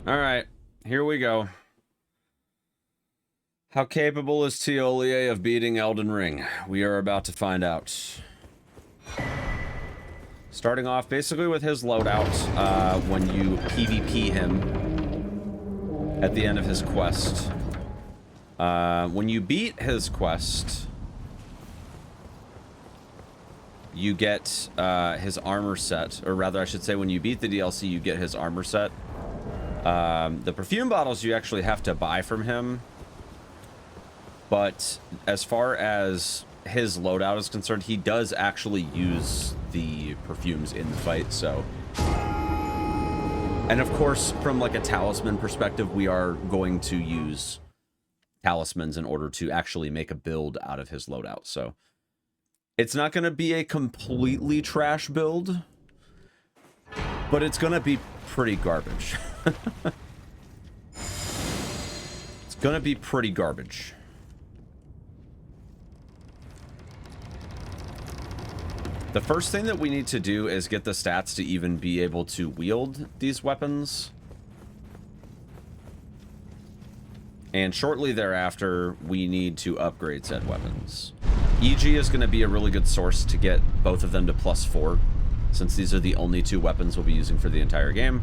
Alright, here we go. How capable is Teolier of beating Elden Ring? We are about to find out. Starting off basically with his loadout, when you PvP him at the end of his quest. When you beat his quest, you get his armor set, or rather I should say when you beat the DLC, you get his armor set. The perfume bottles you actually have to buy from him, but as far as his loadout is concerned, he does actually use the perfumes in the fight, so. And of course, from like a talisman perspective, we are going to use talismans in order to actually make a build out of his loadout, so. It's not going to be a completely trash build, but it's going to be pretty garbage. It's going to be pretty garbage. The first thing that we need to do is get the stats to even be able to wield these weapons. And shortly thereafter, we need to upgrade said weapons. EG is going to be a really good source to get both of them to +4, since these are the only two weapons we'll be using for the entire game.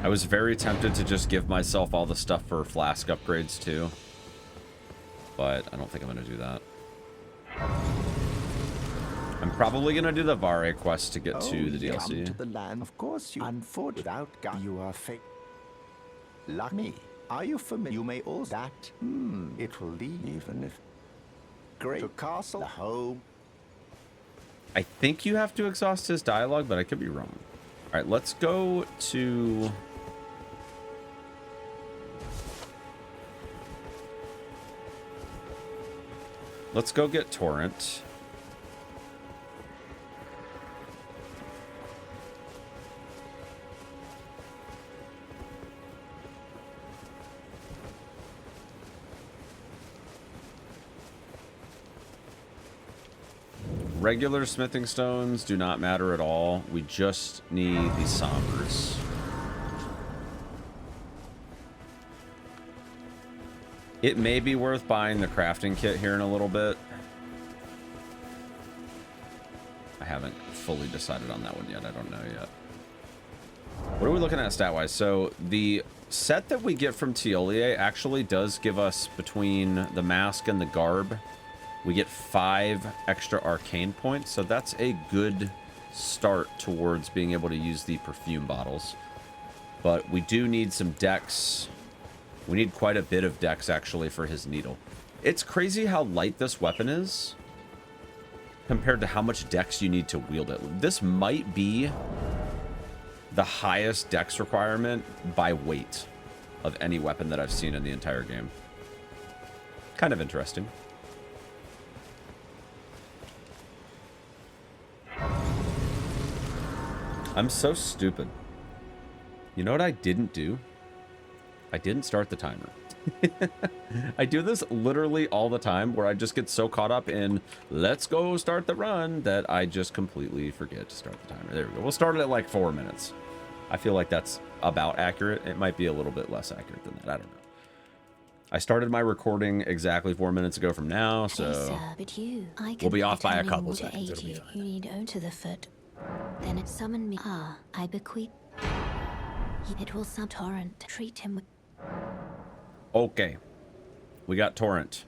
I was very tempted to just give myself all the stuff for flask upgrades too, but I don't think I'm going to do that. I'm probably going to do the Vare quest to get to the DLC. To the land. Of course you unfortunate without gun. You are fake. Like me. Are you familiar? You may also that. It will lead even if great to castle home. I think you have to exhaust his dialogue, but I could be wrong. All right, let's go to. Let's go get Torrent. Regular smithing stones do not matter at all. We just need the sombers. It may be worth buying the crafting kit here in a little bit. I haven't fully decided on that one yet. I don't know yet. What are we looking at stat-wise? So the set that we get from Teolier actually does give us, between the mask and the garb, we get 5 extra arcane points, so that's a good start towards being able to use the perfume bottles. But we do need some dex. We need quite a bit of dex, actually, for his needle. It's crazy how light this weapon is compared to how much dex you need to wield it. This might be the highest dex requirement by weight of any weapon that I've seen in the entire game. Kind of interesting. I'm so stupid. You know what I didn't do? I didn't start the timer. I do this literally all the time, where I just get so caught up in let's go start the run that I just completely forget to start the timer. There we go. We'll start it at like 4 minutes. I feel like that's about accurate. It might be a little bit less accurate than that. I don't know. I started my recording exactly 4 minutes ago from now, so we'll be off by a couple seconds. It'll be fine. You need own to the foot. Then it summoned me. I bequeath. It will sub Torrent. Treat him with. Okay. We got Torrent.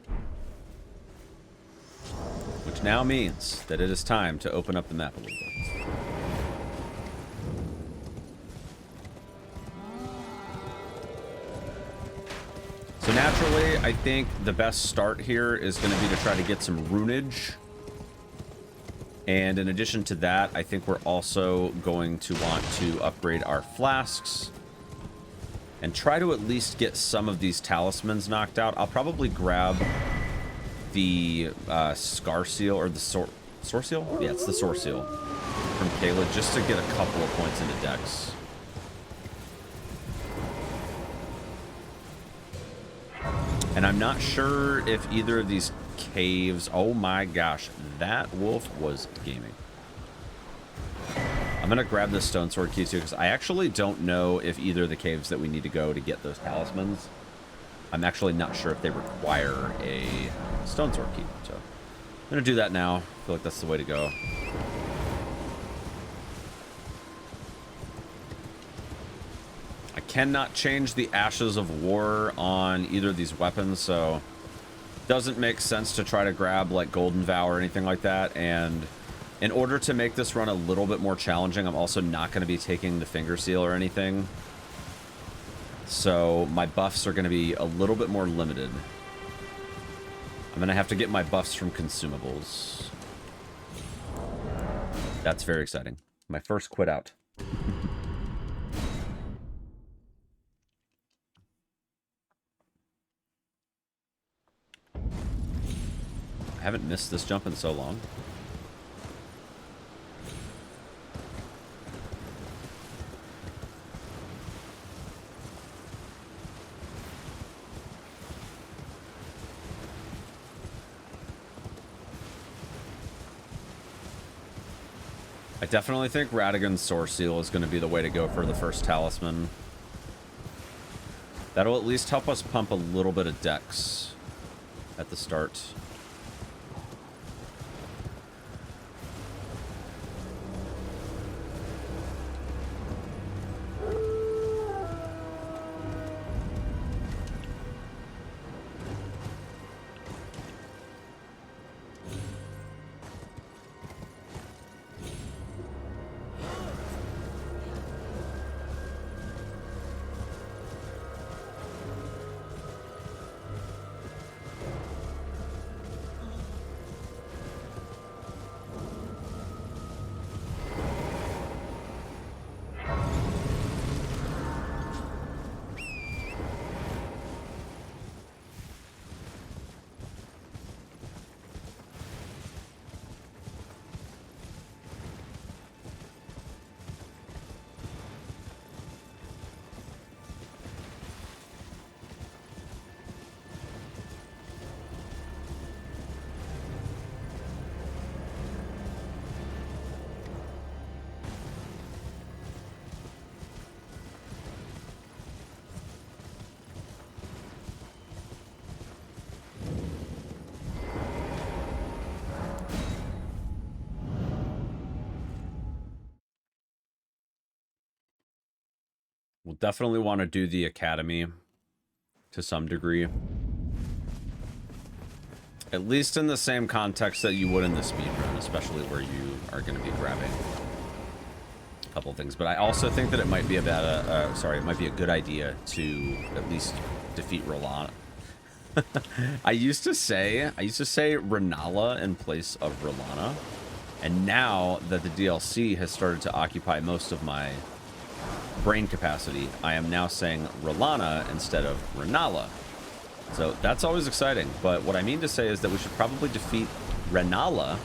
Which now means that it is time to open up the map a little bit. So naturally, I think the best start here is going to be to try to get some runage. And in addition to that, I think we're also going to want to upgrade our flasks and try to at least get some of these talismans knocked out. I'll probably grab the Scar Seal, or the Sword Seal? Yeah, it's the Sword Seal from Kayla, just to get a couple of points into Dex. And I'm not sure if either of these caves... Oh my gosh, that wolf was gaming. I'm going to grab this stone sword key too, because I actually don't know if either of the caves that we need to go to get those talismans, I'm actually not sure if they require a stone sword key. So I'm going to do that now. I feel like that's the way to go. I cannot change the Ashes of War on either of these weapons, so it doesn't make sense to try to grab like Golden Vow or anything like that. And in order to make this run a little bit more challenging, I'm also not going to be taking the Finger Seal or anything. So my buffs are going to be a little bit more limited. I'm going to have to get my buffs from consumables. That's very exciting. My first quit out. I haven't missed this jump in so long. I definitely think Radigan's Source Seal is going to be the way to go for the first talisman. That'll at least help us pump a little bit of dex at the start. We'll definitely want to do the academy to some degree. At least in the same context that you would in the speedrun, especially where you are going to be grabbing a couple things. But I also think that it might be it might be a good idea to at least defeat Rolana. I used to say Renala in place of Rolana, and now that the DLC has started to occupy most of my brain capacity, I am now saying Rolana instead of Renala. So that's always exciting. But what I mean to say is that we should probably defeat Renala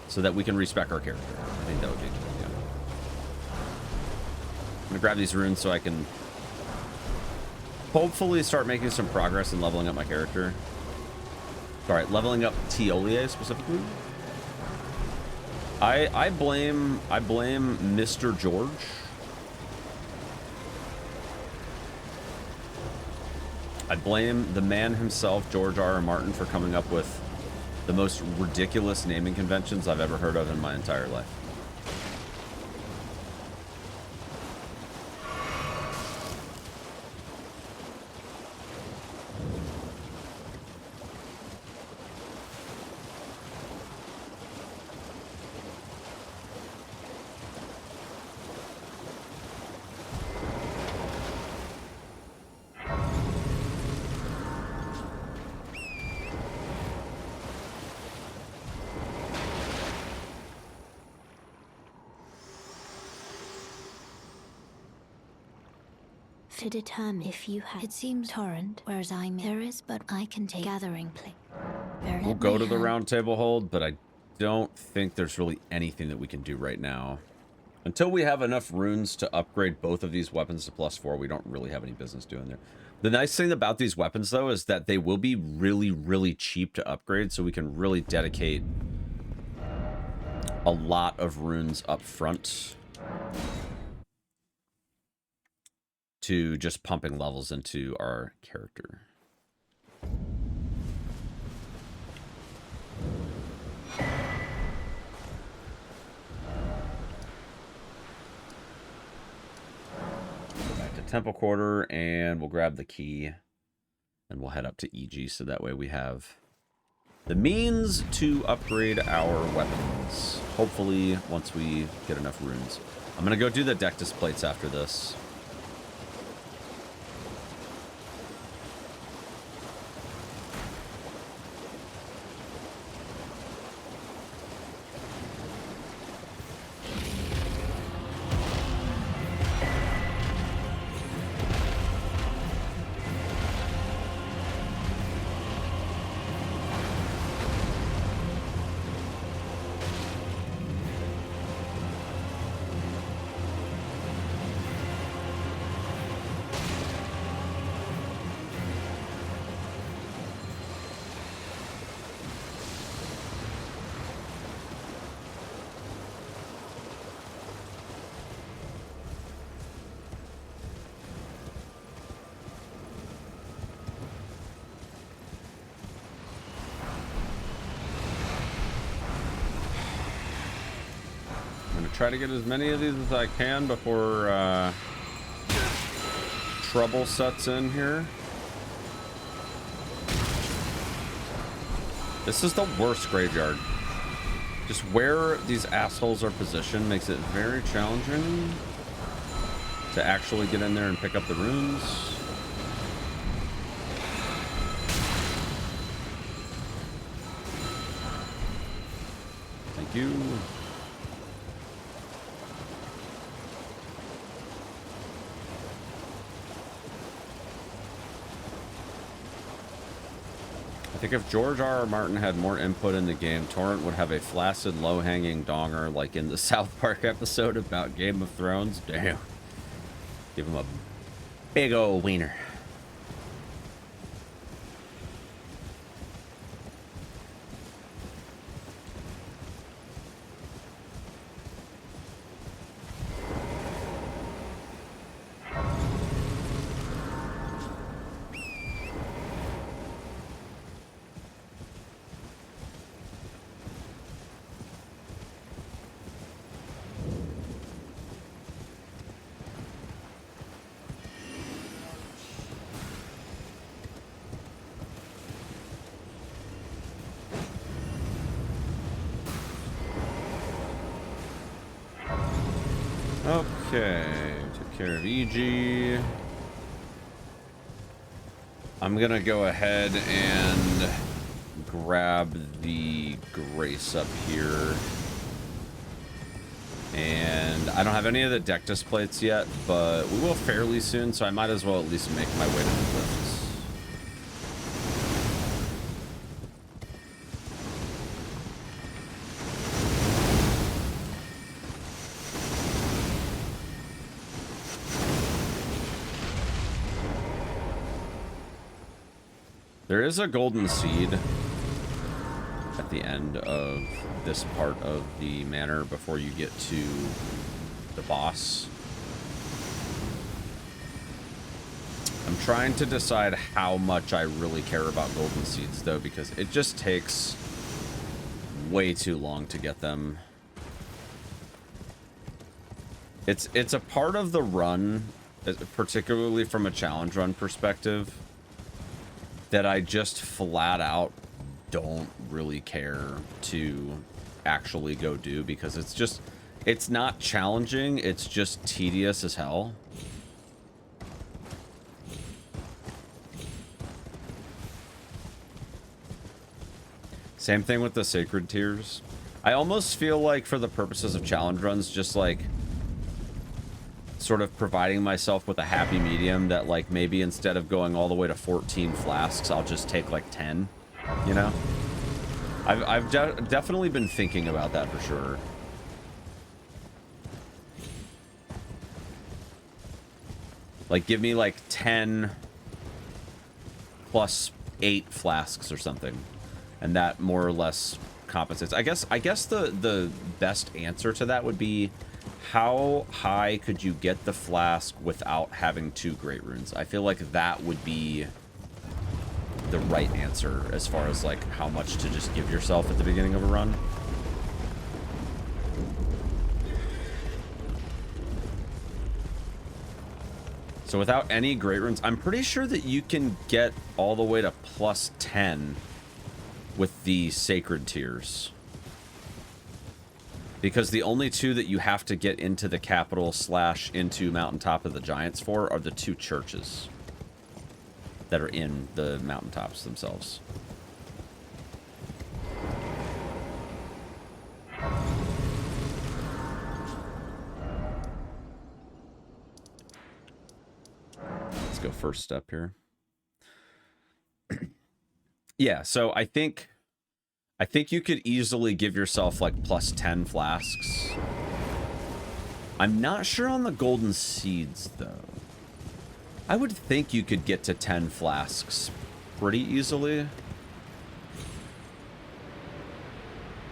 so that we can respec our character. I think that would be a good idea. I'm gonna grab these runes so I can hopefully start making some progress in leveling up my character. Sorry, leveling up Teolia specifically. I blame Mr. George. I blame the man himself, George R.R. Martin, for coming up with the most ridiculous naming conventions I've ever heard of in my entire life. To determine if you have. It seems torrent, whereas there is, but I can take gathering place. We'll go to the round table hold, but I don't think there's really anything that we can do right now. Until we have enough runes to upgrade both of these weapons to +4, we don't really have any business doing there. The nice thing about these weapons, though, is that they will be really, really cheap to upgrade, so we can really dedicate a lot of runes up front to just pumping levels into our character. Temple Quarter, and we'll grab the key and we'll head up to EG, so that way we have the means to upgrade our weapons, hopefully once we get enough runes. I'm gonna go do the Dectus plates after this. Try to get as many of these as I can before trouble sets in here. This is the worst graveyard. Just where these assholes are positioned makes it very challenging to actually get in there and pick up the runes. Thank you. I think if George R.R. Martin had more input in the game, Torrent would have a flaccid, low-hanging donger like in the South Park episode about Game of Thrones. Damn. Give him a big old wiener. Okay, took care of EG. I'm gonna go ahead and grab the Grace up here. And I don't have any of the Dectus plates yet, but we will fairly soon, so I might as well at least make my way to the cliffs. There is a golden seed at the end of this part of the manor before you get to the boss. I'm trying to decide how much I really care about golden seeds, though, because it just takes way too long to get them. It's a part of the run, particularly from a challenge run perspective, that I just flat out don't really care to actually go do, because it's not challenging, it's just tedious as hell. Same thing with the sacred tiers. I almost feel like for the purposes of challenge runs, just like sort of providing myself with a happy medium that, like, maybe instead of going all the way to 14 flasks, I'll just take like 10, you know? I've definitely been thinking about that for sure. Like, give me like 10 plus 8 flasks or something, and that more or less compensates. I guess the best answer to that would be, how high could you get the flask without having 2 great runes? I feel like that would be the right answer as far as like how much to just give yourself at the beginning of a run. So without any great runes, I'm pretty sure that you can get all the way to plus 10 with the sacred tiers. Because the only 2 that you have to get into the capital / into Mountaintop of the Giants for are the 2 churches that are in the mountaintops themselves. Let's go first step here. Yeah, so I think you could easily give yourself like plus 10 flasks. I'm not sure on the golden seeds though. I would think you could get to 10 flasks pretty easily. I'm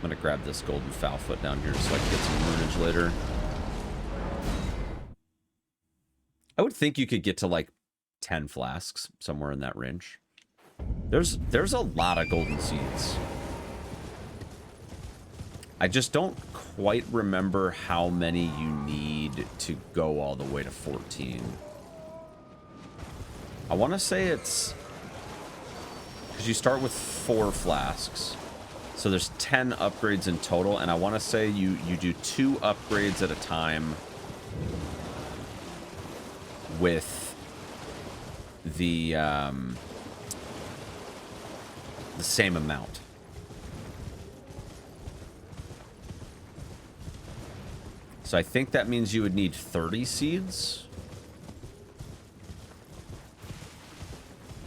gonna grab this golden foul foot down here so I can get some ruinage later. I would think you could get to like 10 flasks, somewhere in that range. There's a lot of golden seeds. I just don't quite remember how many you need to go all the way to 14. I want to say it's... because you start with 4 flasks. So there's 10 upgrades in total, and I want to say you do 2 upgrades at a time with the same amount. So I think that means you would need 30 seeds.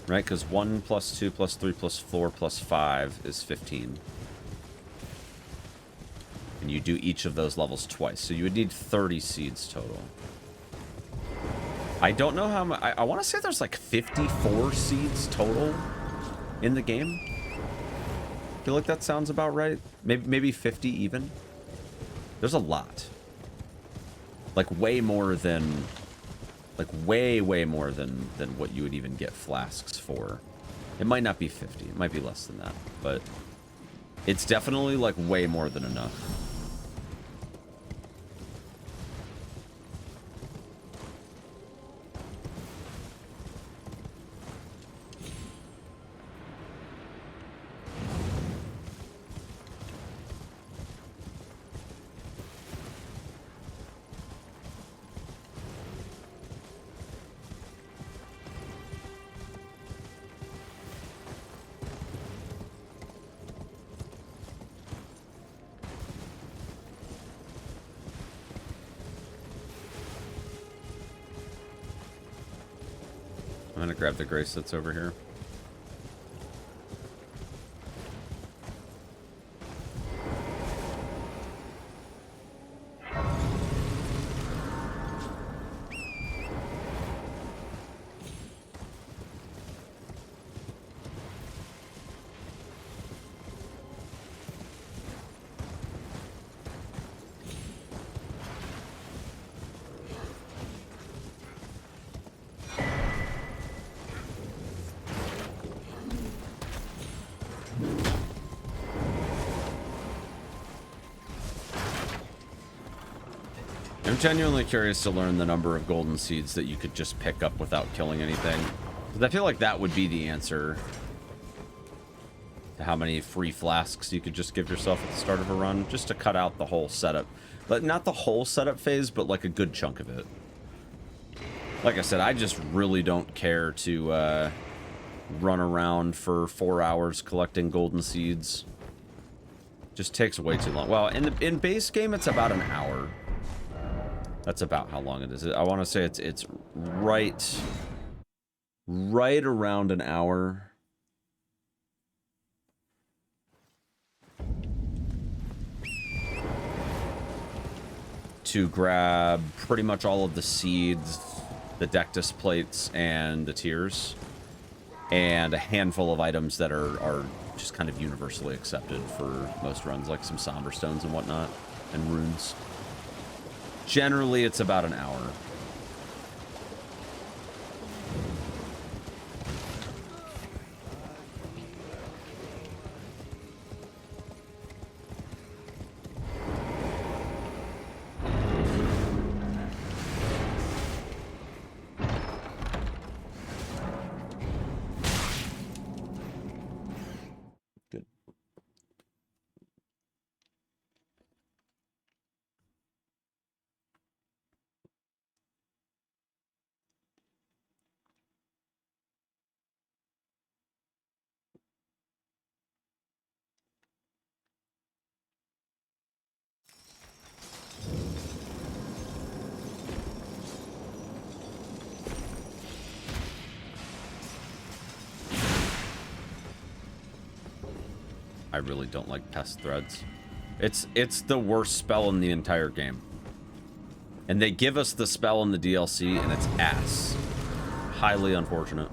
Right? Because 1 plus 2 plus 3 plus 4 plus 5 is 15. And you do each of those levels twice. So you would need 30 seeds total. I don't know how much... I want to say there's like 54 seeds total in the game. I feel like that sounds about right. Maybe 50 even. There's a lot. Like way more than... like way more than what you would even get flasks for. It might not be 50. It might be less than that. But it's definitely like way more than enough. I'm gonna grab the grace that's over here. I'm genuinely curious to learn the number of golden seeds that you could just pick up without killing anything. Because I feel like that would be the answer to how many free flasks you could just give yourself at the start of a run, just to cut out the whole setup. But not the whole setup phase, but like a good chunk of it. Like I said, I just really don't care to run around for 4 hours collecting golden seeds. Just takes way too long. Well, in base game, it's about an hour. That's about how long it is. I want to say it's right around an hour. To grab pretty much all of the seeds the Dectus plates and the tiers, and a handful of items that are just kind of universally accepted for most runs, like some somber stones and whatnot, and runes. Generally, it's about an hour. I really don't like pest threads. It's the worst spell in the entire game. And they give us the spell in the DLC, and it's ass. Highly unfortunate.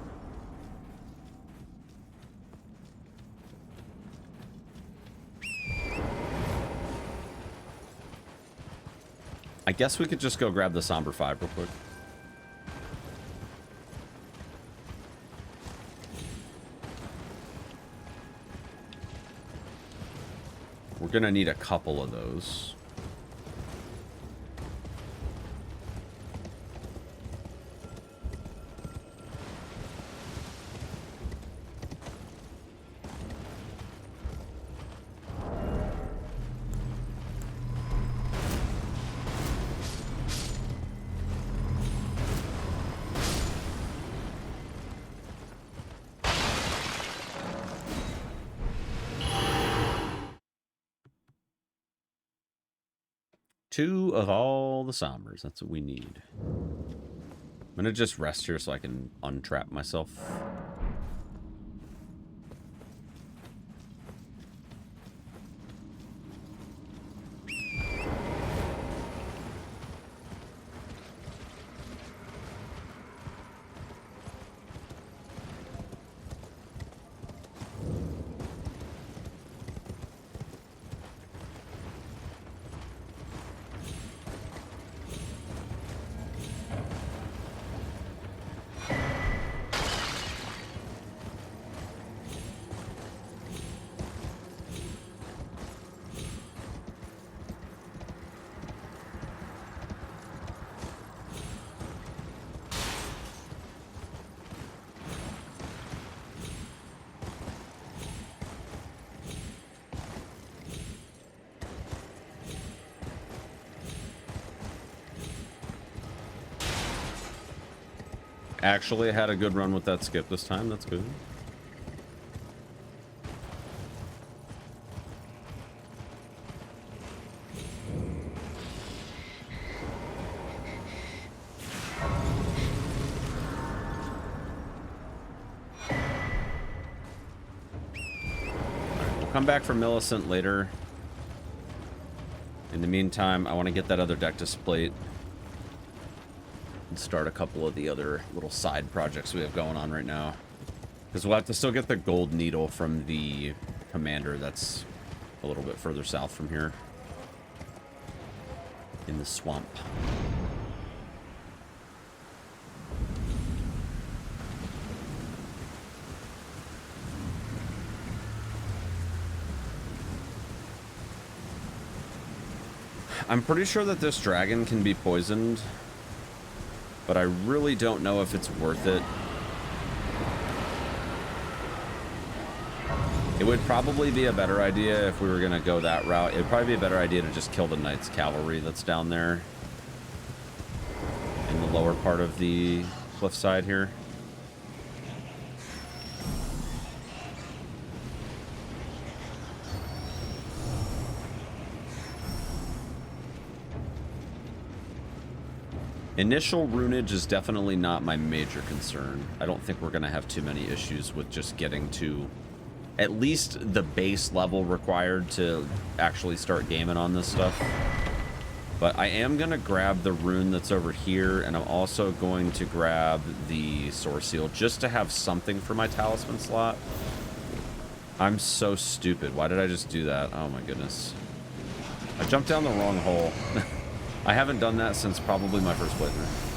I guess we could just go grab the Somber 5 real quick. We're gonna need a couple of those. Two of all the Sombers. That's what we need. I'm gonna just rest here so I can untrap myself. Actually had a good run with that skip this time. That's good. We'll come back for Millicent later. In the meantime, I want to get that other Dectus plate and start a couple of the other little side projects we have going on right now. Because we'll have to still get the gold needle from the commander that's a little bit further south from here. In the swamp. I'm pretty sure that this dragon can be poisoned, but I really don't know if it's worth it. It would probably be a better idea if we were going to go that route. It would probably be a better idea to just kill the Knight's Cavalry that's down there in the lower part of the cliffside here. Initial runage is definitely not my major concern. I don't think we're going to have too many issues with just getting to at least the base level required to actually start gaming on this stuff. But I am going to grab the rune that's over here, and I'm also going to grab the Source Seal just to have something for my talisman slot. I'm so stupid. Why did I just do that? Oh my goodness. I jumped down the wrong hole. I haven't done that since probably my first playthrough.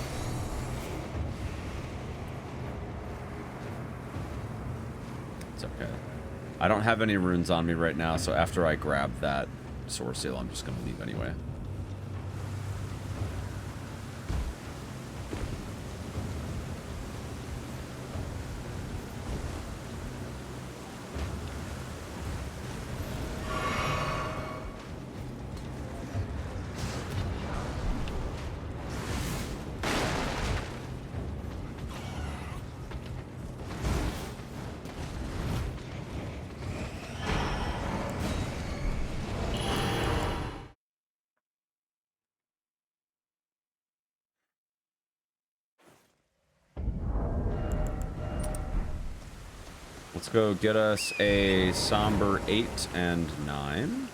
It's okay. I don't have any runes on me right now, so after I grab that Source Seal, I'm just going to leave anyway. Let's go get us a somber 8 and 9.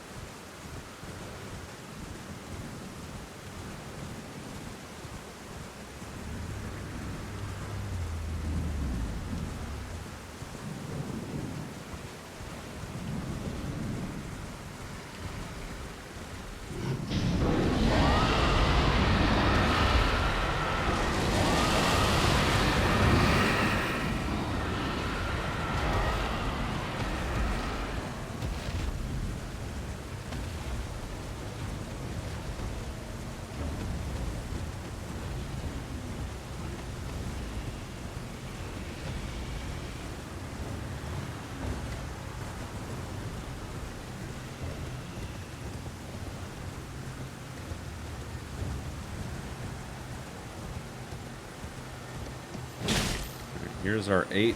Here's our 8.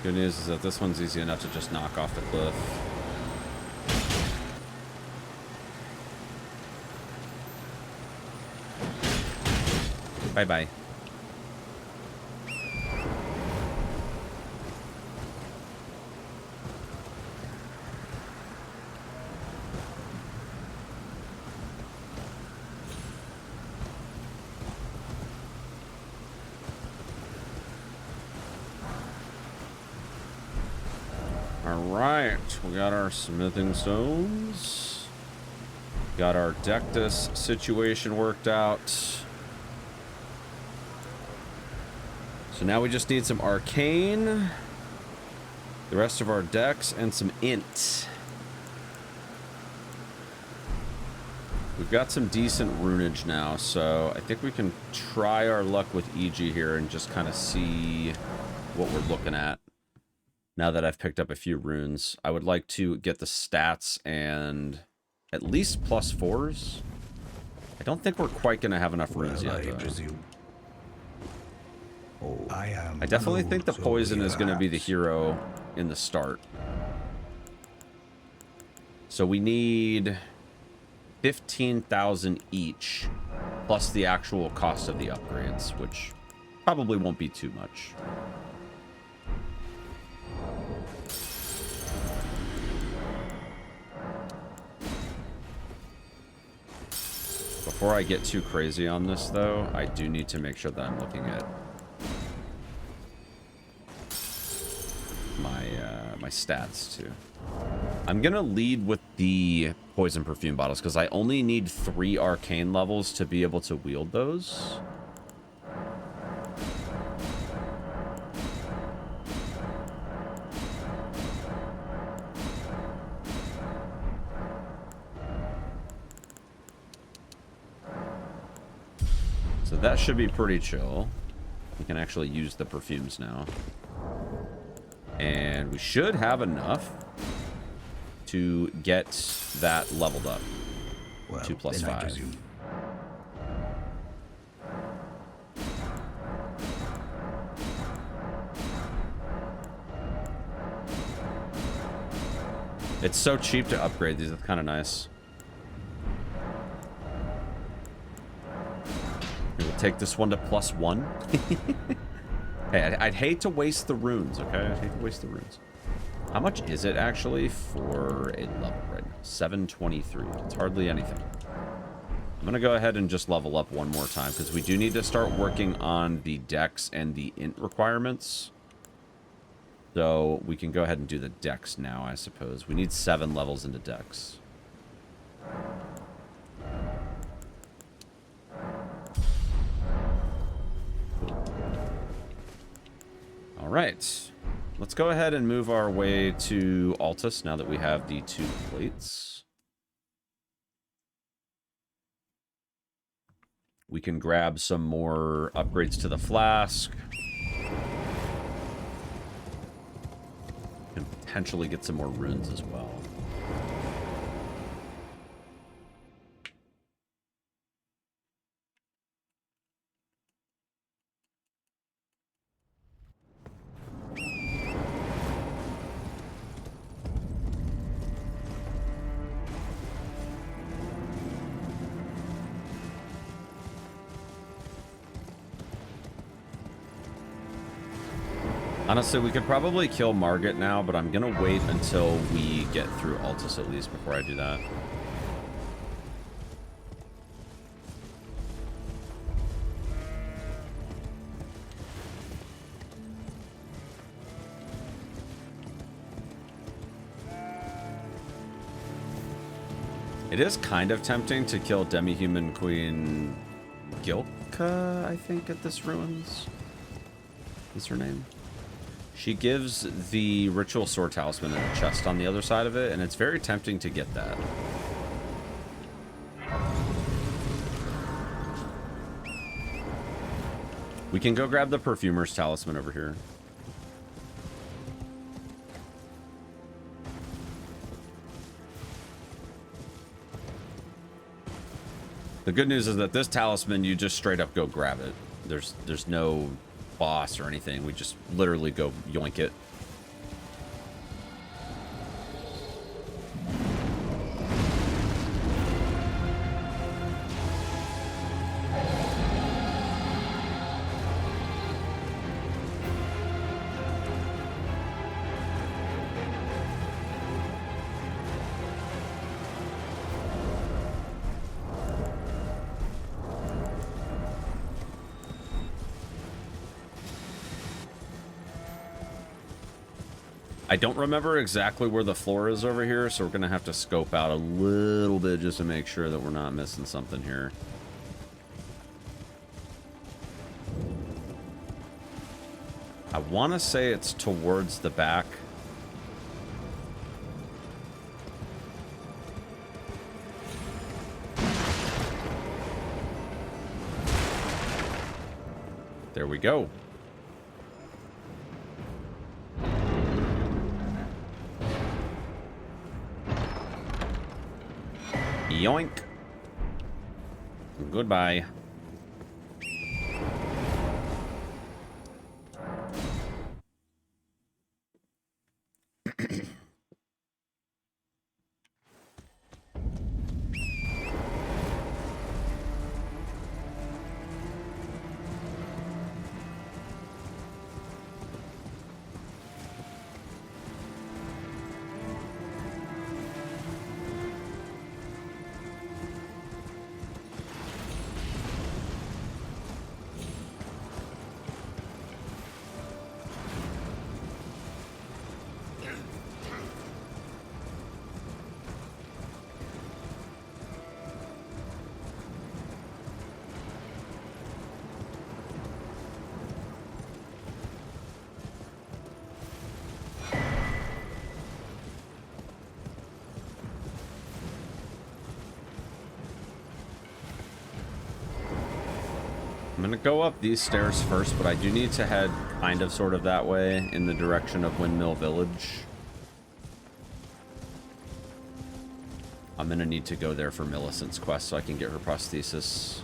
Good news is that this one's easy enough to just knock off the cliff. Bye-bye. We got our smithing stones. Got our Dectus situation worked out. So now we just need some arcane, the rest of our decks, and some int. We've got some decent runage now, so I think we can try our luck with EG here and just kind of see what we're looking at. Now that I've picked up a few runes, I would like to get the stats and at least +4s. I don't think we're quite going to have enough runes yet, though. I definitely think the poison is going to be the hero in the start. So we need 15,000 each, plus the actual cost of the upgrades, which probably won't be too much. Before I get too crazy on this, though, I do need to make sure that I'm looking at my stats, too. I'm going to lead with the poison perfume bottles, because I only need 3 arcane levels to be able to wield those. So that should be pretty chill. We can actually use the perfumes now. And we should have enough to get that leveled up. Well, 2 + 5. It's so cheap to upgrade these. It's kind of nice. We'll take this one to +1. Hey, I'd hate to waste the runes, okay? I'd hate to waste the runes. How much is it actually for a level right now? 723. It's hardly anything. I'm going to go ahead and just level up one more time because we do need to start working on the dex and the int requirements. So we can go ahead and do the dex now, I suppose. We need 7 levels into dex. All right. Let's go ahead and move our way to Altus now that we have the 2 plates. We can grab some more upgrades to the flask. And potentially get some more runes as well. Honestly, we could probably kill Margit now, but I'm gonna wait until we get through Altus at least before I do that. It is kind of tempting to kill Demi-Human Queen Gilka, I think, at this ruins. Is her name? She gives the Ritual Sword Talisman in a chest on the other side of it, and it's very tempting to get that. We can go grab the Perfumer's Talisman over here. The good news is that this talisman, you just straight up go grab it. There's no boss or anything. We just literally go yoink it. I don't remember exactly where the floor is over here, so we're going to have to scope out a little bit just to make sure that we're not missing something here. I want to say it's towards the back. There we go. Yoink. Goodbye. I'm gonna go up these stairs first, but I do need to head kind of sort of that way in the direction of Windmill Village. I'm gonna need to go there for Millicent's quest so I can get her prosthesis.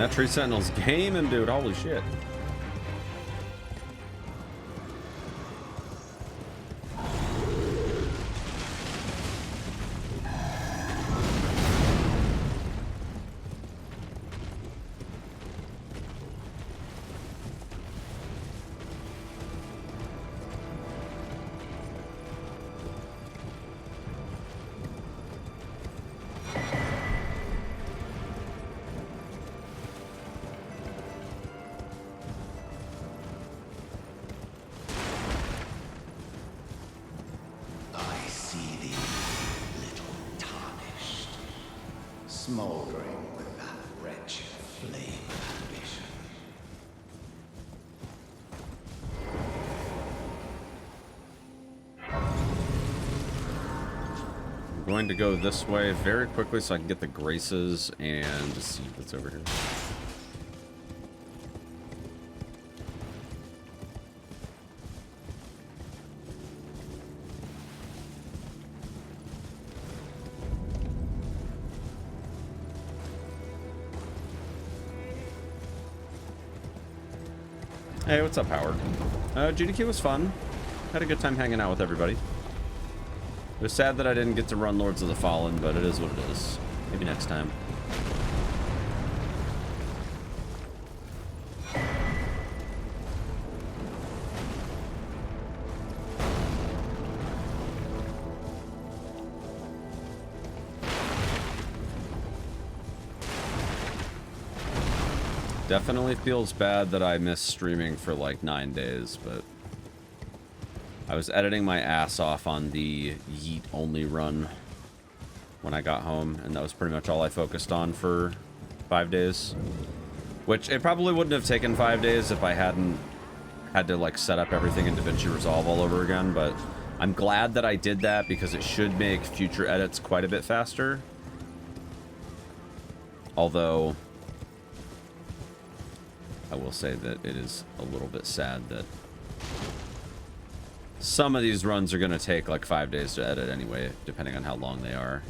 That tree sentinel's gaming, dude. Holy shit. Smoldering with that wretched flame of ambition. I'm going to go this way very quickly so I can get the graces and see what's over here. Hey, what's up, Howard? GDQ was fun. Had a good time hanging out with everybody. It was sad that I didn't get to run Lords of the Fallen, but it is what it is. Maybe next time. Definitely feels bad that I missed streaming for like 9 days, but I was editing my ass off on the Yeet only run when I got home, and that was pretty much all I focused on for 5 days. Which, it probably wouldn't have taken 5 days if I hadn't had to like set up everything in DaVinci Resolve all over again, but I'm glad that I did that because it should make future edits quite a bit faster. Although I will say that it is a little bit sad that some of these runs are going to take like 5 days to edit anyway, depending on how long they are.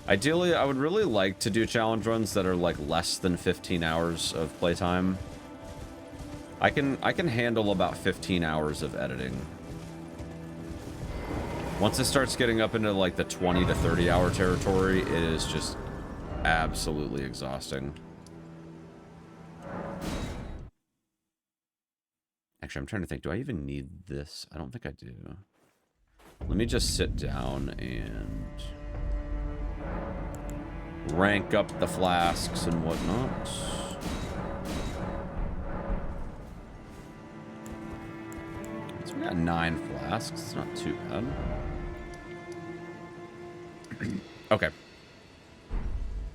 Ideally, I would really like to do challenge runs that are like less than 15 hours of playtime. I can handle about 15 hours of editing. Once it starts getting up into like the 20 to 30 hour territory, it is just absolutely exhausting. Actually, I'm trying to think, do I even need this? I don't think I do. Let me just sit down and rank up the flasks and whatnot. So we got 9 flasks. It's not too bad. Okay.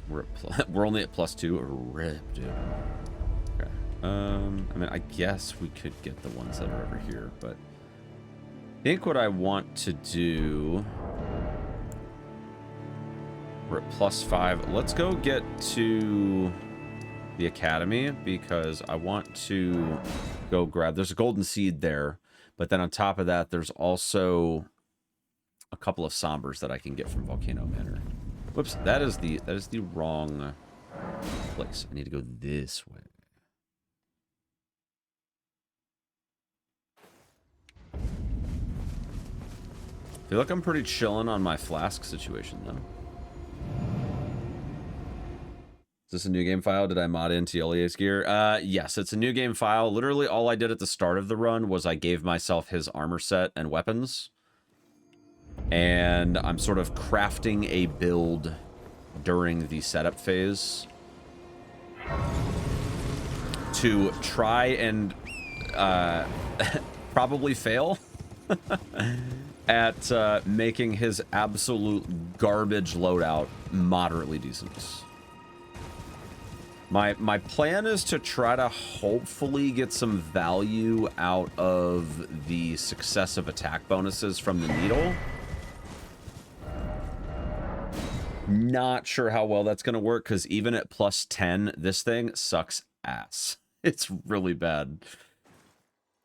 We're only at +2. Rip, dude. Okay. I mean, I guess we could get the ones that are over here, but I think what I want to do... We're at +5. Let's go get to the academy because I want to go grab... There's a golden seed there, but then on top of that, there's also a couple of sombers that I can get from Volcano Manor. Whoops, that is the wrong place. I need to go this way. I feel like I'm pretty chilling on my flask situation, though. Is this a new game file? Did I mod in TLEA's gear? Yes, it's a new game file. Literally, all I did at the start of the run was I gave myself his armor set and weapons. And I'm sort of crafting a build during the setup phase to try and probably fail at making his absolute garbage loadout moderately decent. My plan is to try to hopefully get some value out of the successive attack bonuses from the needle. Not sure how well that's going to work, because even at +10, this thing sucks ass. It's really bad.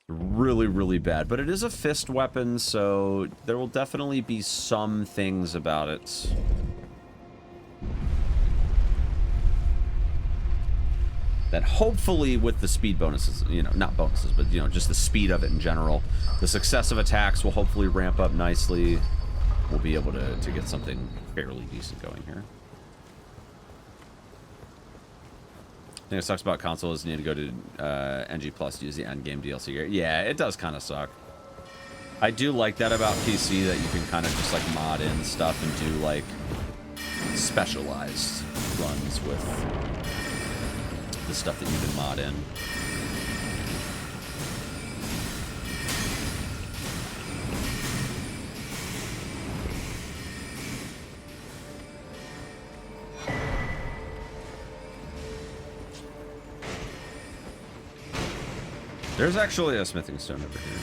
Really, really bad. But it is a fist weapon, so there will definitely be some things about it. Then hopefully with the speed bonuses, you know, not bonuses, but, you know, just the speed of it in general, the successive attacks will hopefully ramp up nicely. We'll be able to get something fairly decent going here. The thing that sucks about console is you need to go to NG Plus to use the endgame DLC. Yeah, it does kind of suck. I do like that about PC, that you can kind of just like mod in stuff and do like specialized runs with the stuff that you can mod in. There's actually a smithing stone over here.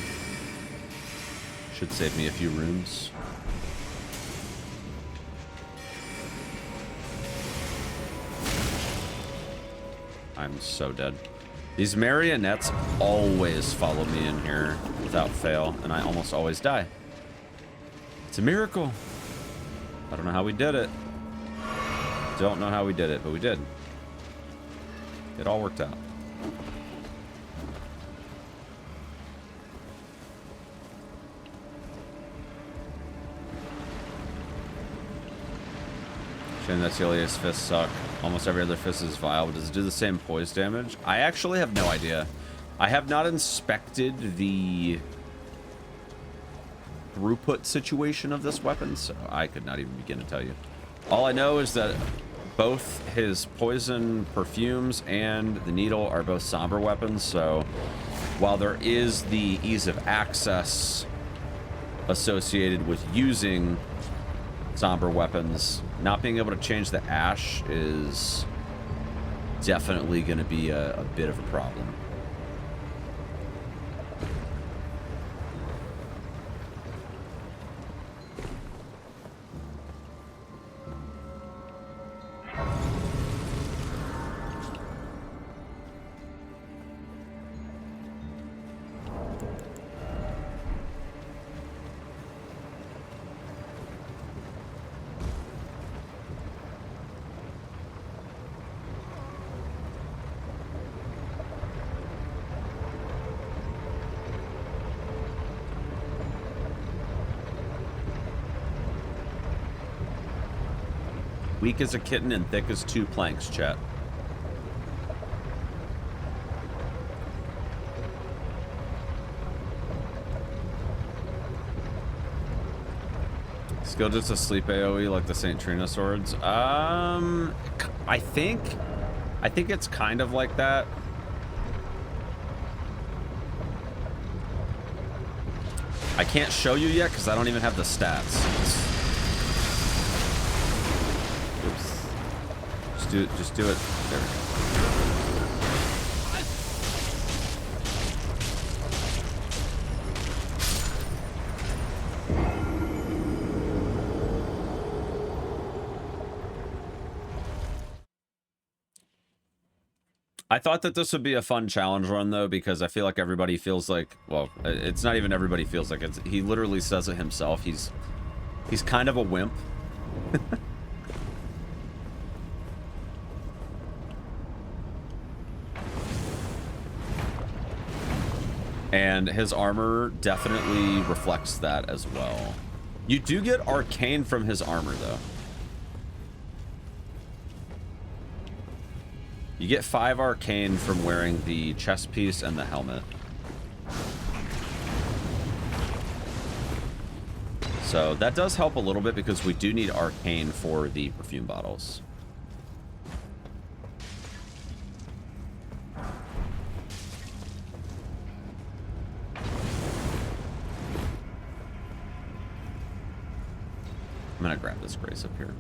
Should save me a few rooms. I'm so dead. These marionettes always follow me in here without fail, and I almost always die. It's a miracle. I don't know how we did it. Don't know how we did it, but we did. It all worked out. Shame that Celia's fists suck. Almost every other fist is vile, but does it do the same poise damage? I actually have no idea. I have not inspected the throughput situation of this weapon, so I could not even begin to tell you. All I know is that both his poison perfumes and the needle are both somber weapons, so while there is the ease of access associated with using somber weapons, not being able to change the ash is definitely going to be a bit of a problem. Weak as a kitten and thick as two planks, chat. Skill just a sleep AoE like the St. Trina swords. I think it's kind of like that. I can't show you yet because I don't even have the stats. Just do it. There we go. I thought that this would be a fun challenge run though, because I feel like everybody feels like, well, it's not even everybody feels like it's, he literally says it himself. He's kind of a wimp. And his armor definitely reflects that as well. You do get arcane from his armor, though. You get 5 arcane from wearing the chest piece and the helmet. So that does help a little bit because we do need arcane for the perfume bottles. I'm gonna grab this grace up here.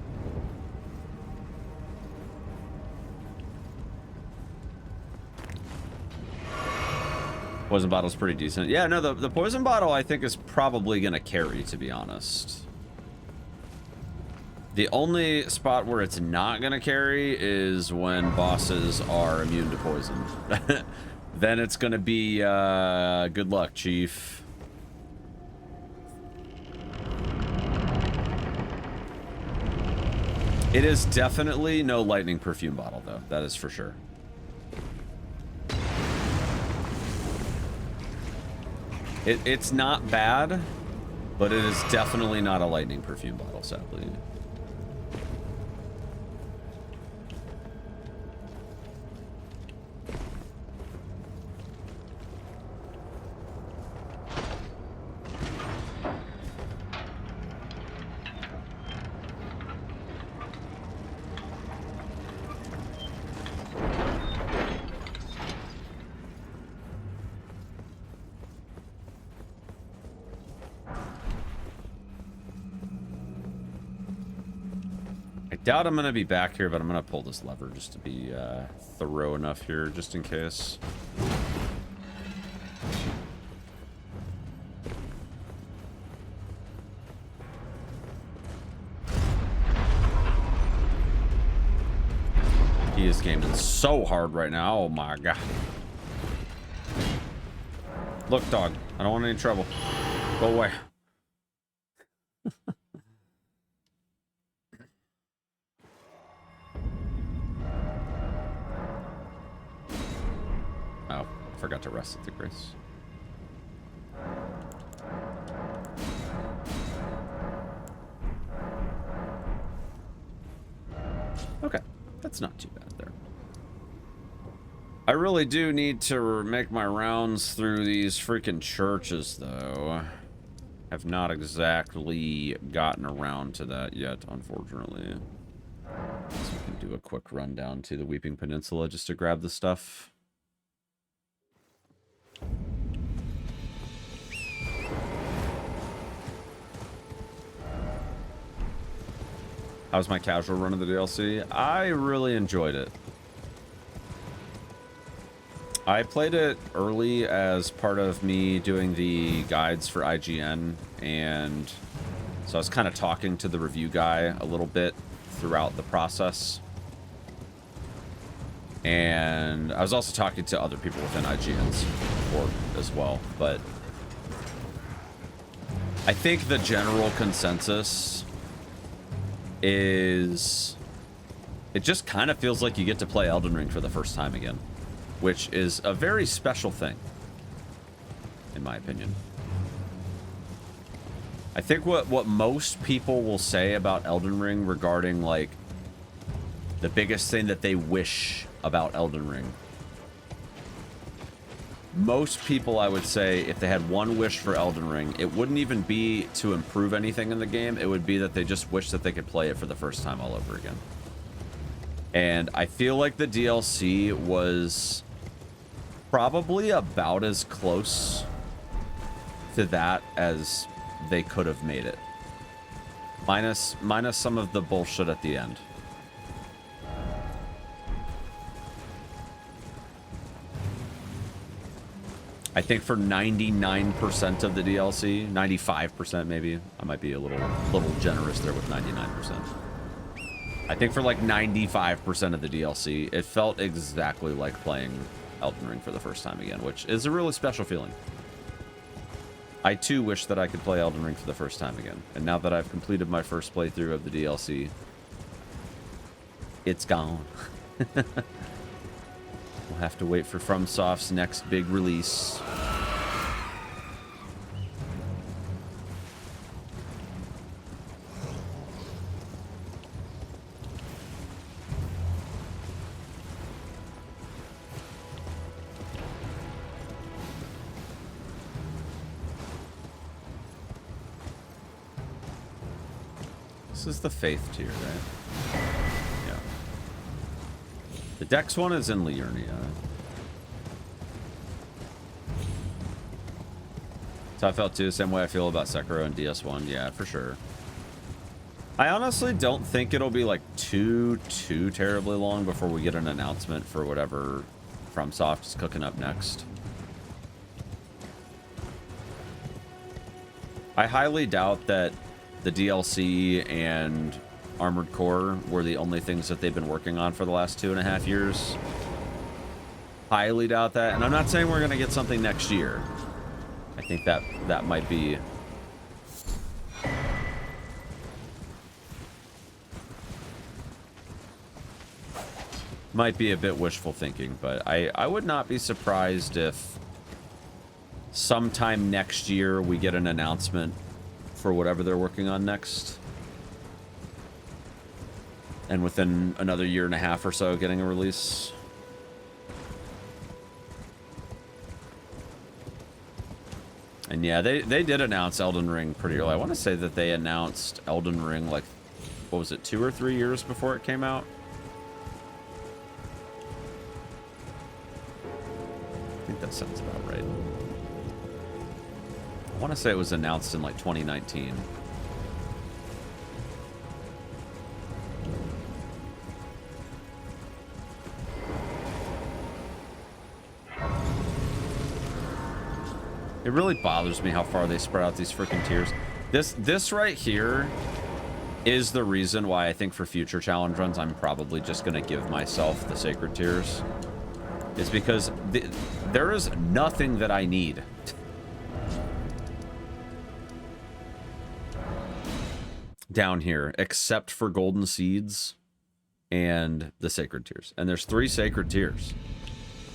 Poison bottle's pretty decent. Yeah, no, the poison bottle I think is probably gonna carry, to be honest. The only spot where it's not gonna carry is when bosses are immune to poison. Then it's gonna be good luck, Chief. It is definitely no lightning perfume bottle, though. That is for sure. It's not bad, but it is definitely not a lightning perfume bottle, sadly. Doubt I'm gonna be back here, but I'm gonna pull this lever just to be thorough enough here, just in case. He is gaming so hard right now. Oh my god. Look, dog. I don't want any trouble. Go away. Forgot to rest at the grace. Okay, that's not too bad there. I really do need to make my rounds through these freaking churches, though. Have not exactly gotten around to that yet, unfortunately. So we can do a quick run down to the Weeping Peninsula just to grab the stuff. How's my casual run of the DLC? I really enjoyed it. I played it early as part of me doing the guides for IGN, and so I was kind of talking to the review guy a little bit throughout the process. And I was also talking to other people within IGN's board as well, but I think the general consensus is it just kind of feels like you get to play Elden Ring for the first time again, which is a very special thing, in my opinion. I think what most people will say about Elden Ring regarding, like, the biggest thing that they wish about Elden Ring. Most people, I would say, if they had one wish for Elden Ring, it wouldn't even be to improve anything in the game. It would be that they just wish that they could play it for the first time all over again. And I feel like the DLC was probably about as close to that as they could have made it. Minus some of the bullshit at the end. I think for 99% of the DLC, 95% maybe, I might be a little generous there with 99%. I think for like 95% of the DLC, it felt exactly like playing Elden Ring for the first time again, which is a really special feeling. I too wish that I could play Elden Ring for the first time again. And now that I've completed my first playthrough of the DLC, it's gone. We'll have to wait for FromSoft's next big release. This is the Faith tier, right? Yeah. The Dex one is in Liurnia. So I felt too, same way I feel about Sekiro and DS1. Yeah, for sure. I honestly don't think it'll be like too terribly long before we get an announcement for whatever FromSoft is cooking up next. I highly doubt that the DLC and Armored Core were the only things that they've been working on for the last 2.5 years. Highly doubt that. And I'm not saying we're going to get something next year. I think that might be... might be a bit wishful thinking, but I would not be surprised if sometime next year we get an announcement for whatever they're working on next. And within another year and a half or so getting a release. And yeah, they did announce Elden Ring pretty early. I want to say that they announced Elden Ring, like, what was it, 2 or 3 years before it came out? I think that sounds about right. I want to say it was announced in, like, 2019. It really bothers me how far they spread out these freaking tiers. This right here is the reason why I think for future challenge runs, I'm probably just going to give myself the sacred tiers. It's because there is nothing that I need. Down here, except for golden seeds and the sacred tiers. And there's 3 sacred tiers.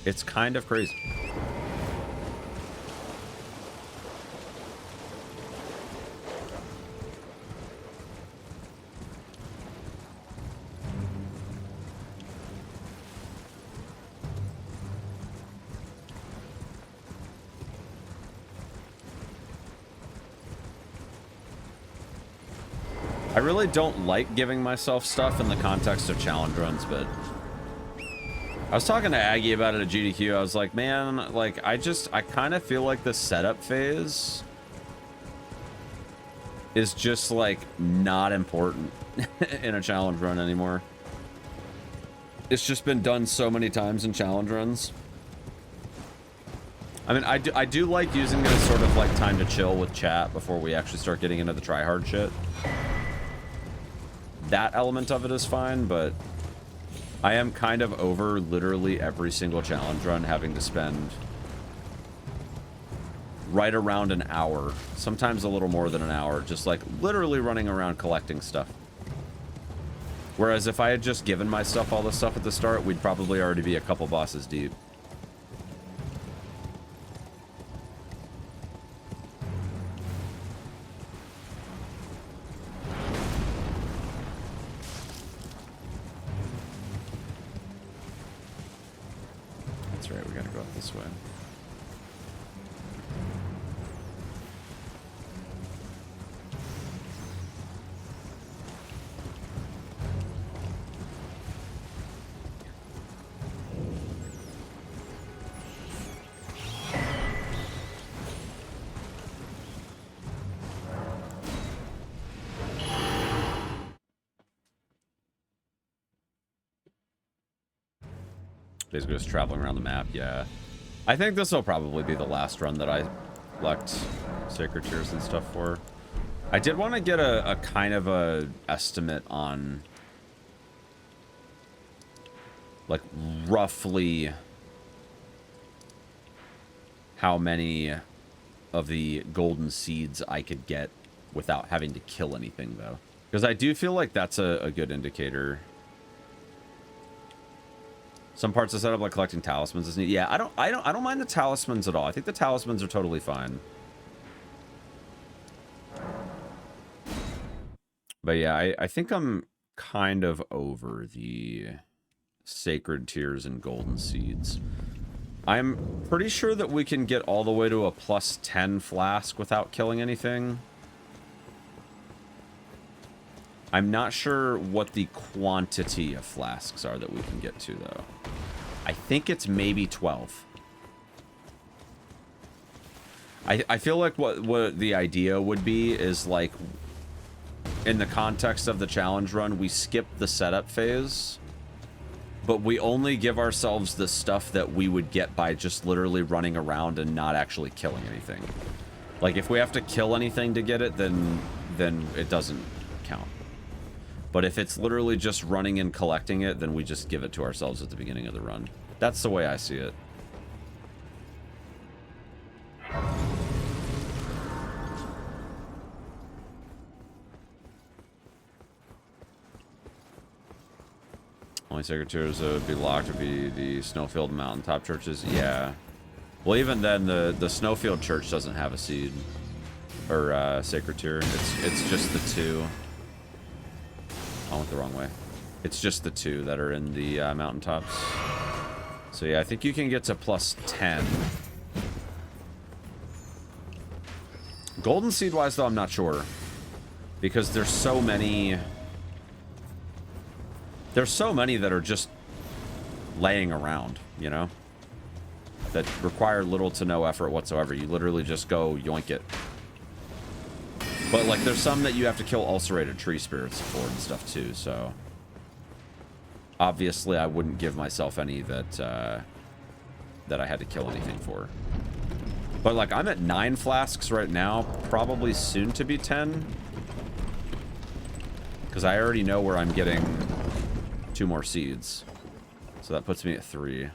It's kind of crazy. I really don't like giving myself stuff in the context of challenge runs, but I was talking to Aggie about it at GDQ. I was like, man, like, I kind of feel like the setup phase is just, like, not important in a challenge run anymore. It's just been done so many times in challenge runs. I mean, I do like using it as sort of, like, time to chill with chat before we actually start getting into the try-hard shit. That element of it is fine, but I am kind of over literally every single challenge run having to spend right around an hour, sometimes a little more than an hour, just like literally running around collecting stuff. Whereas if I had just given myself all this stuff at the start, we'd probably already be a couple bosses deep. This way. Basically just traveling around the map, yeah. I think this will probably be the last run that I collect sacred tiers and stuff for. I did want to get a kind of a estimate on, like, roughly how many of the golden seeds I could get without having to kill anything, though. Because I do feel like that's a good indicator. Some parts of setup, like collecting talismans, is neat. Yeah, I don't mind the talismans at all. I think the talismans are totally fine. But yeah, I think I'm kind of over the sacred tiers and golden seeds. I'm pretty sure that we can get all the way to a +10 flask without killing anything. I'm not sure what the quantity of flasks are that we can get to, though. I think it's maybe 12. I feel like what the idea would be is, like, in the context of the challenge run, we skip the setup phase, but we only give ourselves the stuff that we would get by just literally running around and not actually killing anything. Like, if we have to kill anything to get it, then it doesn't count. But if it's literally just running and collecting it, then we just give it to ourselves at the beginning of the run. That's the way I see it. Only Only sacred tiers that would be locked would be the Snowfield mountaintop churches. Yeah. Well, even then, the Snowfield church doesn't have a seed or sacred tier. It's just the 2. I went the wrong way. It's just the 2 that are in the mountaintops. So yeah, I think you can get to plus 10. Golden seed wise, though, I'm not sure, because there's so many. There's so many that are just laying around, you know, that require little to no effort whatsoever. You literally just go yoink it. But, like, there's some that you have to kill ulcerated tree spirits for and stuff, too, so... Obviously, I wouldn't give myself any that I had to kill anything for. But, like, I'm at 9 flasks right now, probably soon to be 10. Because I already know where I'm getting 2 more seeds. So that puts me at 3.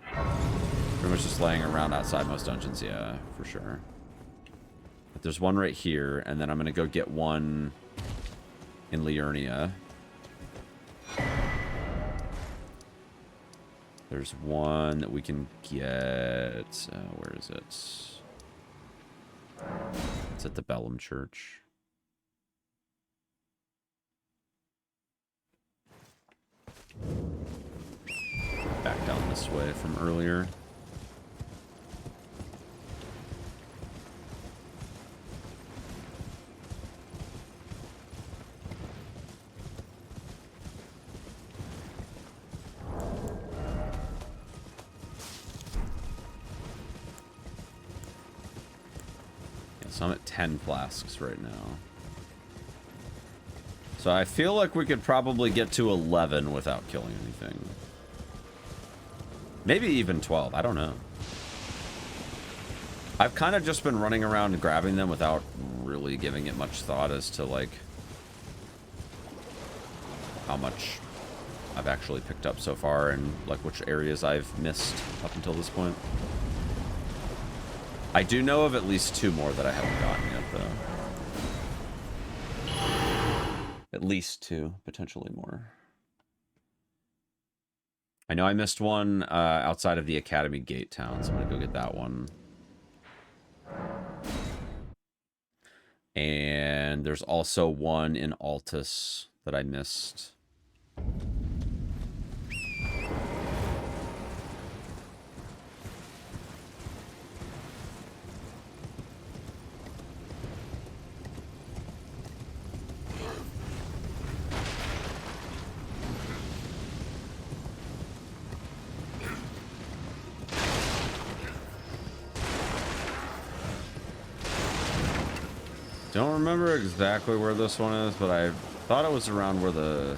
Pretty much just laying around outside most dungeons, yeah, for sure. But there's one right here, and then I'm going to go get one in Liurnia. There's one that we can get... where is it? It's at the Bellum Church. Back down this way from earlier. So I'm at 10 flasks right now. So I feel like we could probably get to 11 without killing anything. Maybe even 12, I don't know. I've kind of just been running around and grabbing them without really giving it much thought as to, like, how much I've actually picked up so far and, like, which areas I've missed up until this point. I do know of at least 2 more that I haven't gotten yet, though. At least 2, potentially more. I know I missed one outside of the Academy Gate town, so I'm gonna go get that one. And there's also one in Altus that I missed. Don't remember exactly where this one is, but I thought it was around where the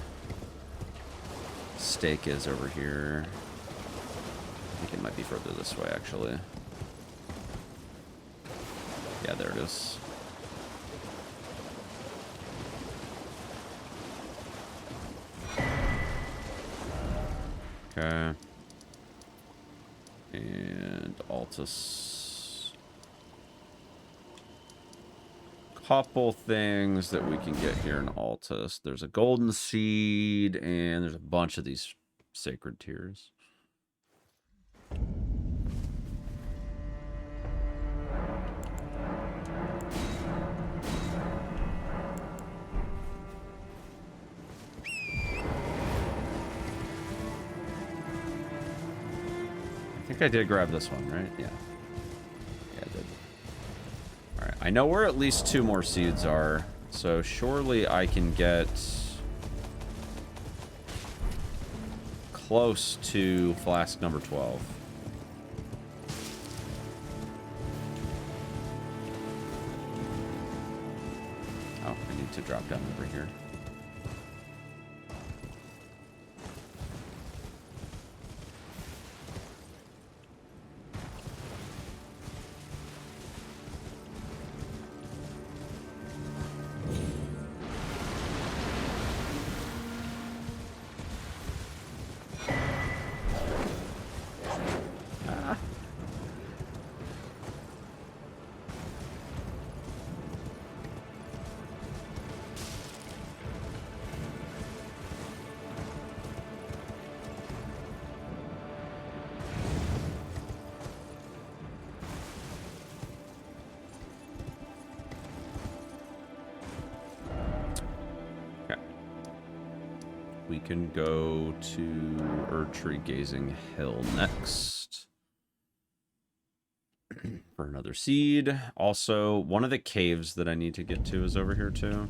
stake is over here. I think it might be further this way, actually. Yeah, there it is. Okay. And Altus. Couple things that we can get here in Altus. There's a golden seed, and there's a bunch of these sacred tiers. I think I did grab this one, right? Yeah. Yeah, I did. Alright, I know where at least 2 more seeds are, so surely I can get close to flask number 12. Oh, I need to drop down over here. can go to Erdtree Gazing Hill next for another seed. Also, one of the caves that I need to get to is over here too.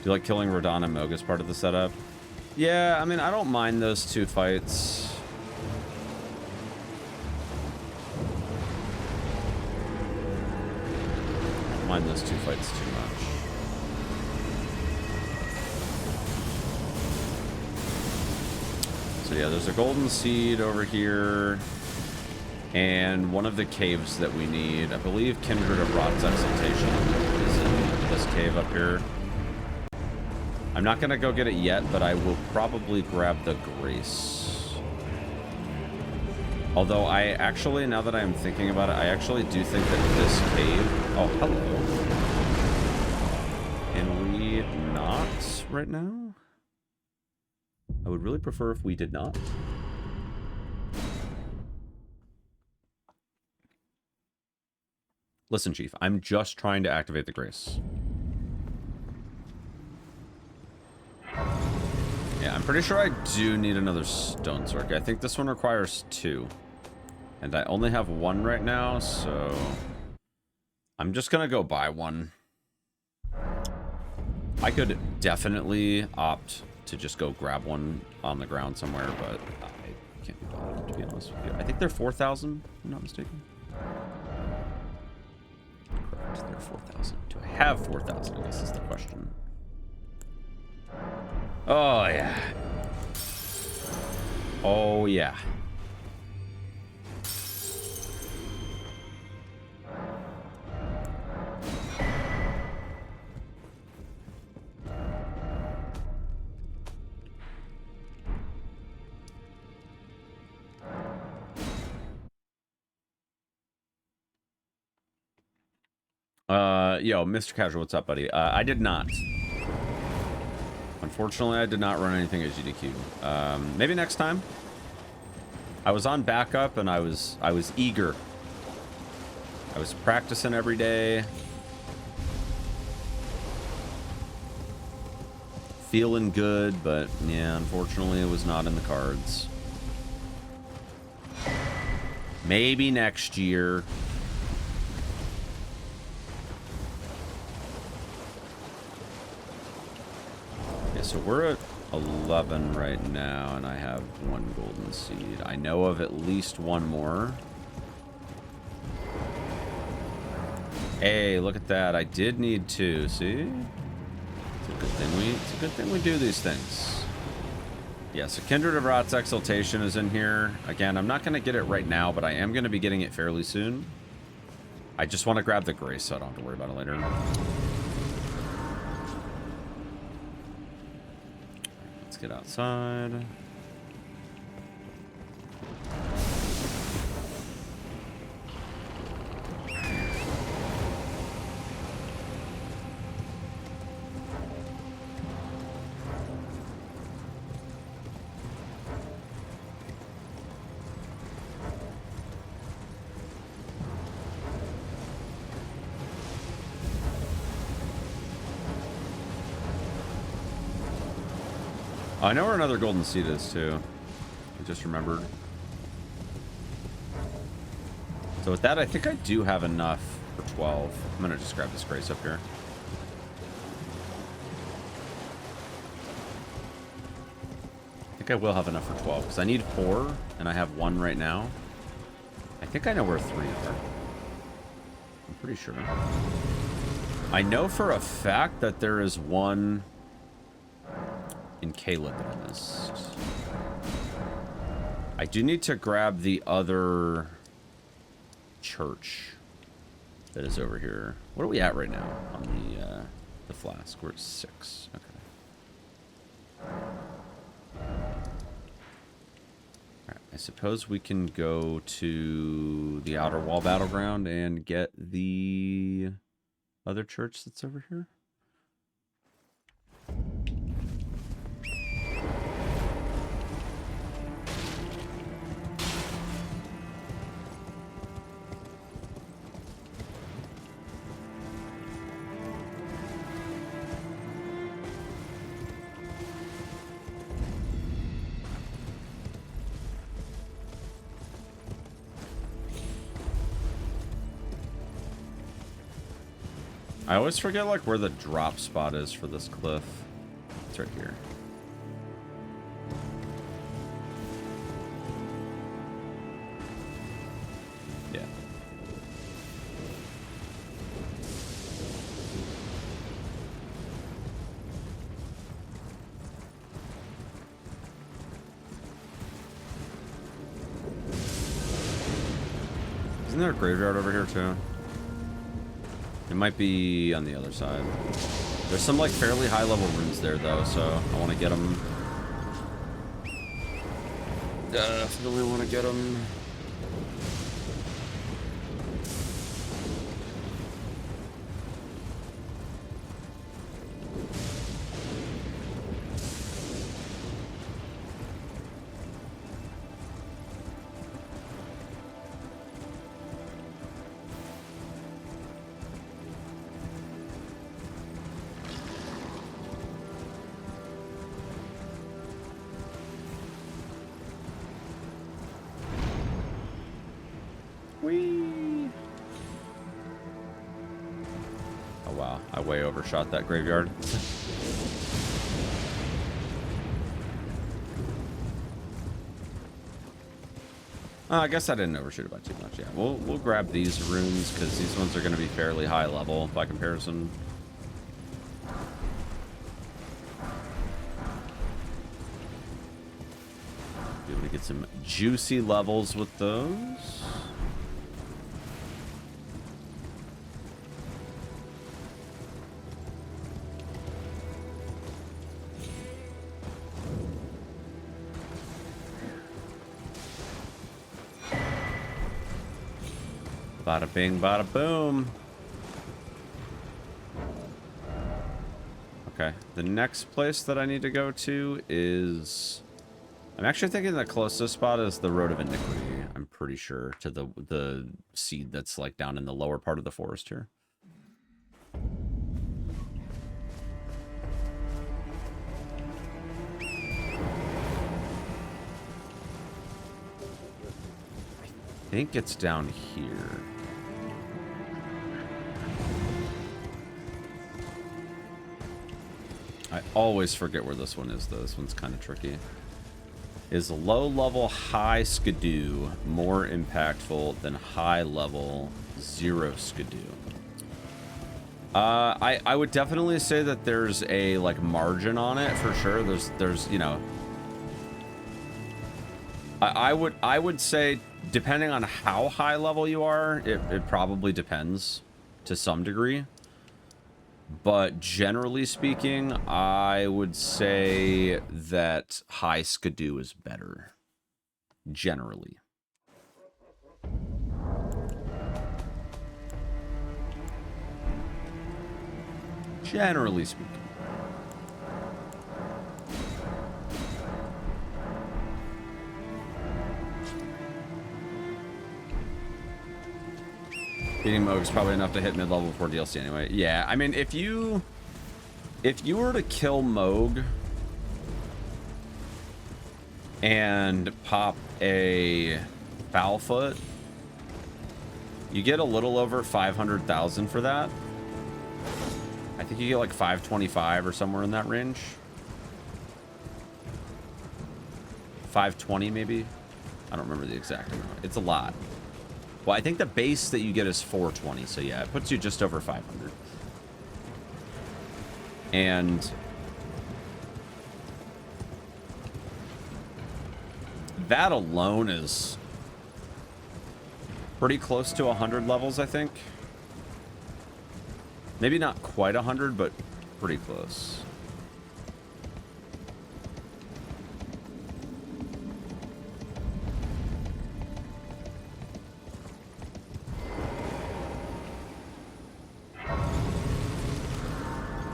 Do you like killing Radahn and Mogus part of the setup? Yeah, I mean, I don't mind those two fights. I don't mind those two fights too much. So yeah, there's a golden seed over here. And one of the caves that we need, I believe Kindred of Rot's Exaltation is in this cave up here. I'm not going to go get it yet, but I will probably grab the Grace. Although I actually, now that I'm thinking about it, I actually do think that this cave... Oh, hello. Can we not right now? I would really prefer if we did not. Listen, Chief, I'm just trying to activate the Grace. Yeah, I'm pretty sure I do need another Stone Sword. I think this one requires 2. And I only have 1 right now, so... I'm just gonna go buy one. I could definitely opt to just go grab one on the ground somewhere, but I can't be bothered, to be honest with you. I think they're 4,000, if I'm not mistaken. Correct, they're 4,000. Do I have 4,000, I guess is the question. Oh, yeah. Oh, yeah. Yo, Mr. Casual, what's up, buddy? I did not. Unfortunately, I did not run anything at GDQ. Maybe next time. I was on backup and I was eager. I was practicing every day. Feeling good, but yeah, unfortunately it was not in the cards. Maybe next year. So we're at 11 right now, and I have 1 golden seed. I know of at least 1 more. Hey, look at that. I did need 2. See? It's a good thing we do these things. Yeah, so Kindred of Rot's Exaltation is in here. Again, I'm not going to get it right now, but I am going to be getting it fairly soon. I just want to grab the Grace so I don't have to worry about it later. Let's get outside. I know where another golden seed is, too. I just remembered. So with that, I think I do have enough for 12. I'm going to just grab this Grace up here. I think I will have enough for 12, because I need 4, and I have 1 right now. I think I know where 3 are. I'm pretty sure. I know for a fact that there is 1... in Caleb that I missed. I do need to grab the other church that is over here. What are we at right now on the flask? We're at 6. Okay. Alright, I suppose we can go to the Outer Wall Battleground and get the other church that's over here. I always forget like where the drop spot is for this cliff. It's right here. Yeah. Isn't there a graveyard over here too? It might be on the other side. There's some like fairly high level runes there though, so I want to get them. Definitely want to get them. Way overshot that graveyard. I guess I didn't overshoot it by too much. Yeah, we'll grab these runes because these ones are going to be fairly high level by comparison. Be able to get some juicy levels with those. Bada bing, bada boom. Okay, the next place that I need to go to is... I'm actually thinking the closest spot is the Road of Iniquity, I'm pretty sure, to the seed that's like down in the lower part of the forest here. I think it's down here. I always forget where this one is, though. This one's kind of tricky. Is low-level high skidoo more impactful than high-level zero skidoo? I would definitely say that there's a like margin on it for sure. There's you know. I would say depending on how high level you are, it probably depends to some degree. But generally speaking, I would say that high skidoo is better. Generally. Generally speaking. Beating Moog's probably enough to hit mid-level before DLC anyway. Yeah, I mean, if you were to kill Moog and pop a Foulfoot, you get a little over 500,000 for that. I think you get like 525 or somewhere in that range. 520 maybe? I don't remember the exact amount. It's a lot. Well, I think the base that you get is 420, so yeah, it puts you just over 500. And that alone is pretty close to 100 levels, I think. Maybe not quite 100, but pretty close.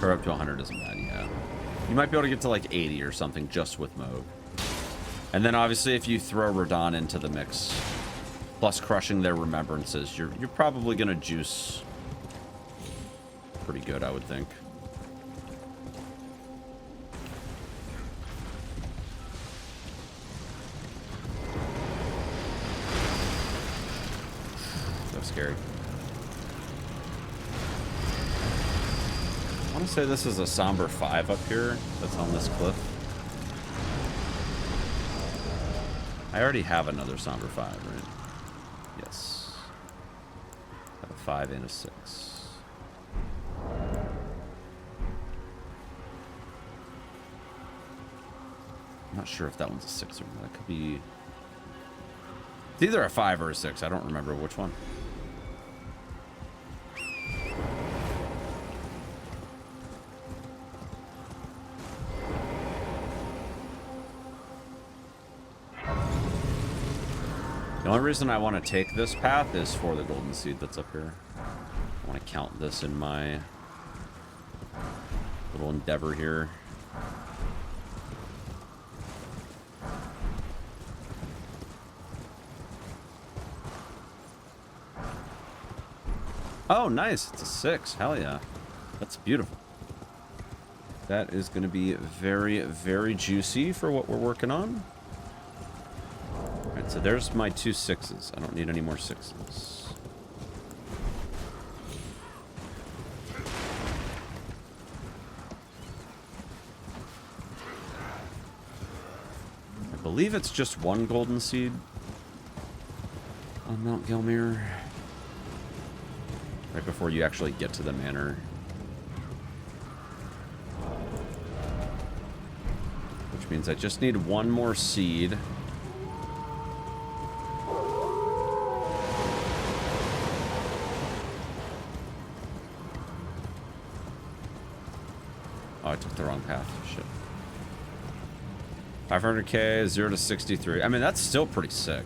Or up to 100 isn't bad, yeah. You might be able to get to like 80 or something just with Moog. And then obviously if you throw Radon into the mix, plus crushing their remembrances, you're probably gonna juice pretty good, I would think. So scary. want to say this is a somber 5 up here that's on this cliff. I already have another somber 5, right? Yes. I have a 5 and a 6. I'm not sure if that one's a 6 or not. It could be... It's either a 5 or a 6. I don't remember which one. The only reason I want to take this path is for the golden seed that's up here. I want to count this in my little endeavor here. Oh, nice. It's a 6. Hell yeah. That's beautiful. That is going to be very, very juicy for what we're working on. All right, so there's my 2 6s. I don't need any more 6s. I believe it's just 1 golden seed on Mount Gelmir. Right before you actually get to the manor. Which means I just need 1 more seed. Oh, I took the wrong path. Shit. 500k, 0 to 63. I mean, that's still pretty sick.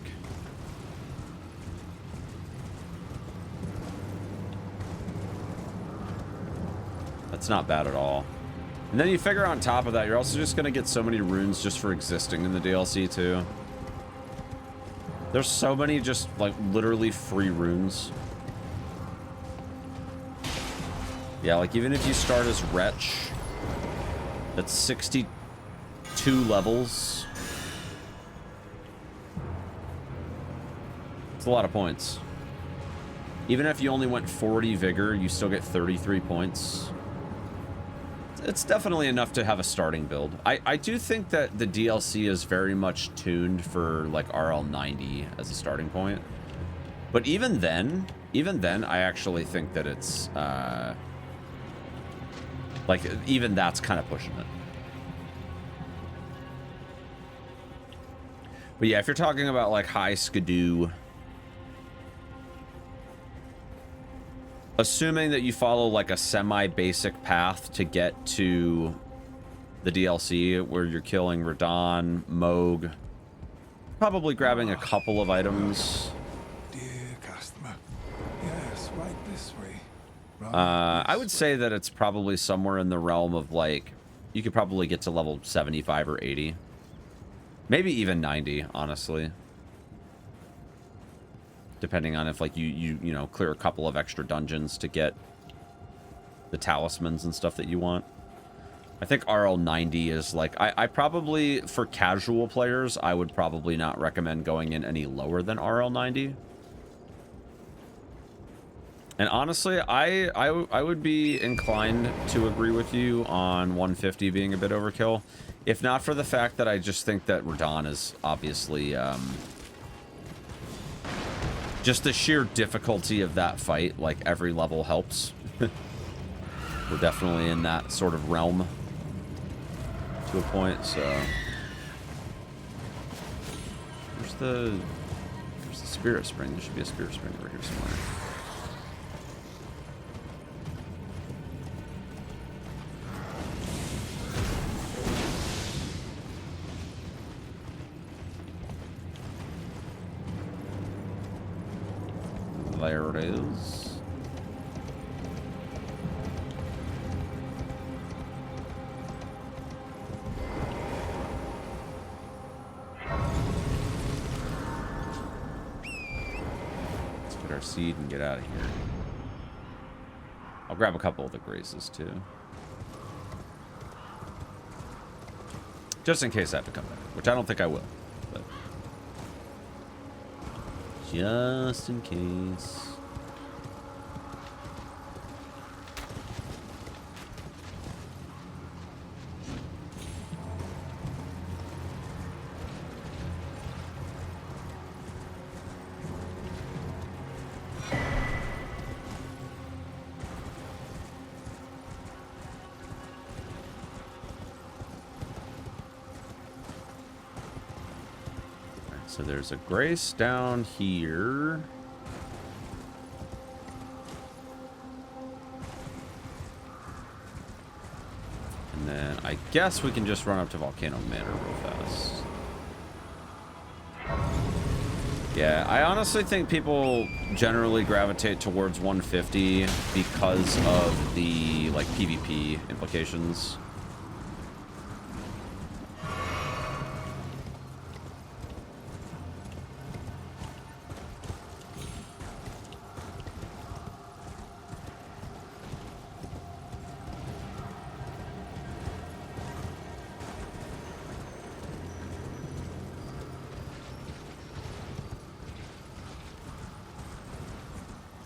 That's not bad at all. And then you figure on top of that, you're also just going to get so many runes just for existing in the DLC too. There's so many just like literally free runes. Yeah, like even if you start as Wretch, that's 62 levels. It's a lot of points. Even if you only went 40 Vigor, you still get 33 points. It's definitely enough to have a starting build. I do think that the DLC is very much tuned for like RL90 as a starting point. But even then I actually think that it's like even that's kind of pushing it. But yeah, if you're talking about like high skidoo, assuming that you follow like a semi-basic path to get to the DLC where you're killing Radahn, Moog, probably grabbing a couple of items. Dear customer, yes, right this way. I would say that it's probably somewhere in the realm of like, you could probably get to level 75 or 80. Maybe even 90, honestly. Depending on if like you know, clear a couple of extra dungeons to get the talismans and stuff that you want. I think RL90 is like, I probably, for casual players, I would probably not recommend going in any lower than RL90. And honestly, I would be inclined to agree with you on 150 being a bit overkill. If not for the fact that I just think that Radahn is obviously, just the sheer difficulty of that fight, like every level helps. We're definitely in that sort of realm to a point, so. Where's the spirit spring? There should be a spirit spring over here somewhere. There it is. Let's get our seed and get out of here. I'll grab a couple of the graces too. Just in case I have to come back, which I don't think I will. But just in case. So there's a grace down here. And then I guess we can just run up to Volcano Manor real fast. Yeah, I honestly think people generally gravitate towards 150 because of the, like, PvP implications.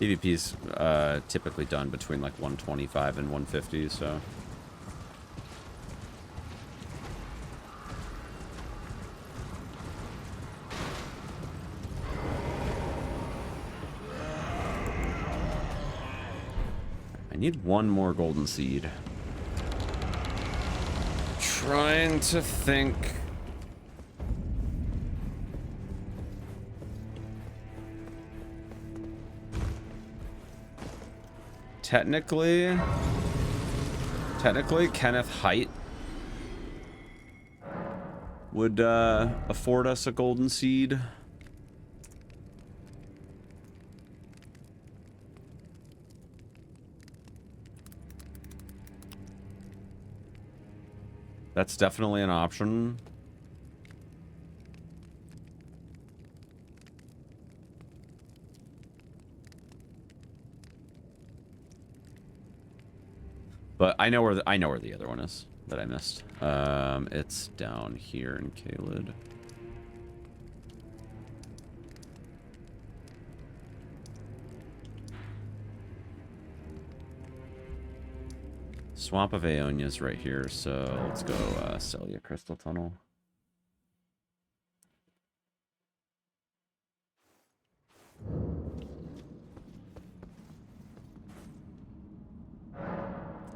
PvP's typically done between like 125 and 150, so. I need one more golden seed. Trying to think. Technically, Kenneth Height would afford us a golden seed. That's definitely an option. But I know where the other one is that I missed. It's down here in Caelid. Swamp of Aeonia is right here, so let's go Celia Crystal Tunnel.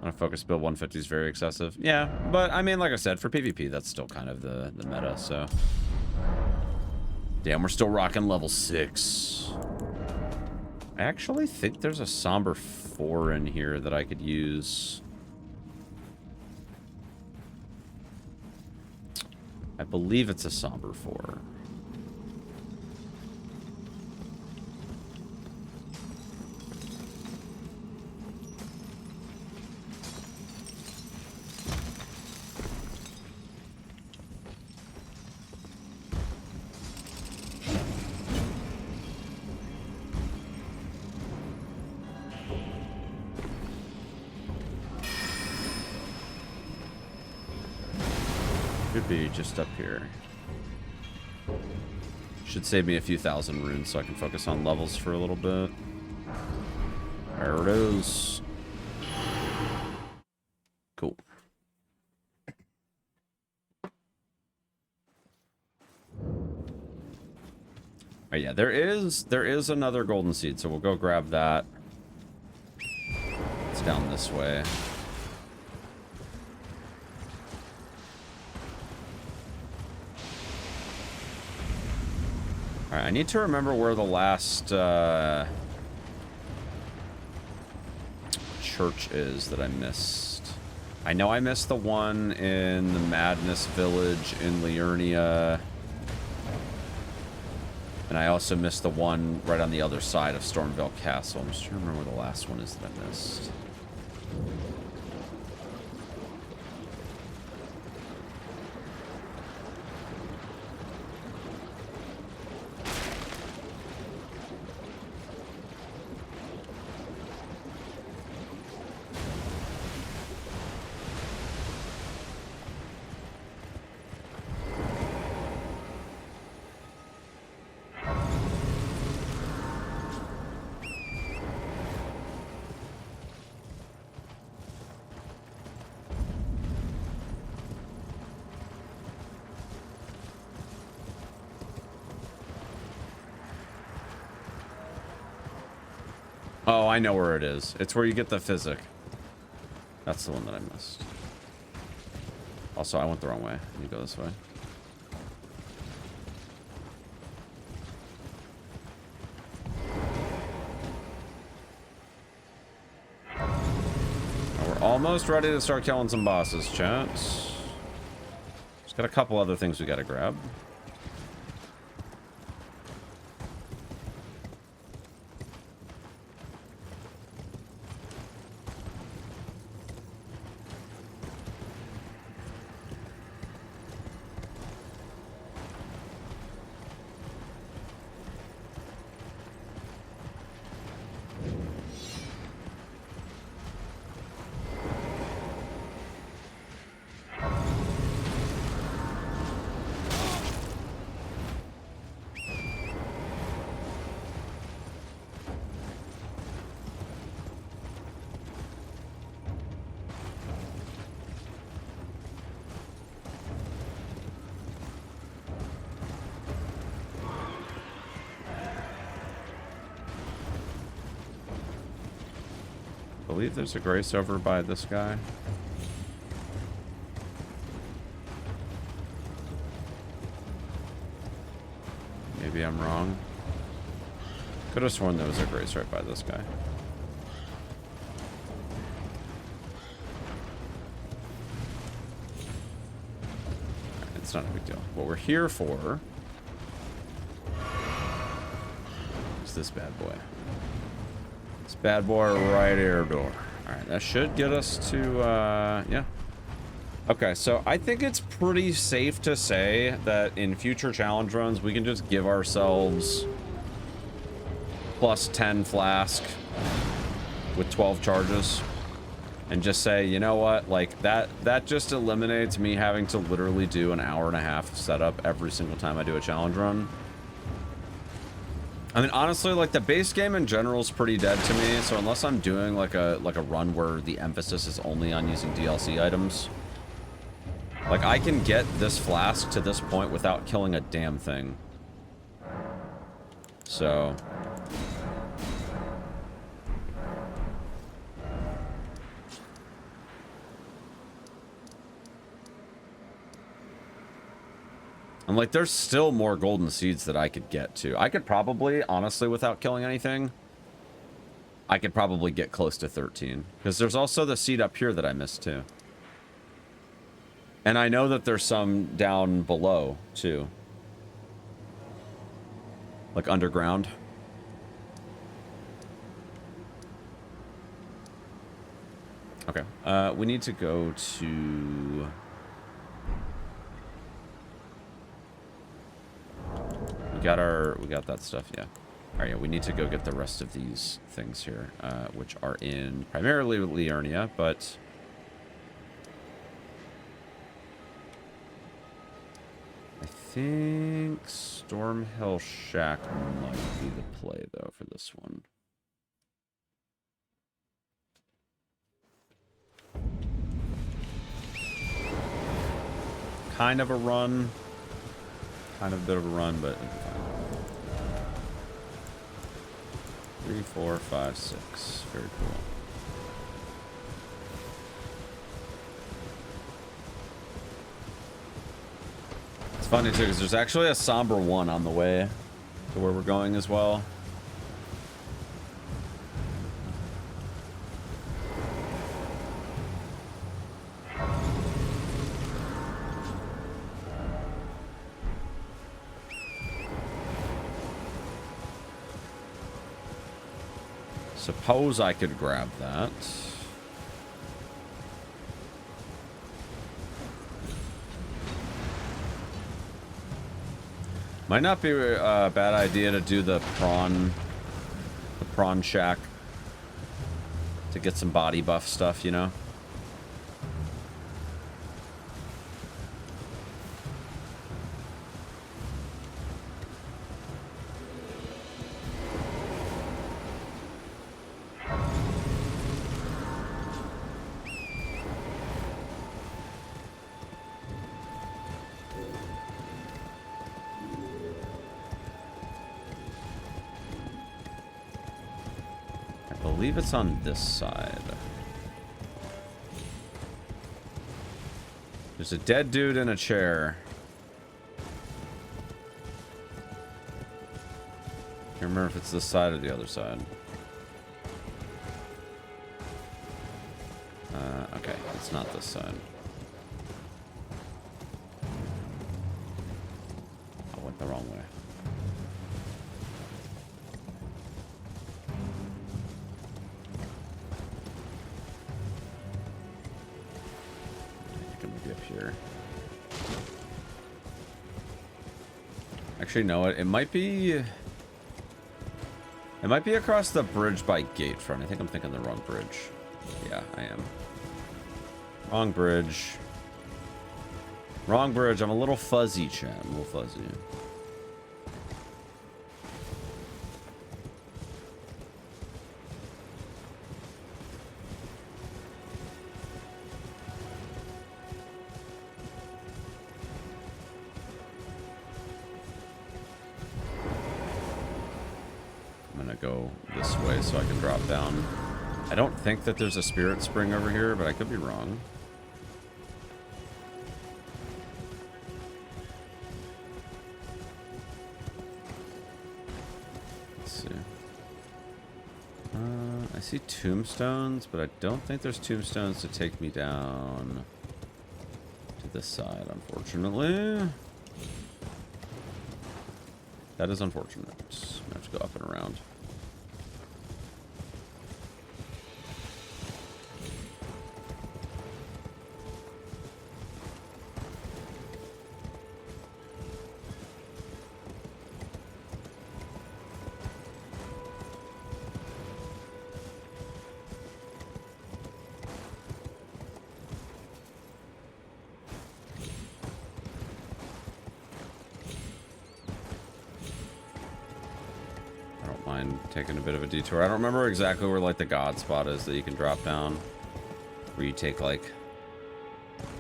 On a focus build, 150 is very excessive. Yeah, but I mean, like I said, for PvP, that's still kind of the meta, so. Damn, we're still rocking level 6. I actually think there's a Somber 4 in here that I could use. I believe it's a Somber 4. Should be just up here. Should save me a few thousand runes so I can focus on levels for a little bit. There it is. Cool. Oh yeah, there is another golden seed, so we'll go grab that. It's down this way. Alright, I need to remember where the last church is that I missed. I know I missed the one in the Madness Village in Liurnia. And I also missed the one right on the other side of Stormvale Castle. I'm just trying to remember where the last one is that I missed. Oh, I know where it is. It's where you get the physic. That's the one that I missed. Also, I went the wrong way. Let me go this way. almost ready to start killing some bosses, chat. Just got a couple other things we gotta grab. I believe there's a grace over by this guy. Maybe I'm wrong. Could have sworn there was a grace right by this guy. It's not a big deal. What we're here for is this bad boy. This bad boy right here door. Alright, that should get us to, yeah. Okay, so I think it's pretty safe to say that in future challenge runs, we can just give ourselves plus 10 flask with 12 charges and just say, you know what, like that just eliminates me having to literally do an hour and a half of setup every single time I do a challenge run. I mean, honestly, like the base game in general is pretty dead to me, so unless I'm doing like a run where the emphasis is only on using DLC items, like I can get this flask to this point without killing a damn thing. So and like there's still more golden seeds that I could get to. I could probably, honestly, without killing anything, I could probably get close to 13. Because there's also the seed up here that I missed too. And I know that there's some down below too. Like underground. Okay. We need to go to... We got that stuff, yeah. All right, yeah, we need to go get the rest of these things here, which are in primarily Liurnia, but I think Stormhill Shack might be the play though for this one. Kind of a run. Kind of a bit of a run, but 3, 4, 5, 6. Very cool. It's funny too, because there's actually a somber one on the way to where we're going as well. Suppose I could grab that. Might not be a bad idea to do the prawn shack to get some body buff stuff, you know? I believe it's on this side. There's a dead dude in a chair. Can't remember if it's this side or the other side. It's not this side. I went the wrong way. I think I'm gonna be up here. Actually, you know what? It might be across the bridge by Gatefront. I think I'm thinking the wrong bridge. Yeah, I am. Wrong bridge. Wrong bridge. I'm a little fuzzy, chat. I'm a little fuzzy. Go this way so I can drop down. I don't think that there's a spirit spring over here, but I could be wrong. Let's see. I see tombstones, but I don't think there's tombstones to take me down to this side, unfortunately. That is unfortunate. I have to go up and around. Taking a bit of a detour. I don't remember exactly where like the god spot is that you can drop down, where you take like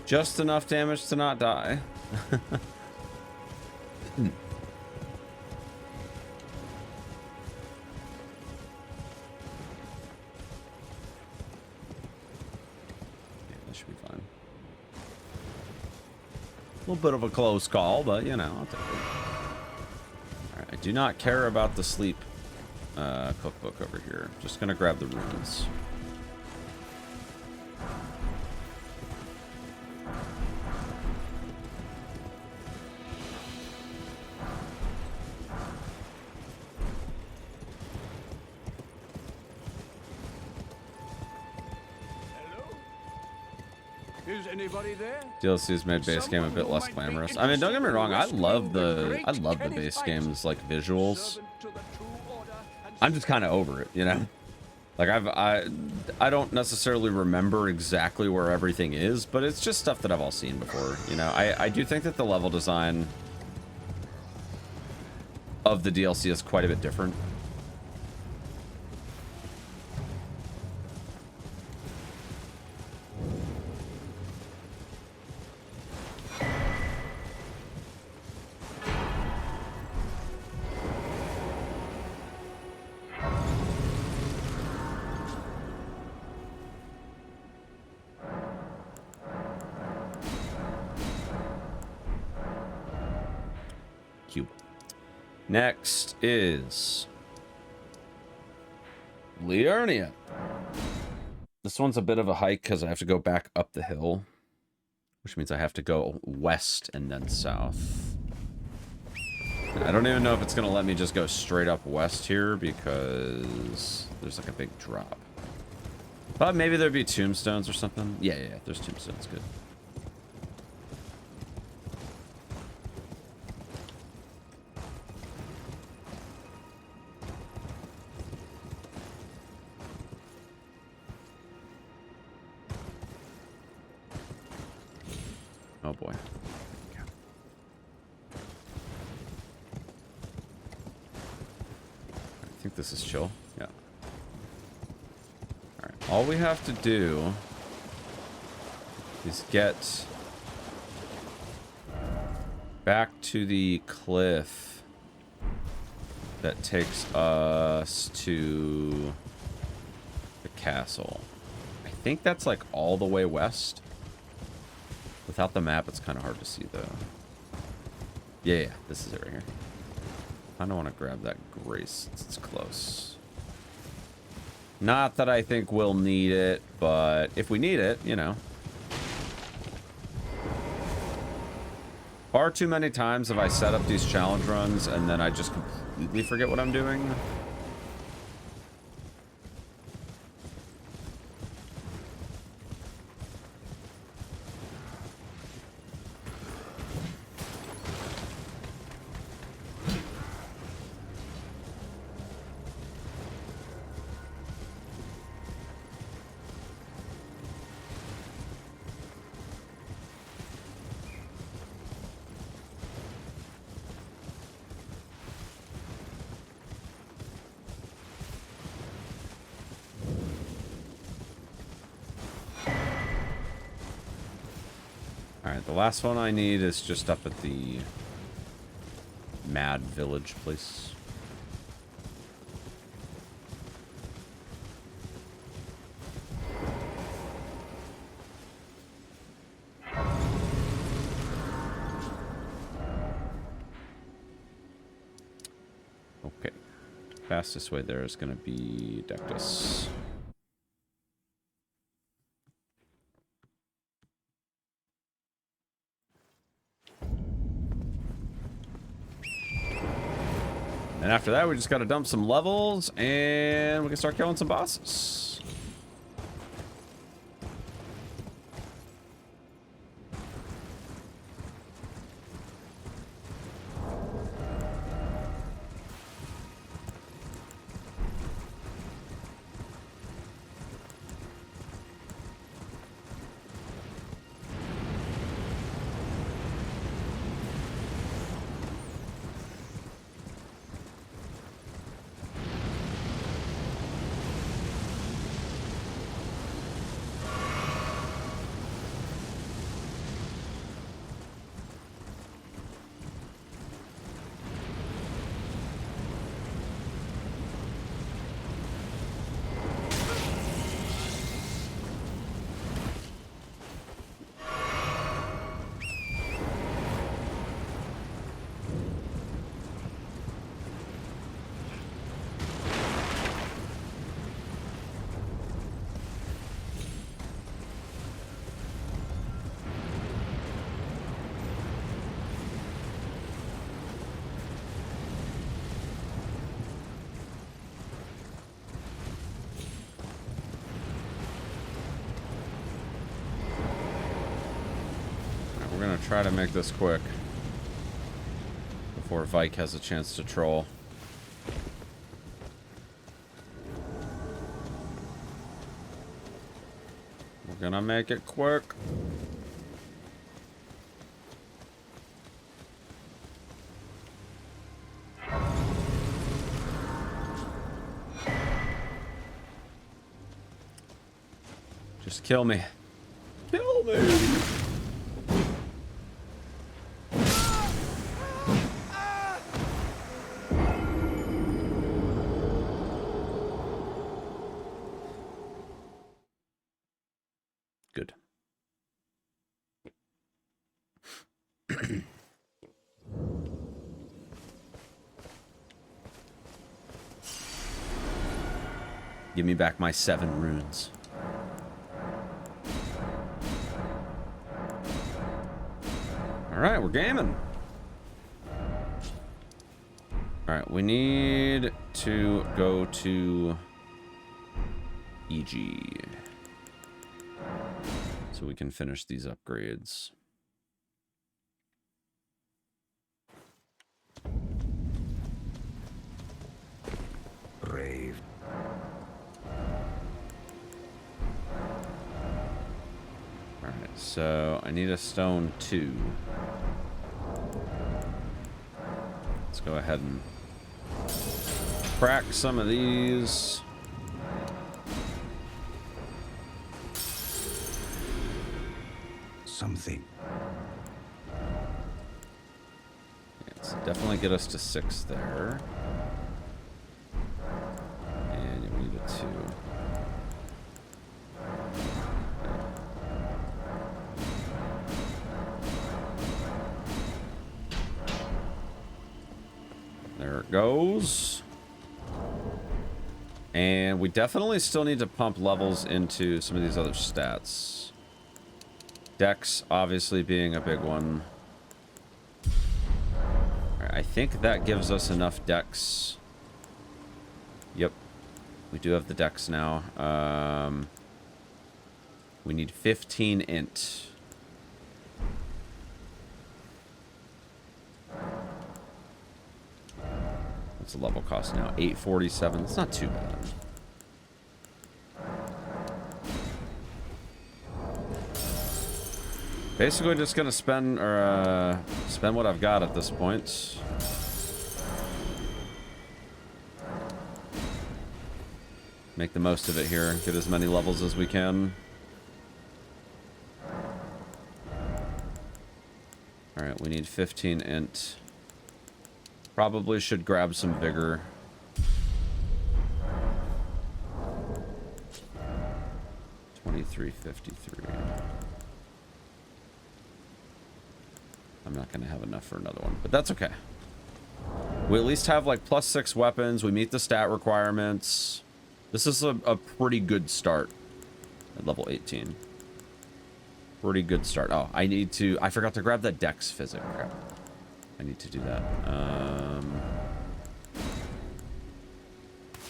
just enough damage to not die. Yeah, that should be fine. A little bit of a close call, but you know, I'll take it. All right, I do not care about the sleep cookbook over here. Just gonna grab the runes. Is anybody there? DLC's made base game a bit less glamorous. I mean, don't get me wrong. I love the base game's like visuals. I'm just kind of over it, you know. Like I don't necessarily remember exactly where everything is, but it's just stuff that I've all seen before. You know, I do think that the level design of the DLC is quite a bit different. Next is Liurnia. This one's a bit of a hike because I have to go back up the hill, which means I have to go west and then south. And I don't even know if it's going to let me just go straight up west here because there's like a big drop. But maybe there'd be tombstones or something. Yeah, there's tombstones. Good. Oh boy. I think this is chill. Yeah. Alright. All we have to do is get back to the cliff that takes us to the castle. I think that's like all the way west. Without the map, it's kind of hard to see, though. Yeah, this is it right here. I don't want to grab that grace. It's close. Not that I think we'll need it, but if we need it, you know. Far too many times have I set up these challenge runs and then I just completely forget what I'm doing. Alright, the last one I need is just up at the Mad Village place. Okay. Fastest way there is going to be Dectus. And after that, we just got to dump some levels, and we can start killing some bosses. Try to make this quick before Vike has a chance to troll. We're gonna make it quick. Just kill me. Kill me! Give me back my 7 runes. Alright, we're gaming. Alright, we need to go to EG so we can finish these upgrades. Brave. Alright, so I need a stone 2. Let's go ahead and crack some of these. Something. Let's definitely get us to 6 there. And we need a 2. There it goes. And we definitely still need to pump levels into some of these other stats. Dex obviously being a big one. Alright, I think that gives us enough dex. Yep. We do have the dex now. We need 15 int. What's the level cost now? 847. That's not too bad. Basically just gonna spend what I've got at this point. Make the most of it here. Get as many levels as we can. Alright, we need 15 int. Probably should grab some vigor. $23.53. I'm not gonna have enough for another one, but that's okay. We at least have like +6 weapons. We meet the stat requirements. This is a pretty good start at level 18. Pretty good start. Oh, I forgot to grab that dex physic. Crap. I need to do that. I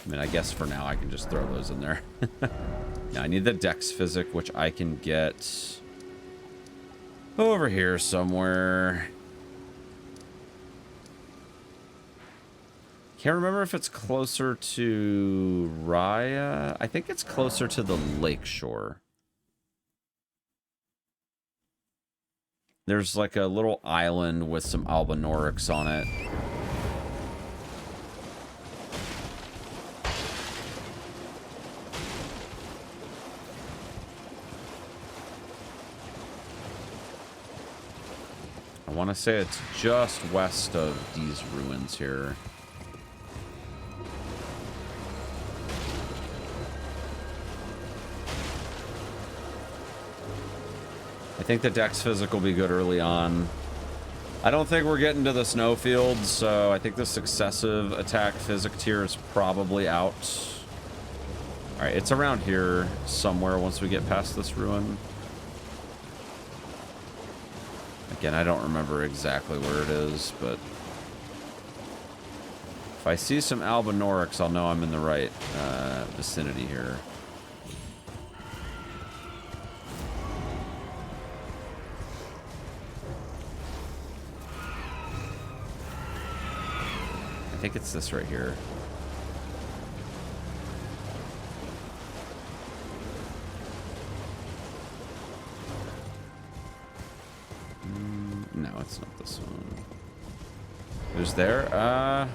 mean, I guess for now I can just throw those in there. Now I need the dex physic, which I can get over here somewhere. Can't remember if it's closer to Raya. I think it's closer to the lakeshore. There's like a little island with some Albinorics on it. I want to say it's just west of these ruins here. I think the dex physic will be good early on. I don't think we're getting to the snowfield, so I think the successive attack physic tier is probably out. Alright, it's around here somewhere once we get past this ruin. Again, I don't remember exactly where it is, but if I see some Albinorics, I'll know I'm in the right vicinity here. I think it's this right here. No, it's not this one. There's there?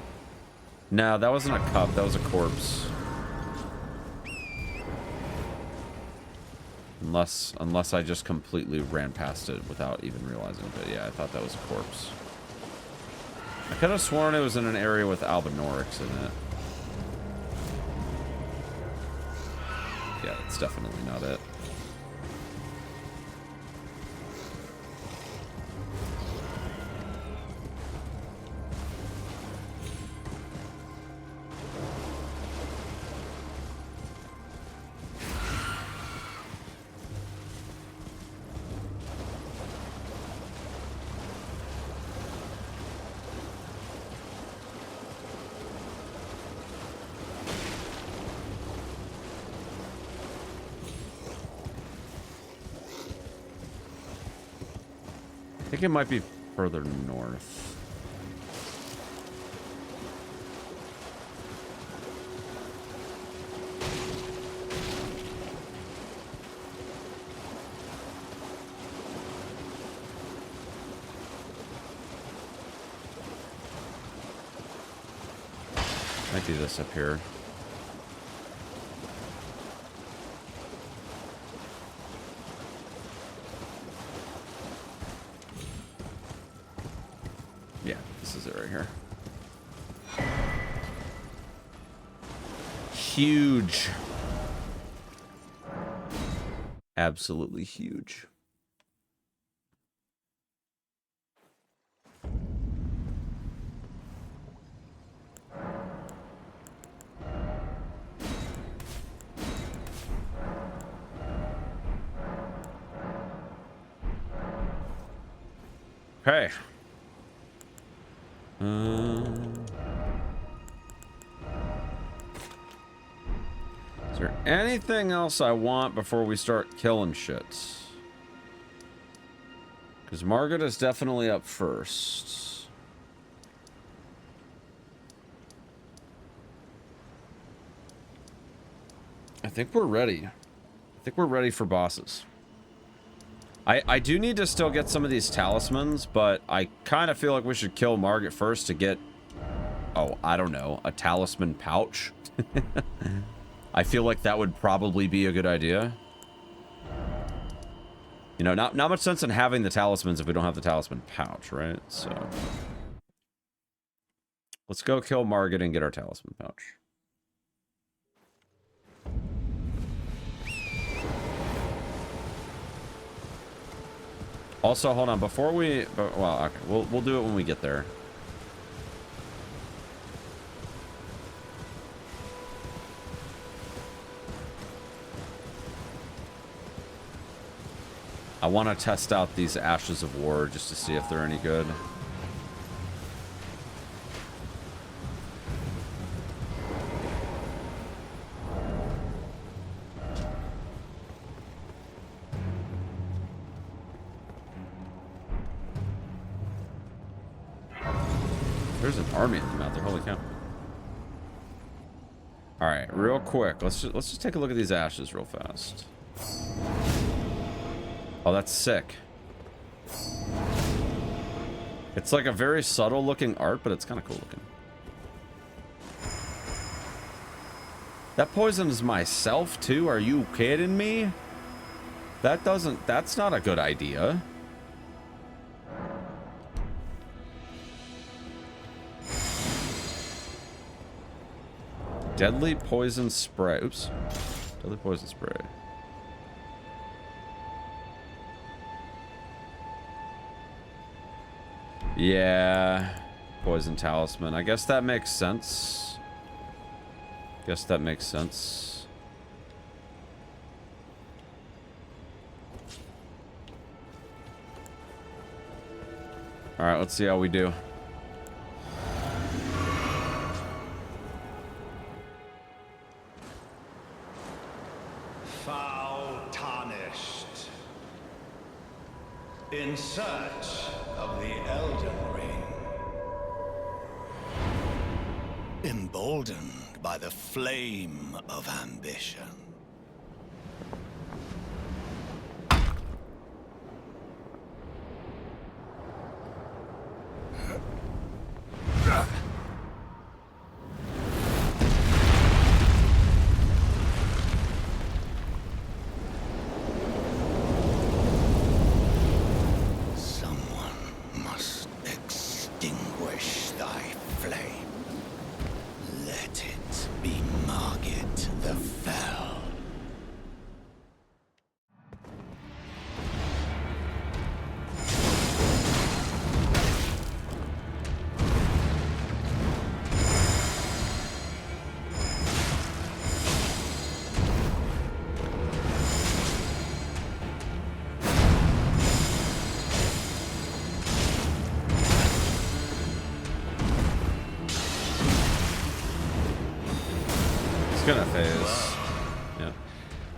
No, that wasn't a cup. That was a corpse. Unless I just completely ran past it without even realizing it. But yeah, I thought that was a corpse. I could have sworn it was in an area with Albinorics in it. Yeah, it's definitely not it. I think it might be further north. Might be this up here. Yeah, this is it right here. Huge. Absolutely huge. Okay. Is there anything else I want before we start killing shit? Because Margaret is definitely up first. I think we're ready. I think we're ready for bosses. I do need to still get some of these talismans, but I kind of feel like we should kill Margaret first to get, oh, I don't know, a talisman pouch. I feel like that would probably be a good idea. You know, not much sense in having the talismans if we don't have the talisman pouch, right? So let's go kill Margaret and get our talisman pouch. Also, hold on, before we, well, okay, we'll do it when we get there. I want to test out these Ashes of War just to see if they're any good. There's an army of them out there. Holy cow! All right, real quick, let's just take a look at these ashes real fast. Oh, that's sick. It's like a very subtle looking art, but it's kind of cool looking. That poisons myself too? Are you kidding me? That's not a good idea. Deadly poison spray. Oops. Deadly poison spray. Yeah. Poison talisman. I guess that makes sense. Guess that makes sense. All right, let's see how we do. Foul tarnished. In search of the Elden Ring. Emboldened by the flame of ambition. Gonna phase. Yeah.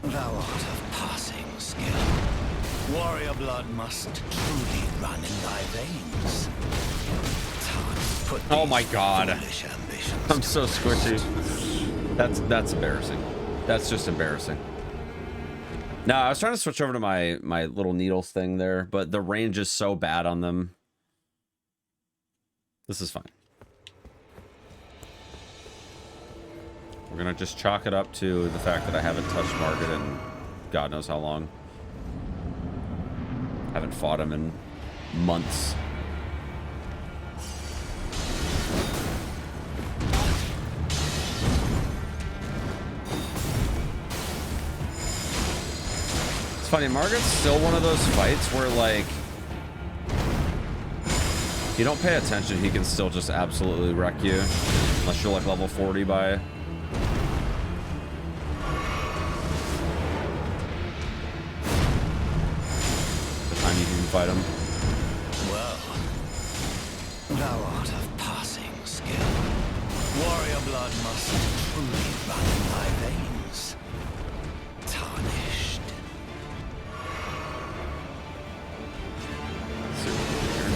Thou art of passing skill. Warrior blood must truly run in thy veins. Oh my god. I'm so squishy. That's embarrassing. That's just embarrassing. No, I was trying to switch over to my little needles thing there, but the range is so bad on them. This is fine. We're gonna just chalk it up to the fact that I haven't touched Margaret in God knows how long. Haven't fought him in months. It's funny, Margaret's still one of those fights where, like, if you don't pay attention, he can still just absolutely wreck you. Unless you're like level 40 by fight him. Well, thou art of Warrior blood must truly run in my veins. Tarnished. Let's see what we do here.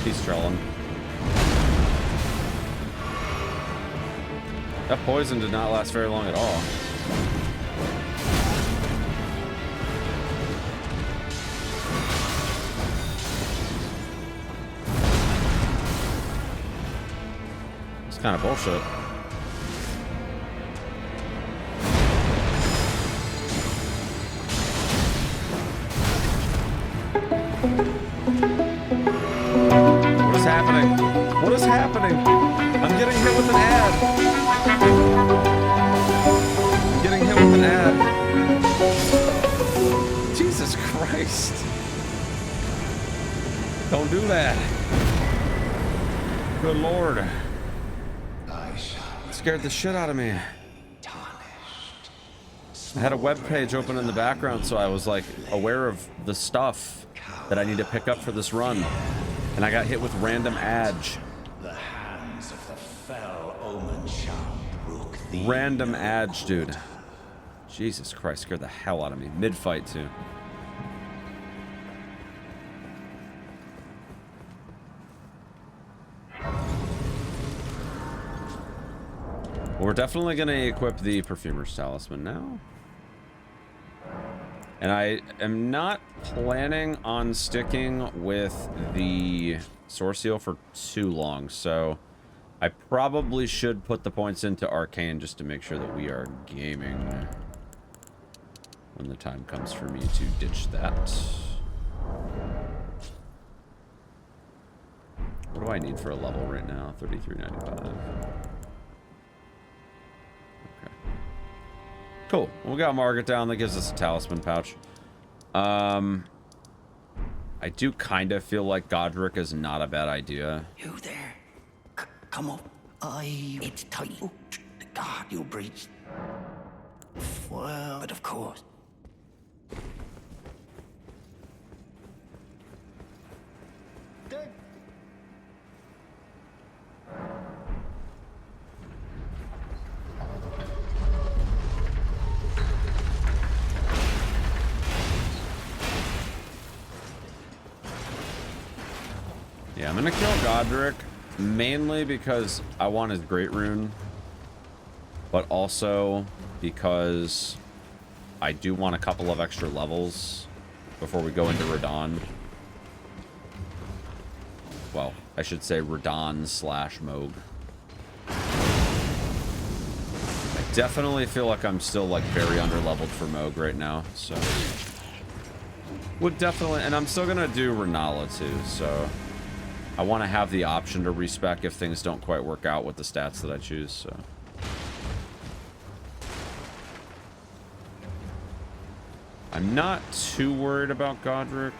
He's trolling. That poison did not last very long at all. It's kind of bullshit. What is happening? What is happening? I'm getting hit with an ad. I'm getting hit with an ad. Jesus Christ. Don't do that. Good Lord. It scared the shit out of me. I had a web page open in the background, so I was like aware of the stuff that I need to pick up for this run. And I got hit with random ads. The hands of the fell omen shall brook thee. Random ads, dude. Jesus Christ, scared the hell out of me. Mid-fight, too. We're definitely going to equip the Perfumer's Talisman now. And I am not planning on sticking with the Source Seal for too long, so I probably should put the points into Arcane just to make sure that we are gaming when the time comes for me to ditch that. What do I need for a level right now? 33.95. Cool. Well, we got Margaret down. That gives us a talisman pouch. I do kind of feel like Godric is not a bad idea. You there? Come up. It's tight. Oh, God, you breached. Well, but of course. Yeah, I'm gonna kill Godric mainly because I want his Great Rune, but also because I do want a couple of extra levels before we go into Radon. Well, I should say Radon/Moog. I definitely feel like I'm still like very underleveled for Moog right now, so would definitely, and I'm still gonna do Renala too, so I want to have the option to respec if things don't quite work out with the stats that I choose, so. I'm not too worried about Godric.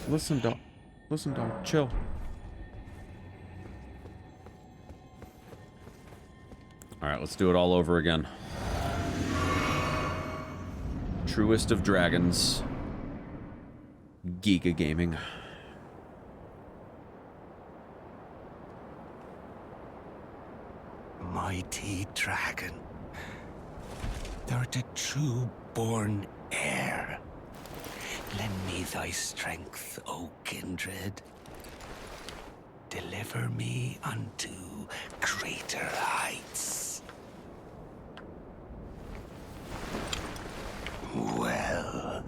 Listen, dog. Listen, dog. Chill. All right, let's do it all over again. Truest of dragons. Giga Gaming. Mighty dragon. Thou art a true born heir. Lend me thy strength, O kindred. Deliver me unto greater heights. Well.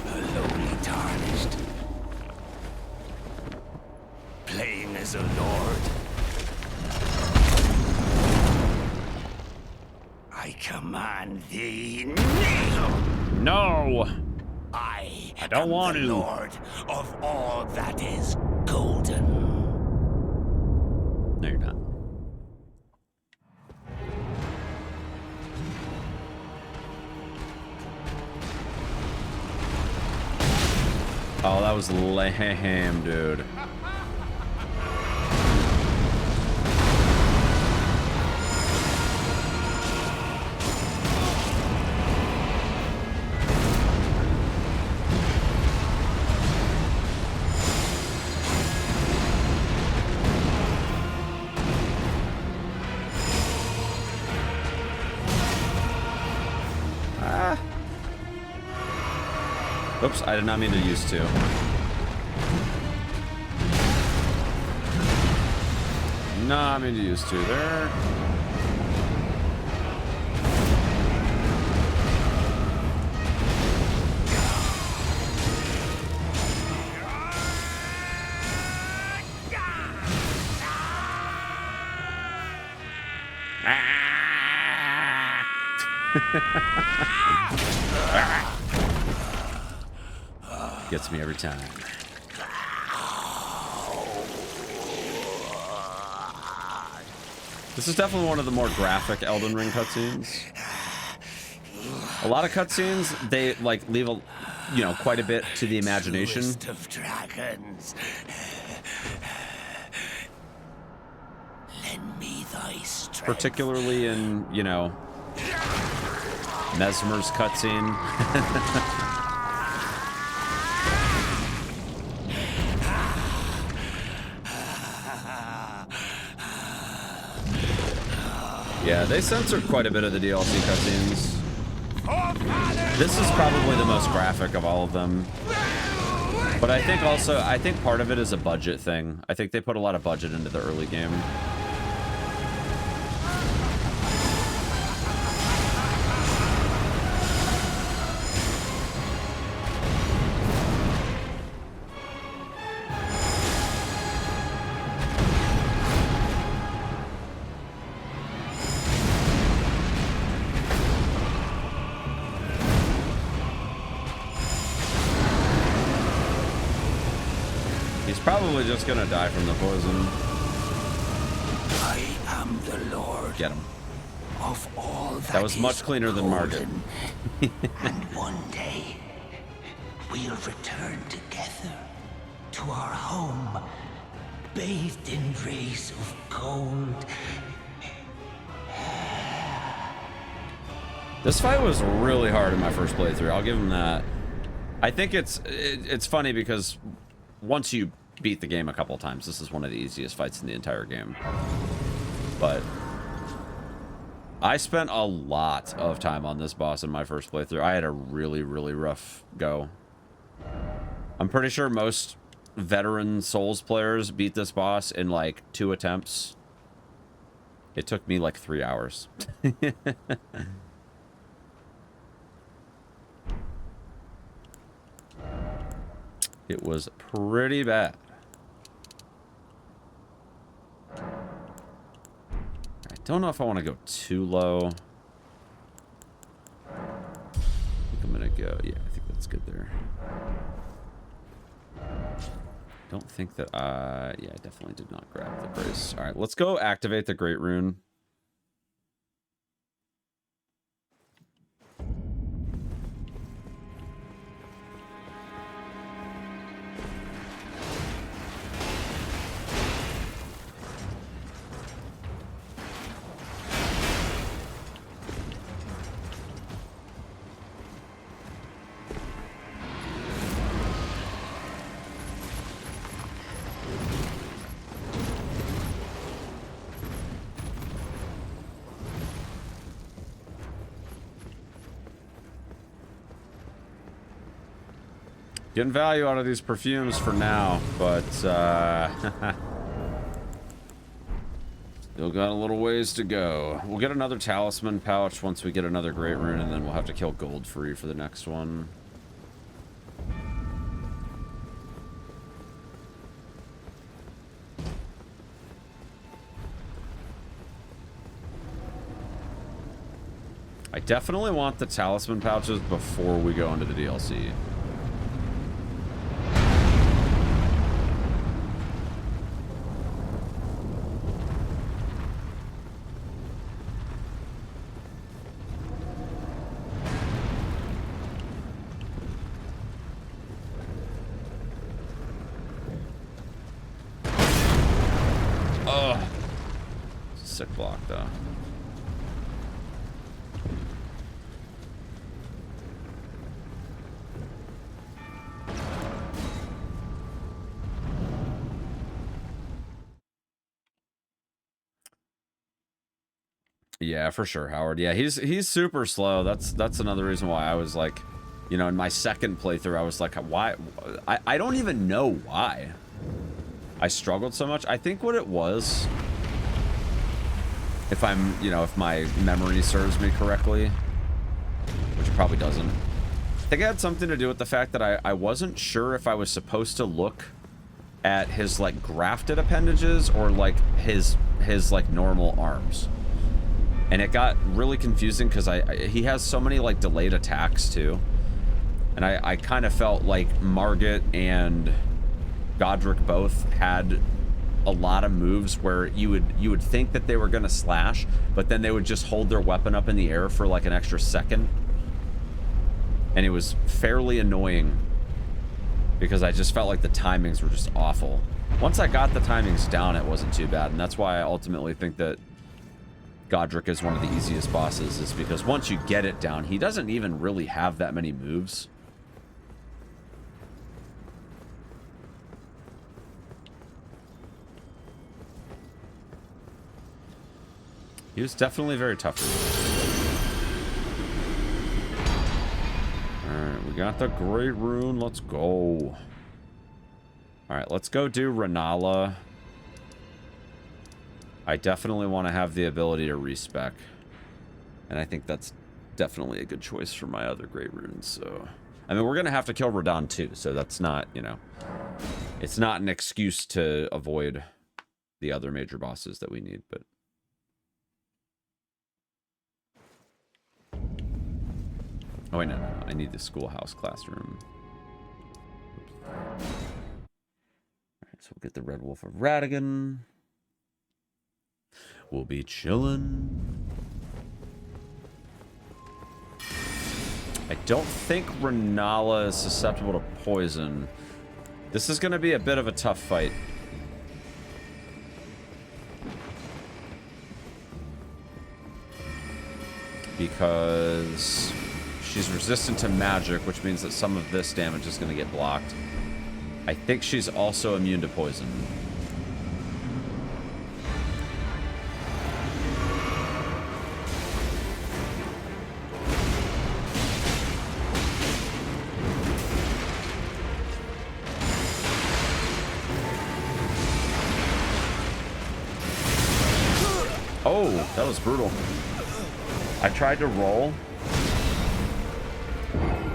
A lowly tarn I command thee, kneel! No! I don't am want the to. Lord of all that is golden. No, you're not. Oh, that was lame, dude. Oops, I did not mean to use two. No, I mean to use two there. Gets me every time. This is definitely one of the more graphic Elden Ring cutscenes. A lot of cutscenes, they like leave a, you know, quite a bit to the imagination. Truest of dragons. Lend me thy strength. Particularly in, you know, Mesmer's cutscene. Yeah, they censored quite a bit of the DLC cutscenes. This is probably the most graphic of all of them. But I think also, I think part of it is a budget thing. I think they put a lot of budget into the early game. Probably just gonna die from the poison. I am the Lord. Get him. Of all that was much cleaner than Margit. And one day we'll return together to our home, bathed in rays of gold. This fight was really hard in my first playthrough. I'll give him that. I think it's funny because once you beat the game a couple times, this is one of the easiest fights in the entire game. But I spent a lot of time on this boss in my first playthrough. I had a really, really rough go. I'm pretty sure most veteran Souls players beat this boss in like 2 attempts. It took me like 3 hours. It was pretty bad. I don't know if I want to go too low. I think I'm gonna go, yeah, I think that's good there. Don't think that, yeah, I definitely did not grab the brace. All right, let's go activate the Great Rune. Getting value out of these perfumes for now, but still got a little ways to go. We'll get another talisman pouch once we get another Great Rune, and then we'll have to kill Gold-free for the next one. I definitely want the talisman pouches before we go into the DLC. Oh, sick block though. Yeah, for sure, Howard. Yeah, he's super slow. That's another reason why I was like, you know, in my second playthrough, I was like, why? I don't even know why I struggled so much. I think what it was, if I'm, you know, if my memory serves me correctly, which it probably doesn't, I think it had something to do with the fact that I wasn't sure if I was supposed to look at his like grafted appendages or like his like normal arms. And it got really confusing because he has so many like delayed attacks too. And I kind of felt like Margit and Godric both had a lot of moves where you would think that they were gonna slash, but then they would just hold their weapon up in the air for like an extra second. And it was fairly annoying because I just felt like the timings were just awful. Once I got the timings down, it wasn't too bad, and that's why I ultimately think that Godric is one of the easiest bosses, is because once you get it down, he doesn't even really have that many moves. He was definitely very tough. Alright, we got the Great Rune. Let's go. Alright, let's go do Renala. I definitely want to have the ability to respec. And I think that's definitely a good choice for my other Great Runes, so... I mean, we're going to have to kill Radahn too, so that's not, you know... It's not an excuse to avoid the other major bosses that we need, but... Oh, wait, no. I need the schoolhouse classroom. Alright, so we'll get the Red Wolf of Radigan. We'll be chillin'. I don't think Renala is susceptible to poison. This is going to be a bit of a tough fight. Because she's resistant to magic, which means that some of this damage is going to get blocked. I think she's also immune to poison. Oh, that was brutal. I tried to roll,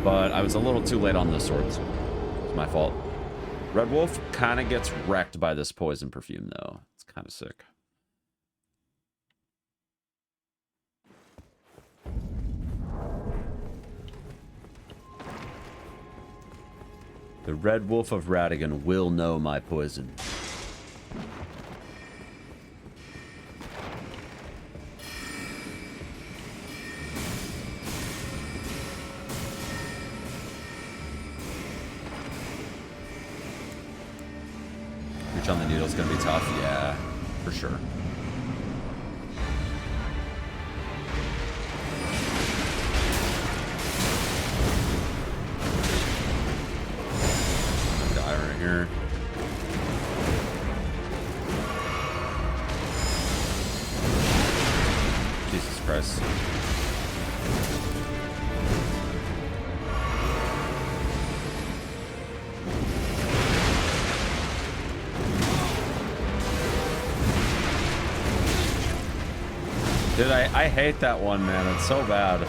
but I was a little too late on the swords. It's my fault. Red Wolf kind of gets wrecked by this poison perfume, though. It's kind of sick. The Red Wolf of Radigan will know my poison. Reach on the needle is going to be tough. Yeah, for sure. Die right here. Jesus Christ. Dude, I hate that one, man. It's so bad.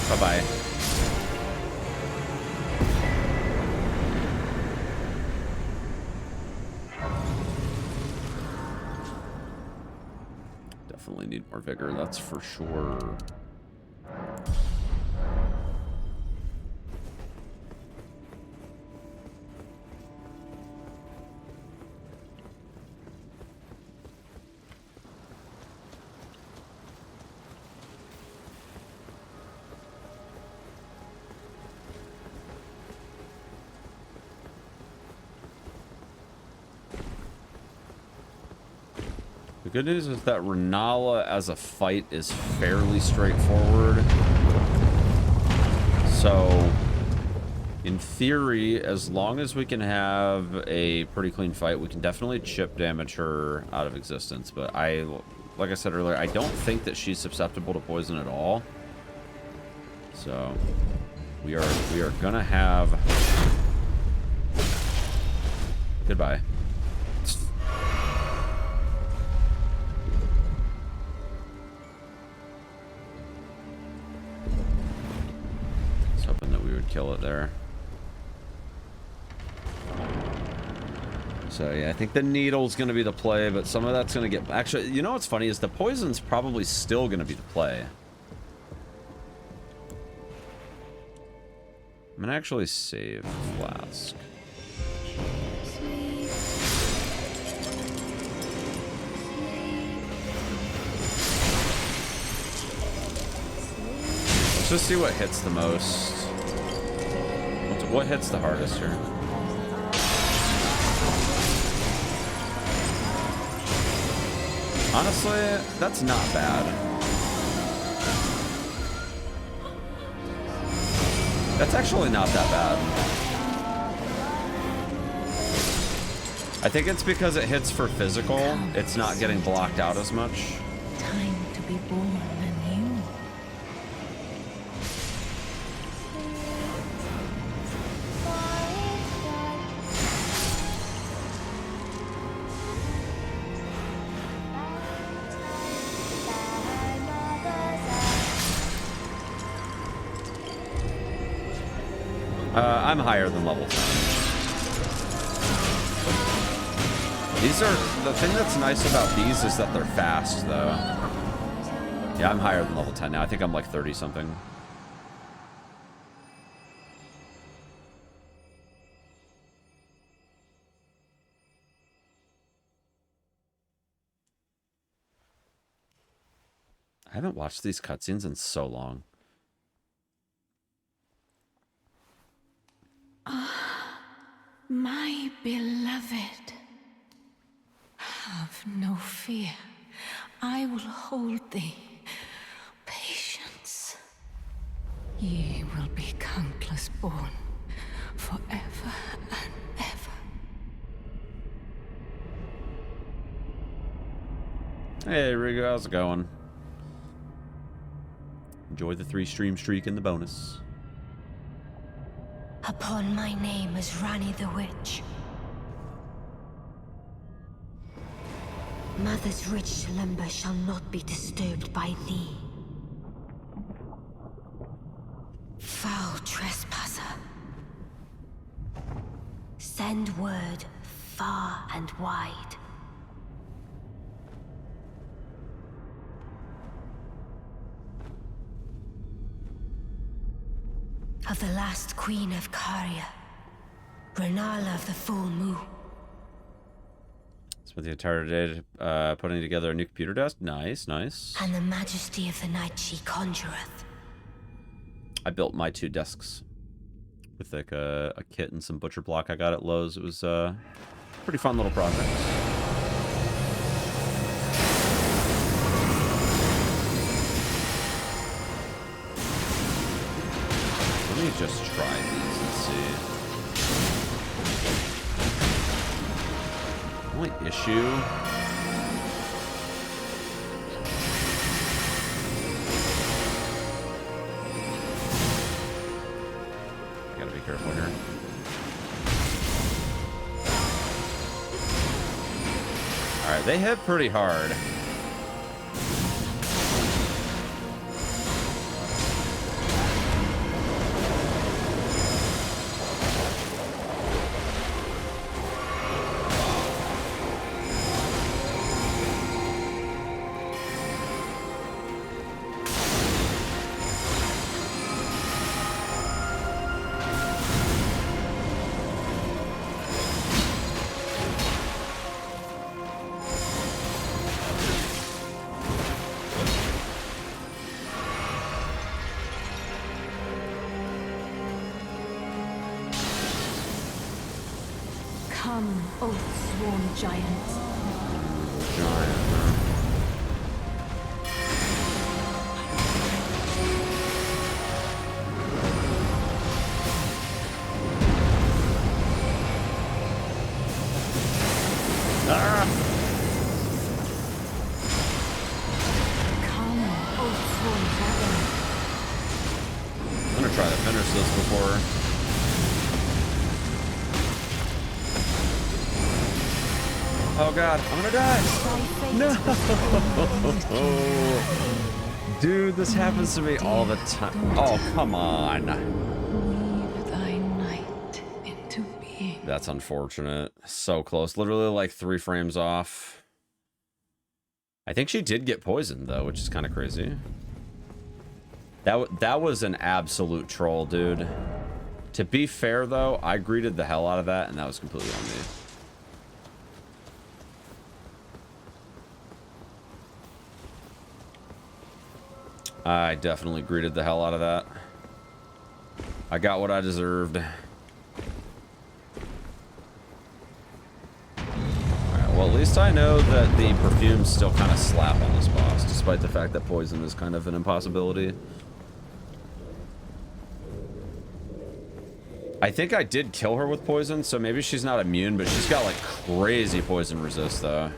Bye-bye. Definitely need more vigor, that's for sure. The good news is that Renala as a fight is fairly straightforward. So, in theory, as long as we can have a pretty clean fight, we can definitely chip damage her out of existence. But like I said earlier, I don't think that she's susceptible to poison at all. So, we are gonna have... Goodbye. Hoping that we would kill it there. So yeah, I think the needle's gonna be the play, but some of that's gonna get... Actually, you know what's funny is the poison's probably still gonna be the play. I'm gonna actually save Flask. Let's just see what hits the most. What hits the hardest here? Honestly, that's not bad. That's actually not that bad. I think it's because it hits for physical. It's not getting blocked out as much. Time to be born anew. I'm higher than level 10. These are... The thing that's nice about these is that they're fast, though. Yeah, I'm higher than level 10 now. I think I'm like 30-something. I haven't watched these cutscenes in so long. My beloved, have no fear. I will hold thee. Patience. Ye will be countless born, forever and ever. Hey, Rigo, how's it going? Enjoy the 3-stream streak and the bonus. Upon my name as Rani the Witch. Mother's rich slumber shall not be disturbed by thee. Foul trespasser. Send word far and wide. Of the last queen of Caria, Renala of the full moon. Spent the entire day putting together a new computer desk. Nice, nice. And the majesty of the night she conjureth. I built my 2 desks with like a kit and some butcher block I got at Lowe's. It was a pretty fun little project. Let me just try these and see. Only issue. I gotta be careful here. Alright, they hit pretty hard. Come, oath-sworn giants. Giant, huh? Come, oath-sworn dragon. I'm gonna try to finish this before. Oh god, I'm gonna die! No! Dude, this happens to me all the time. Oh, come on. Weave thy night into being. That's unfortunate. So close. Literally like 3 frames off. I think she did get poisoned though, which is kind of crazy. That was an absolute troll, dude. To be fair though, I greeted the hell out of that and that was completely on me. I definitely greeted the hell out of that. I got what I deserved. Alright, well at least I know that the perfumes still kind of slap on this boss, despite the fact that poison is kind of an impossibility. I think I did kill her with poison, so maybe she's not immune, but she's got like crazy poison resist though.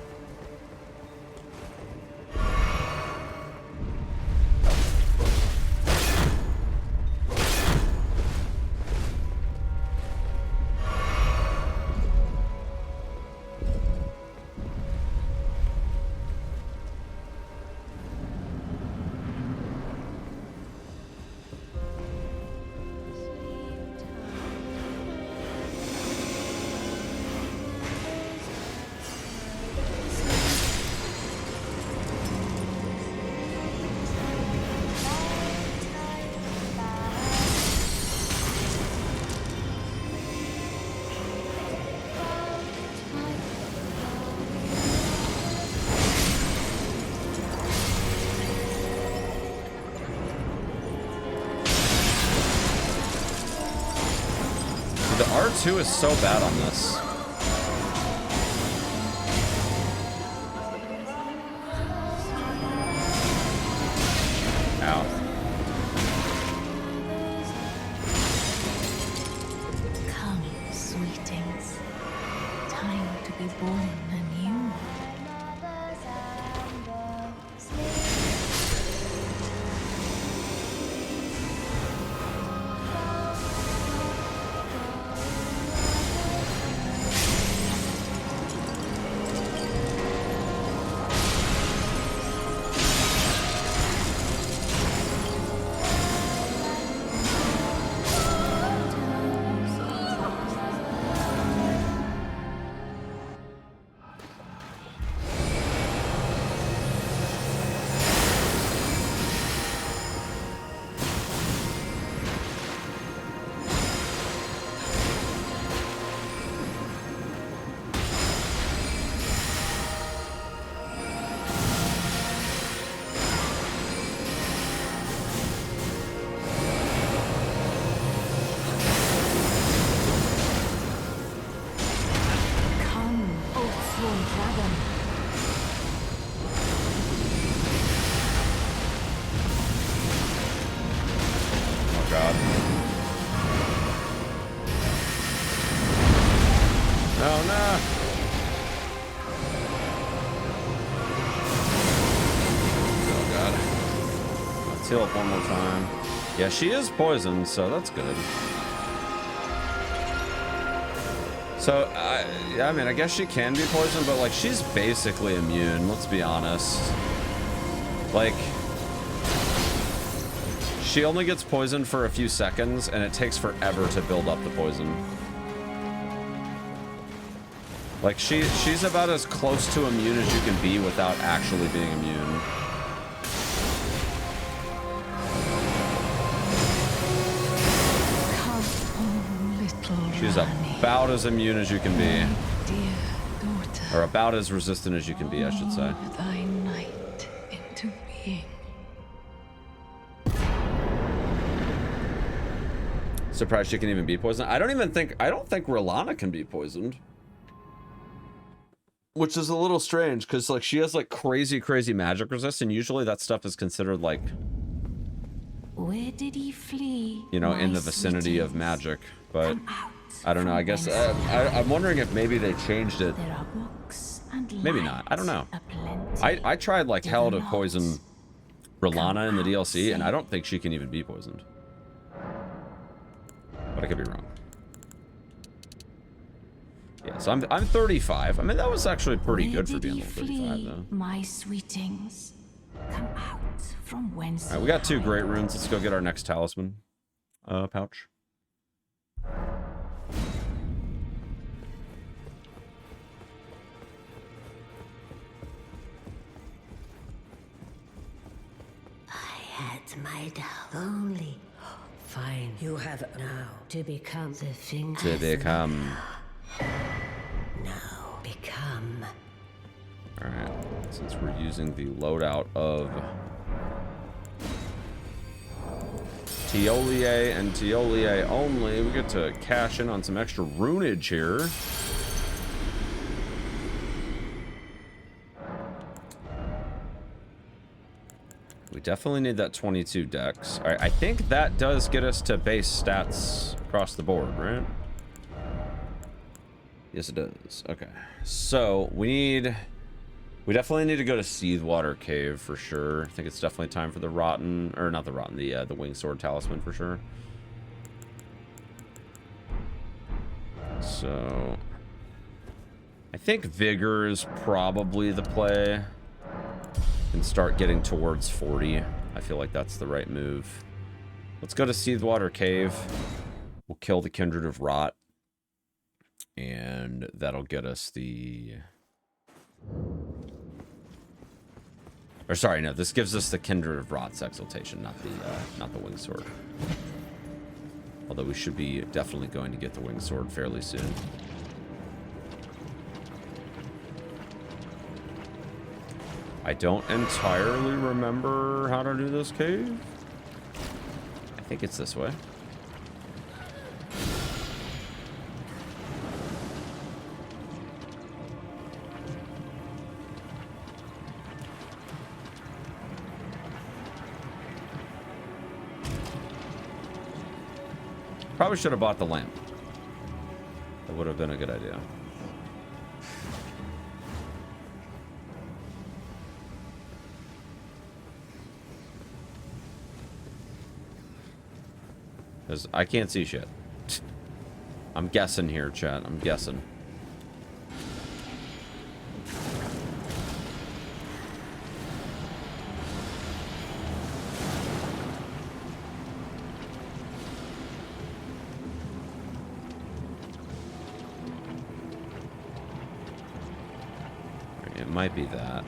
The R2 is so bad on this. Ow. Come, sweetings. Time to be born anew. Heal up one more time. Yeah, she is poisoned, so that's good. So, I mean, I guess she can be poisoned, but, like, she's basically immune, let's be honest. Like, she only gets poisoned for a few seconds, and it takes forever to build up the poison. Like, she's about as close to immune as you can be without actually being immune. She's about as immune as you can be. Dear daughter. Or about as resistant as you can be, I should say. Thy night into being. Surprised she can even be poisoned. I don't think Rolana can be poisoned. Which is a little strange, because like she has like crazy magic resist, and usually that stuff is considered like, Where did he flee? you know, in the vicinity of magic. But I don't know. I guess I'm wondering if maybe they changed it. There are books and Maybe not. I don't know. aplenty. I tried like hell to not poison R'Lana in the come out DLC, and I safe. don't think she can even be poisoned. But I could be wrong. Yeah, so I'm 35. I mean, that was actually pretty Where good for did being he level 35, flee, though. my sweetings? Come out from whence All right, we got 2 great runes. Let's go get our next talisman pouch. I had my doubt. Only fine. You have now to become the thing. To become. Now become. Alright, since we're using the loadout of Teolier and Teolier only, we get to cash in on some extra runage here. We definitely need that 22 dex. Alright, I think that does get us to base stats across the board, right? Yes, it does. Okay, so we definitely need to go to Seethwater Cave for sure. I think it's definitely time for the rotten, or not the rotten, the winged sword talisman for sure. So I think vigor is probably the play, and start getting towards 40. I feel like that's the right move. Let's go to Seethwater Cave. We'll kill the Kindred of Rot, and that'll get us the... Or sorry, no, this gives us the Kindred of Rot's exaltation, not the winged sword. Although we should be definitely going to get the winged sword fairly soon. I don't entirely remember how to do this cave. I think it's this way. Probably should have bought the lamp. That would have been a good idea. Because I can't see shit. I'm guessing here, chat. I'm guessing. It might be that.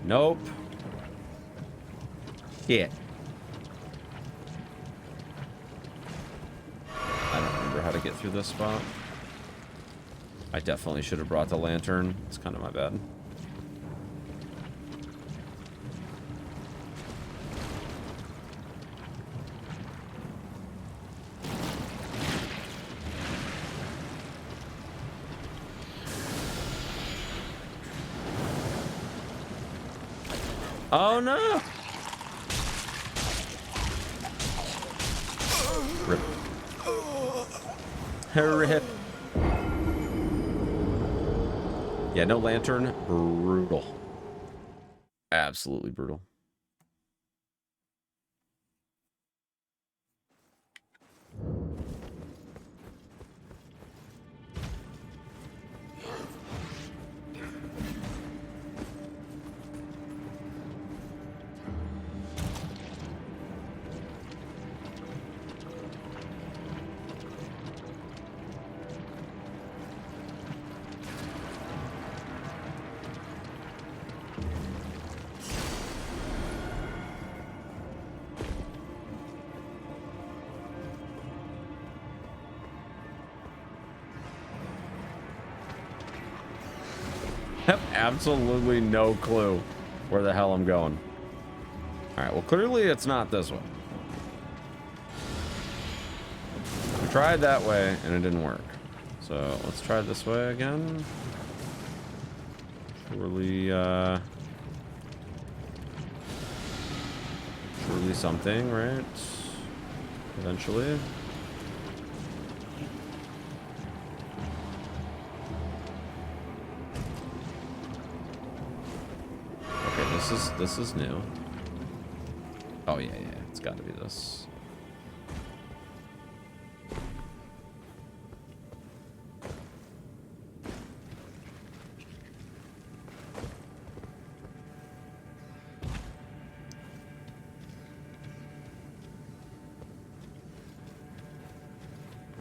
Nope. Shit. I don't remember how to get through this spot. I definitely should have brought the lantern. It's kind of my bad. Oh no! Rip. Rip. Yeah, no lantern. Brutal. Absolutely brutal. Have absolutely no clue where the hell I'm going. Alright, well, clearly it's not this way. We tried that way, and it didn't work. So, let's try this way again. Surely, surely something, right? Eventually. Okay, this is new. Oh yeah, it's got to be this.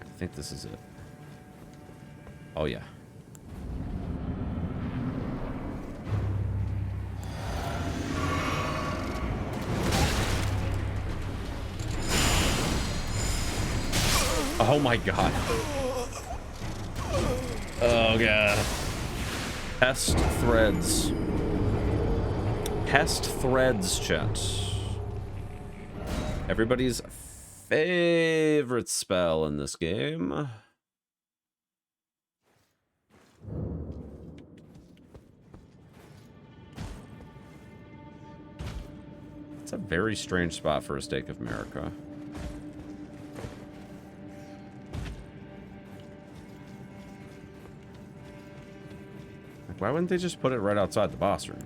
I think this is it. Oh yeah. Oh my god. Oh god. Pest threads. Pest threads, chat. Everybody's favorite spell in this game. It's a very strange spot for a Stake of America. Why wouldn't they just put it right outside the boss room?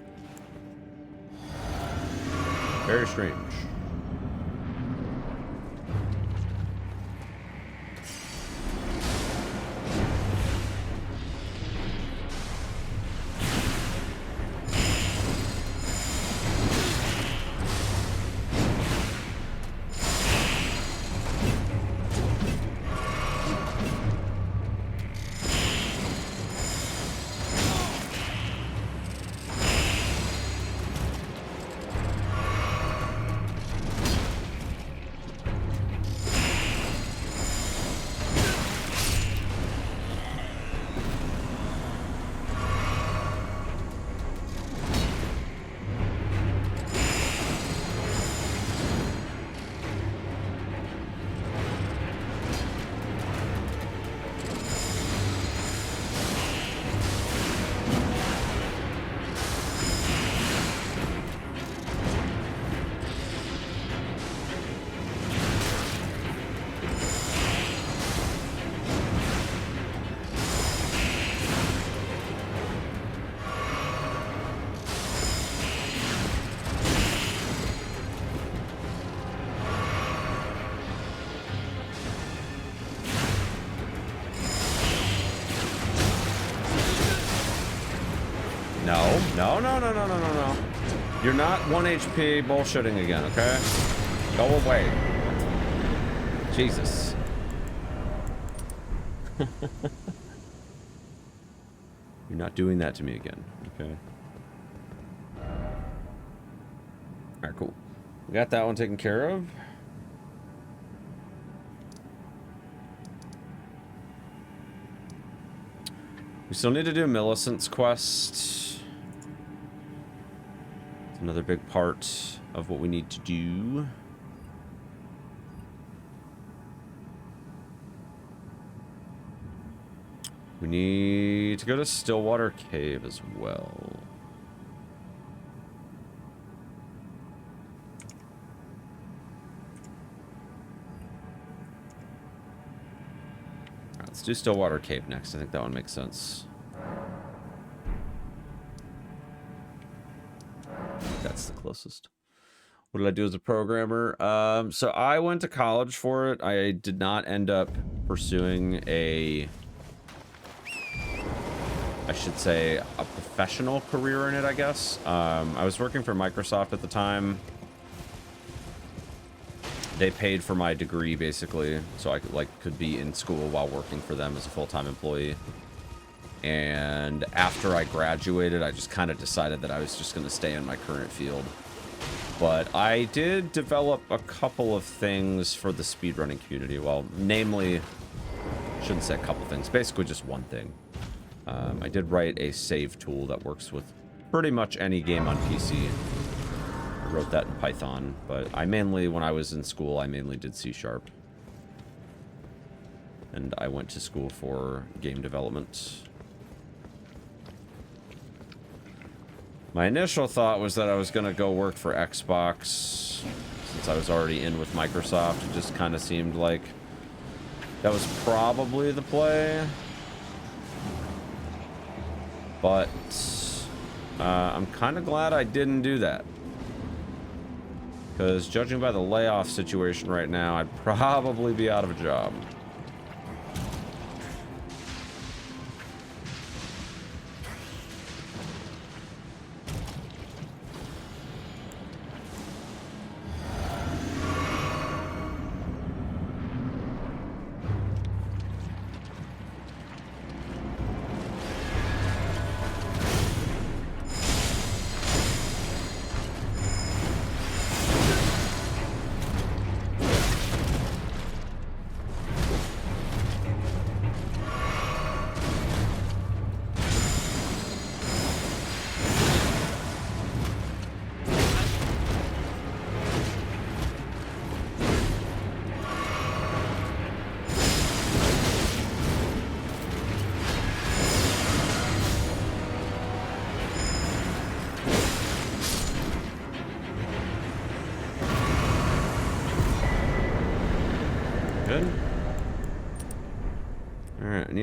Very strange. No. You're not 1 HP bullshitting again, okay? Go away. Jesus. You're not doing that to me again, okay? Alright, cool. We got that one taken care of. We still need to do Millicent's quest. It's another big part of what we need to do. We need to go to Stillwater Cave as well. Alright, let's do Stillwater Cave next. I think that one makes sense. That's the closest. What did I do as a programmer? So I went to college for it. I did not end up pursuing I should say, a professional career in it, I guess. I was working for Microsoft at the time. They paid for my degree, basically, so I could be in school while working for them as a full-time employee. And after I graduated, I just kind of decided that I was just going to stay in my current field. But I did develop a couple of things for the speedrunning community. Well, namely, I shouldn't say a couple things, basically just one thing. I did write a save tool that works with pretty much any game on PC. I wrote that in Python, but I mainly, when I was in school, I mainly did C#. And I went to school for game development. My initial thought was that I was going to go work for Xbox. Since I was already in with Microsoft, it just kind of seemed like that was probably the play. But I'm kind of glad I didn't do that. Because judging by the layoff situation right now, I'd probably be out of a job.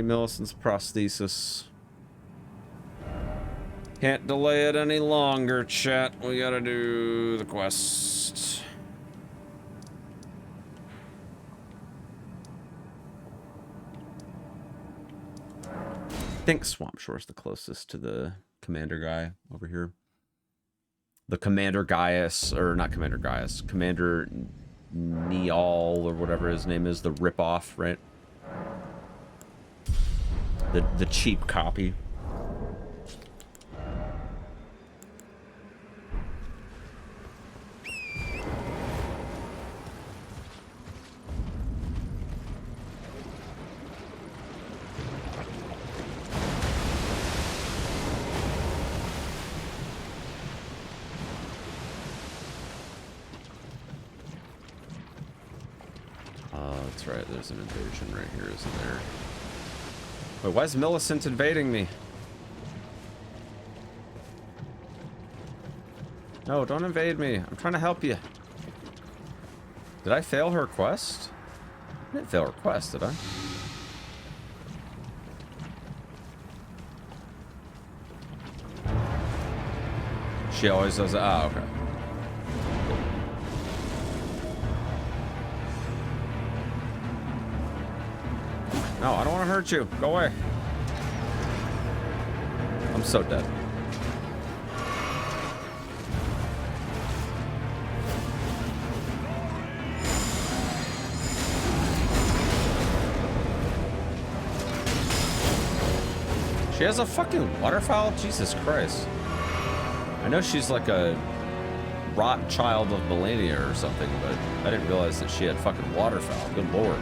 Millicent's prosthesis. Can't delay it any longer, chat. We gotta do the quest. I think Swamp Shore's the closest to the commander guy over here. The Commander Gaius, or not Commander Gaius, Commander Neal, or whatever his name is, the ripoff, right? The cheap copy. That's right, there's an invasion right here, isn't there? Wait, why is Millicent invading me? No, don't invade me. I'm trying to help you. Did I fail her quest? I didn't fail her quest, did I? She always does it. Ah, okay. No, I don't want to hurt you. Go away. I'm so dead. She has a fucking waterfowl? Jesus Christ. I know she's like a rot child of Melania or something, but I didn't realize that she had fucking waterfowl. Good lord.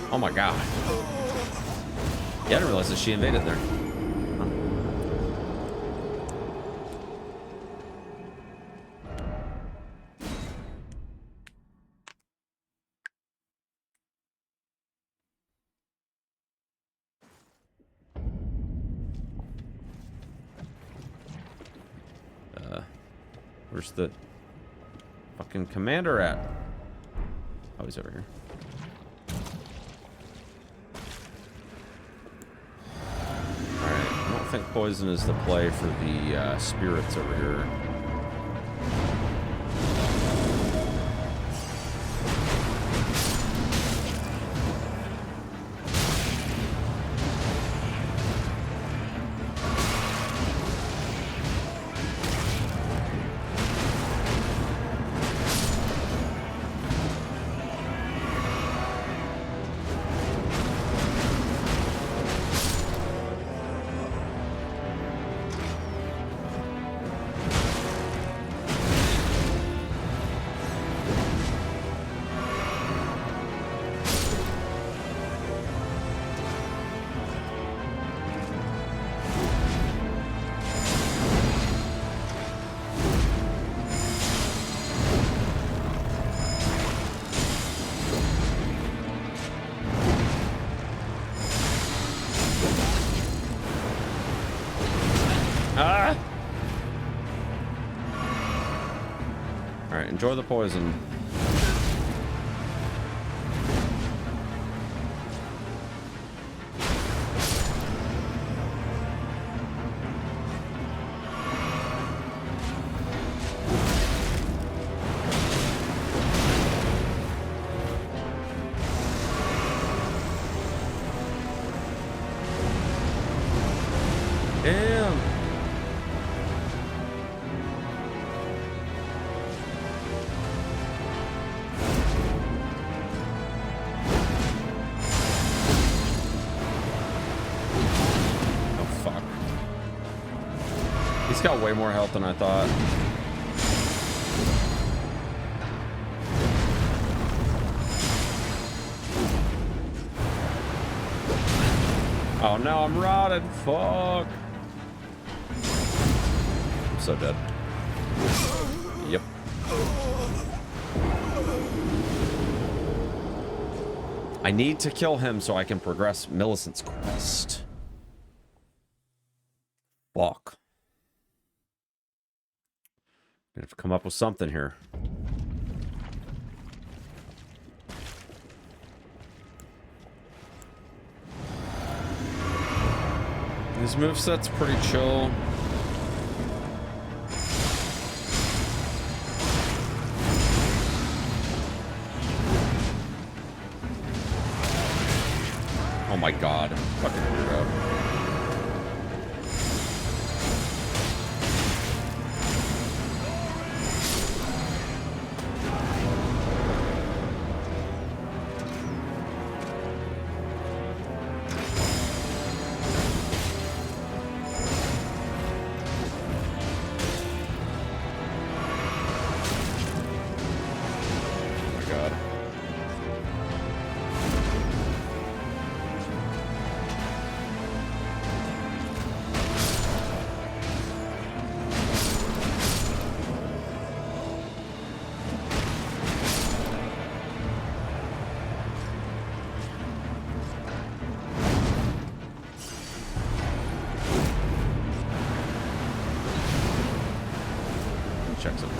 Oh my god. Yeah, I didn't realize that she invaded there. Where's the fucking commander at? Oh, he's over here. Alright, I don't think poison is the play for the spirits over here. Alright, enjoy the poison. Damn. Oh, fuck. He's got way more health than I thought. Oh no, I'm rotted. Fuck. I'm so dead. Yep. I need to kill him so I can progress Millicent's quest. Fuck. Gonna have to come up with something here. His moveset's pretty chill. Oh my god. Fucking weirdo. Check something.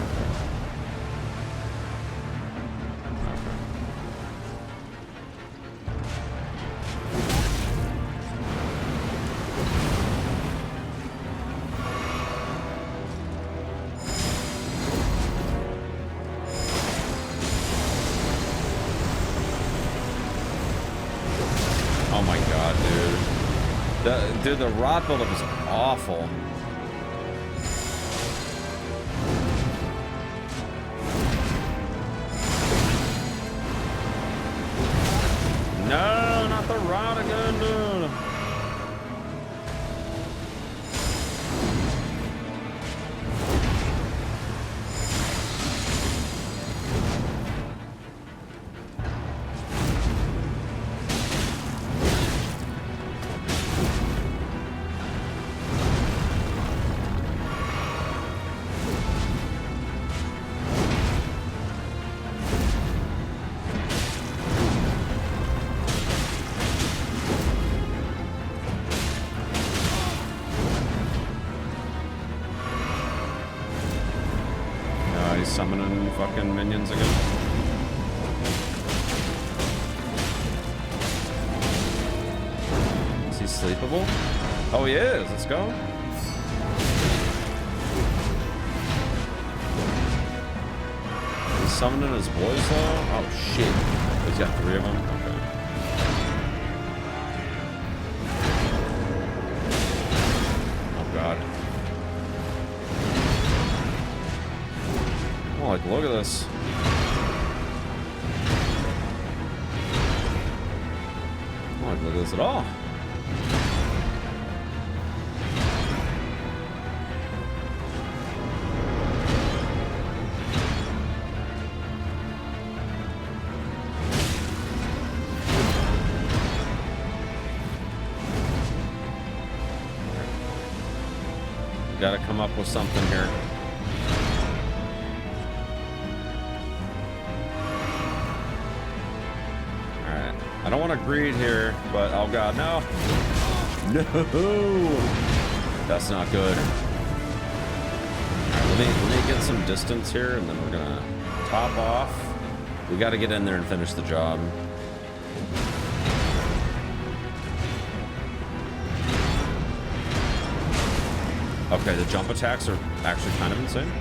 Oh my god, dude. The rot buildup is awful. No, not the rod again, dude. Summoning fucking minions again. Is he sleepable? Oh, he is. Let's go. He's summoning his boys though? Oh shit. He's got 3 of them? Okay. Oh god. Oh, like, look at this. Oh, like, look at this at all. Gotta come up with something here. I don't want to greed here, but oh god, no. No! That's not good. Alright, let me get some distance here, and then we're gonna top off. We got to get in there and finish the job. Okay, the jump attacks are actually kind of insane.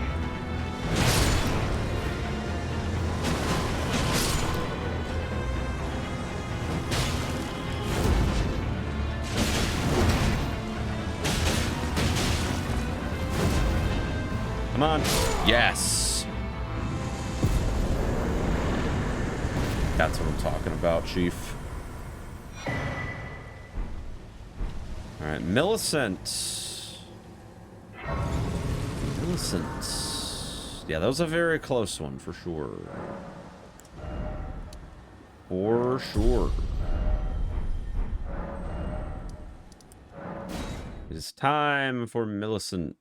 Come on. Yes. That's what I'm talking about, Chief. All right, Millicent. Yeah, that was a very close one for sure. For sure. It is time for Millicent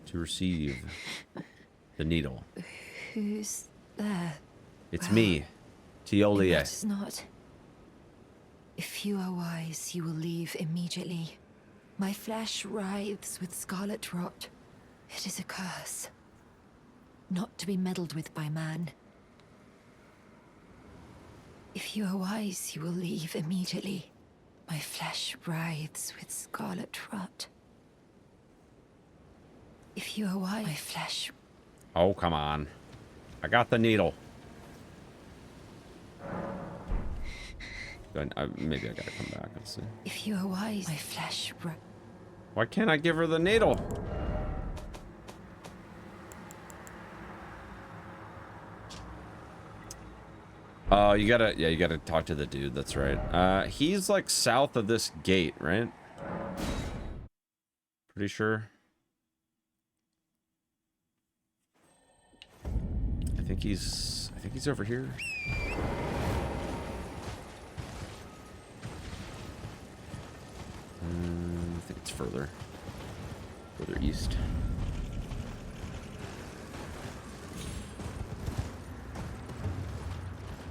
to receive the needle. Who's there? It's me, Teolia. It's not. If you are wise, you will leave immediately. My flesh writhes with scarlet rot. It is a curse, not to be meddled with by man. If you are wise, you will leave immediately. My flesh writhes with scarlet rot. If you are wise, my flesh... Oh, come on. I got the needle. Maybe I gotta come back. Let's see. If you are wise, my flesh... Why can't I give her the needle? Oh, you gotta talk to the dude. That's right. He's like south of this gate, right? Pretty sure. I think he's over here. I think it's further east.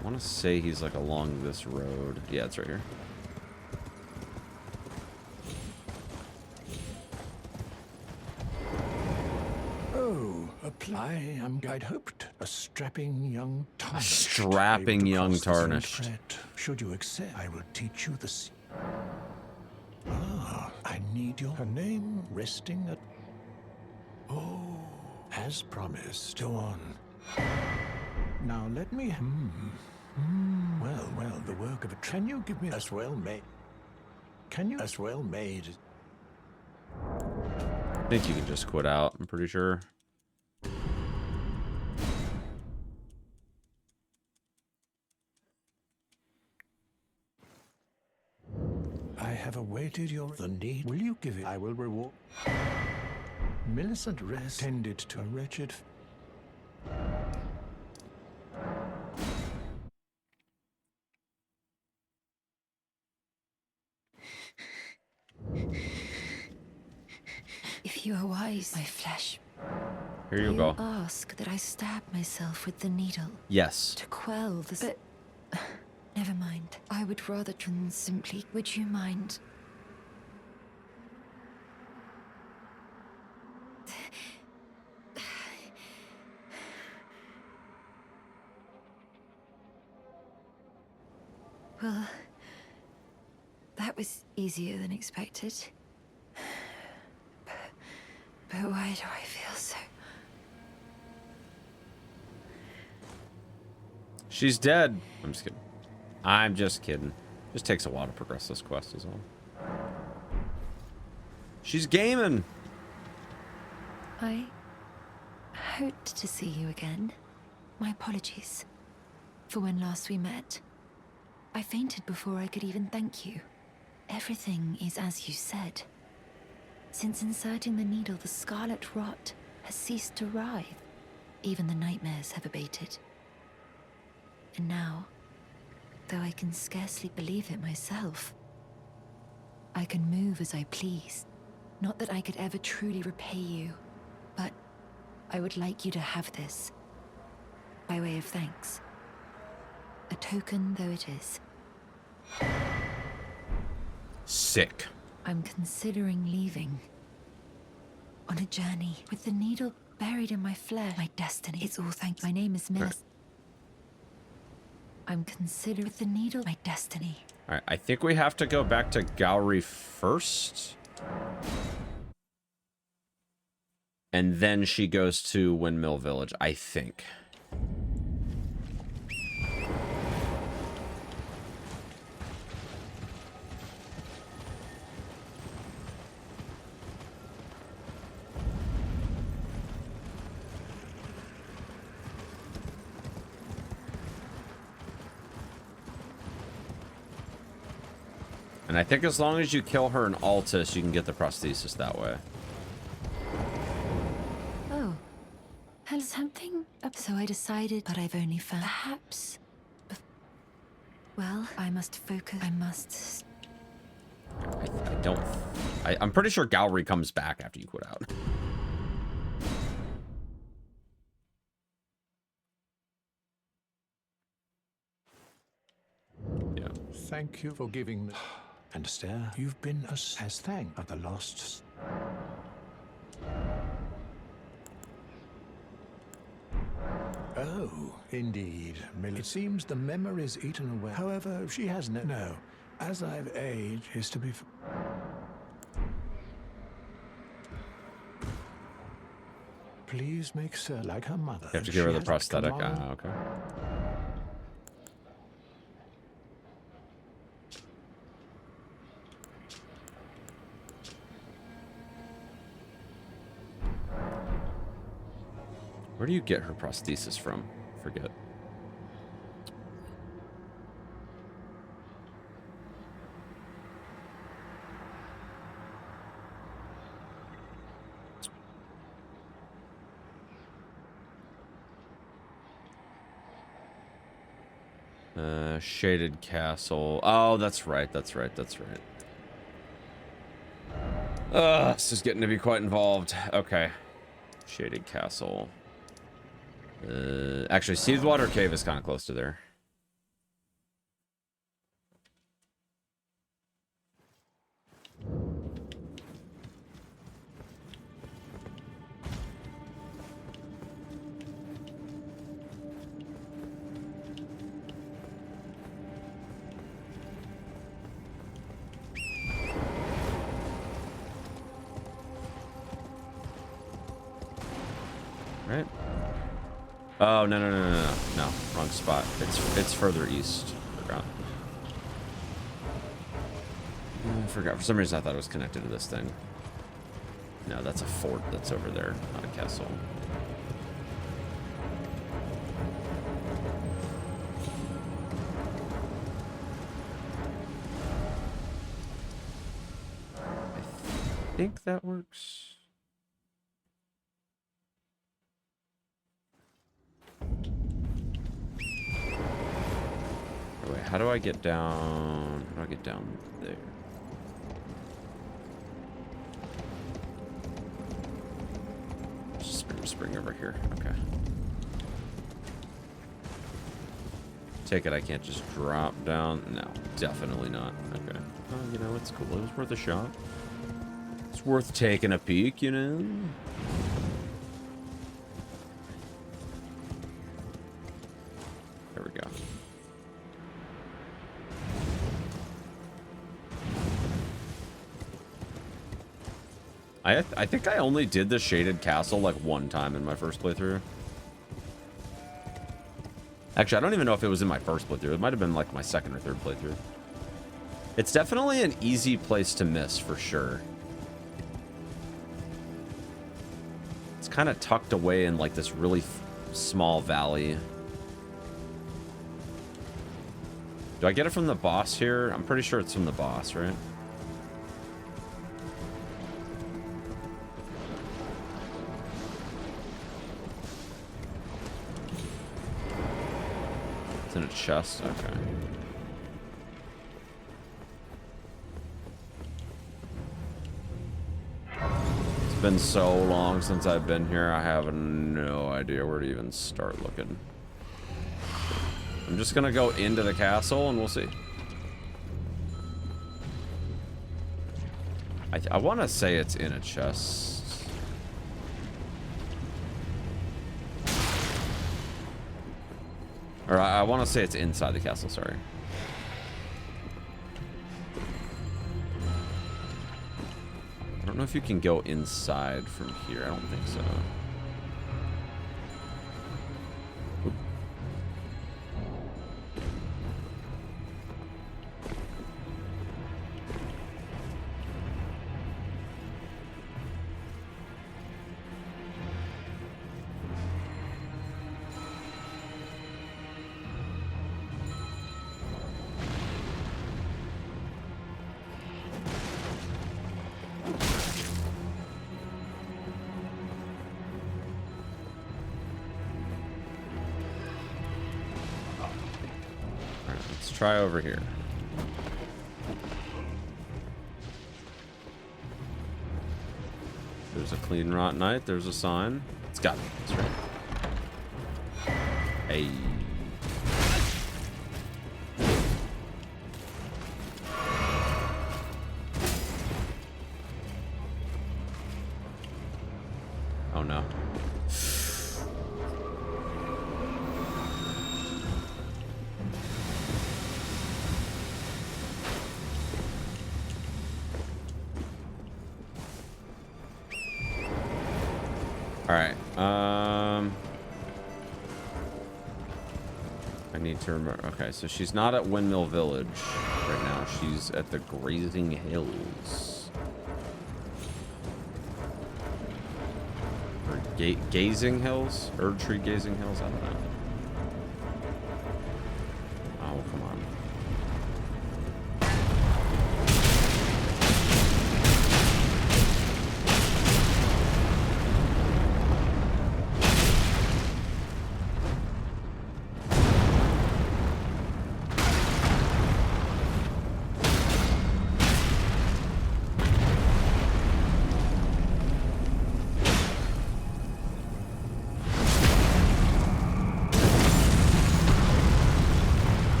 I want to say he's like along this road. Yeah, it's right here. Oh, apply. I'd hoped a strapping young tarnished. Strapping young tarnished. Should you accept, I will teach you the. I need her name resting at. Oh, as promised. Go on. Now let me. Well, the work of a. Can you give me as well made? Can you as well made? I think you can just quit out. I'm pretty sure. I have awaited the need. Will you give it? I will reward. Millicent rest tended to a wretched. If you are wise, my flesh. Here you go. Ask that I stab myself with the needle. Yes. To quell the. But never mind. I would rather simply. Would you mind? Well, that was easier than expected. But why do I feel so? She's dead. I'm just kidding. I'm just kidding. Just takes a while to progress this quest as well. She's gaming. I hoped to see you again. My apologies for when last we met. I fainted before I could even thank you. Everything is as you said. Since inserting the needle, the scarlet rot has ceased to writhe. Even the nightmares have abated. And now, though I can scarcely believe it myself, I can move as I please. Not that I could ever truly repay you, but I would like you to have this, by way of thanks. A token though it is. Sick. I'm considering leaving. on a journey with the needle buried in my flesh. My destiny. It's all thanks. My name is Millicent. I'm considered with the needle. My destiny. All right, I think we have to go back to Gowrie first. And then she goes to Windmill Village, I think. And I think as long as you kill her in Altus, you can get the prosthesis that way. Oh, has something up? So I decided, but I've only found perhaps. Well, I must focus. I must. I'm pretty sure Gowrie comes back after you quit out. Yeah. Thank you for giving me. And Esther, you've been as thank at the lost. Oh, indeed. It seems the memory's eaten away. However, she has no. As I've aged, is to be. Please make Sir like her mother. You have to give her She the has prosthetic. command- Ah, okay. Where do you get her prosthesis from? Forget. Shaded Castle. Oh, that's right. That's right. That's right. This is getting to be quite involved. Okay. Shaded Castle. Actually, Seawater Cave is kind of close to there. Right? Oh, no, wrong spot. It's further east. I forgot. For some reason, I thought it was connected to this thing. No, that's a fort that's over there, not a castle. I think that works. Wait, how do I get down? How do I get down there? Spring over here. Okay. Take it I can't just drop down. No, definitely not. Okay. Oh, you know, it's cool. It was worth a shot. It's worth taking a peek, you know? There we go. I think I only did the Shaded Castle like one time in my first playthrough. Actually, I don't even know if it was in my first playthrough. It might have been like my second or third playthrough. It's definitely an easy place to miss for sure. It's kind of tucked away in like this really small valley. Do I get it from the boss here? I'm pretty sure it's from the boss, right? It's in a chest? Okay. It's been so long since I've been here, I have no idea where to even start looking. I'm just gonna go into the castle and we'll see. I want to say it's in a chest. Or I want to say it's inside the castle, sorry. I don't know if you can go inside from here. I don't think so. Oop. Try over here. There's a clean rot night. There's a sign. It's got me. That's right. Hey. Oh no. All right. I need to remember. Okay, so she's not at Windmill Village right now. She's at the Grazing Hills. Or Gazing Hills? Erdtree Gazing Hills? I don't know. Oh, come on.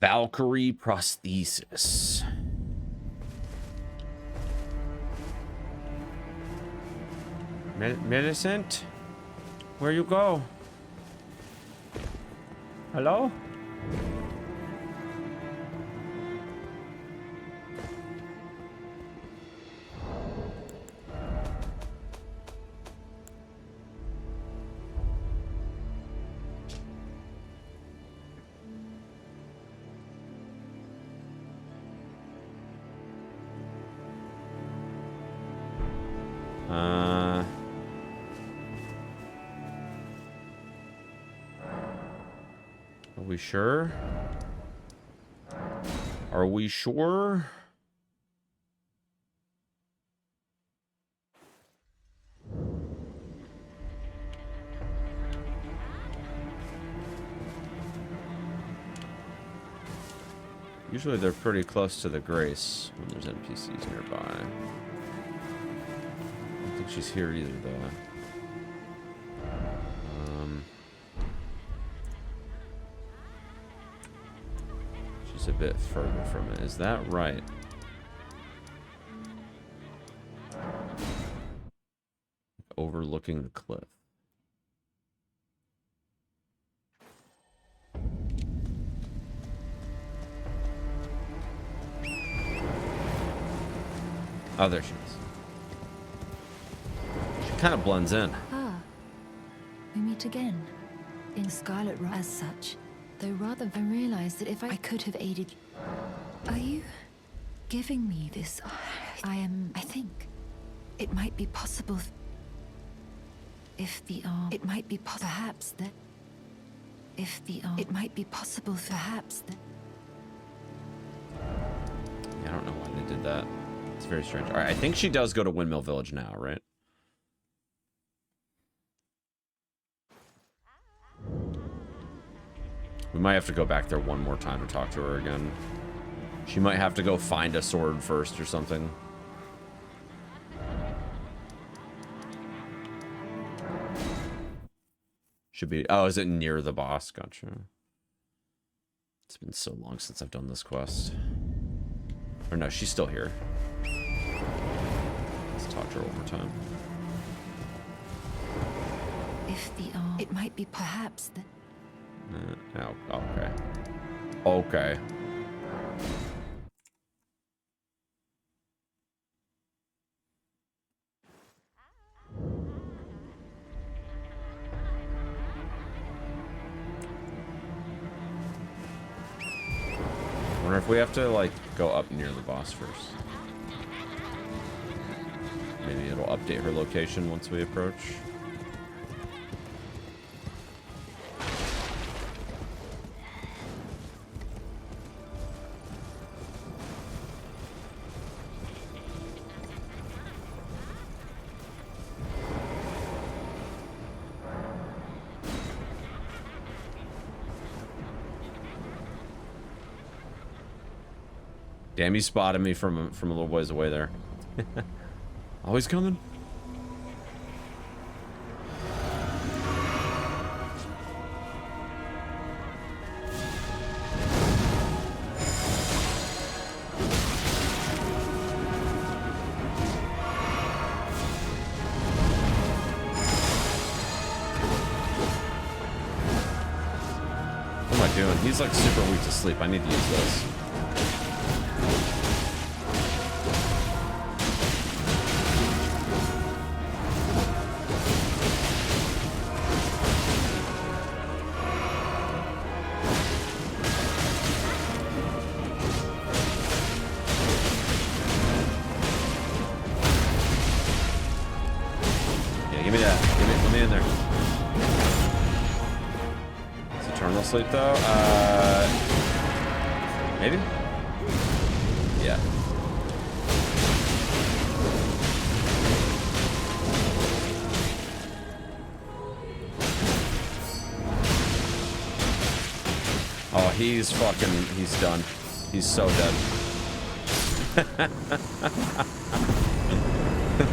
Valkyrie prosthesis. Millicent? Where you go? Hello? Are we sure? Are we sure? Usually they're pretty close to the Grace when there's NPCs nearby. I don't think she's here either, though. She's a bit further from it. Is that right? Overlooking the cliff. Oh, there she is. She kind of blends in. Ah, we meet again. In Scarlet Rock as such. Though rather I realized that if I could have aided... Are you giving me this? I think it might be possible if the arm... It might be perhaps that... If the arm... It might be possible perhaps that... Yeah, I don't know why they did that. It's very strange. All right, I think she does go to Windmill Village now, right? We might have to go back there one more time to talk to her again. She might have to go find a sword first or something. Should be... Oh, is it near the boss? Gotcha. It's been so long since I've done this quest. Or no, she's still here. Let's talk to her one more time. If the arm... It might be perhaps the... Oh, okay. Okay. I wonder if we have to, like, go up near the boss first. Maybe it'll update her location once we approach. Damn, he spotted me from a little ways away there. Always coming. What am I doing? He's like super weak to sleep. I need to use this. Sleep though, maybe? Yeah. Oh, he's done. He's so dead.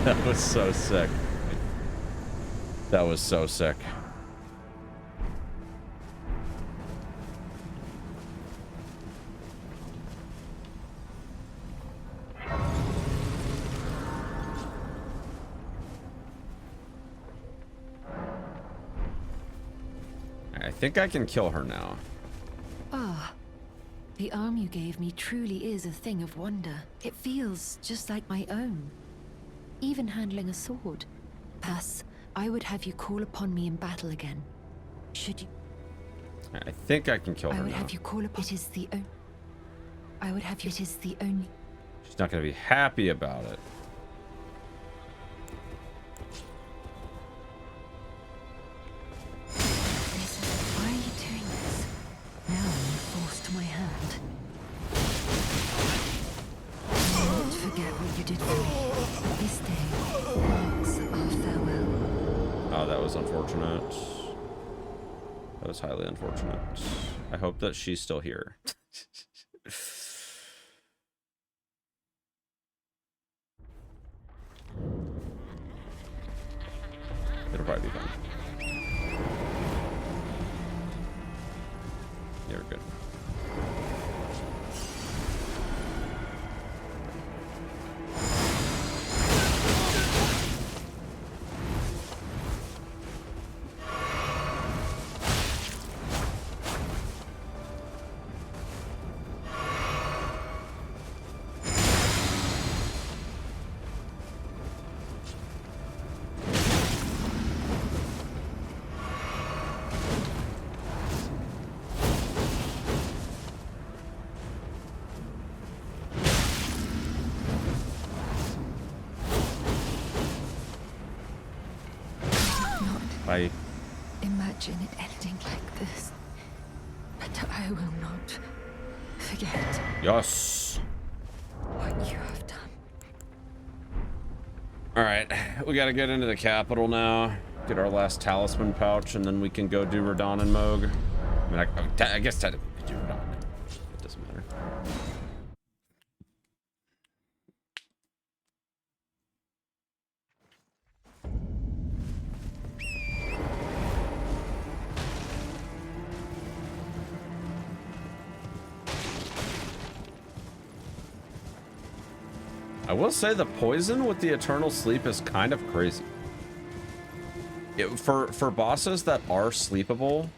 That was so sick. That was so sick. I think I can kill her now. Ah, the arm you gave me truly is a thing of wonder. It feels just like my own. Even handling a sword. Thus, I would have you call upon me in battle again. Should you... I think I can kill her now. I would have you call upon... It is the only... I would have you... It is the only... She's not going to be happy about it. Unfortunate. That was highly unfortunate. I hope that she's still here. It'll probably be fine. Yeah, we're good. I imagine it ending like this, but I will not forget. Yes. What you have done. All right, we got to get into the capital now. Get our last talisman pouch, and then we can go do Radahn and Moog. I mean, I guess technically we do not. It doesn't matter. I will say the poison with the eternal sleep is kind of crazy. For bosses that are sleepable,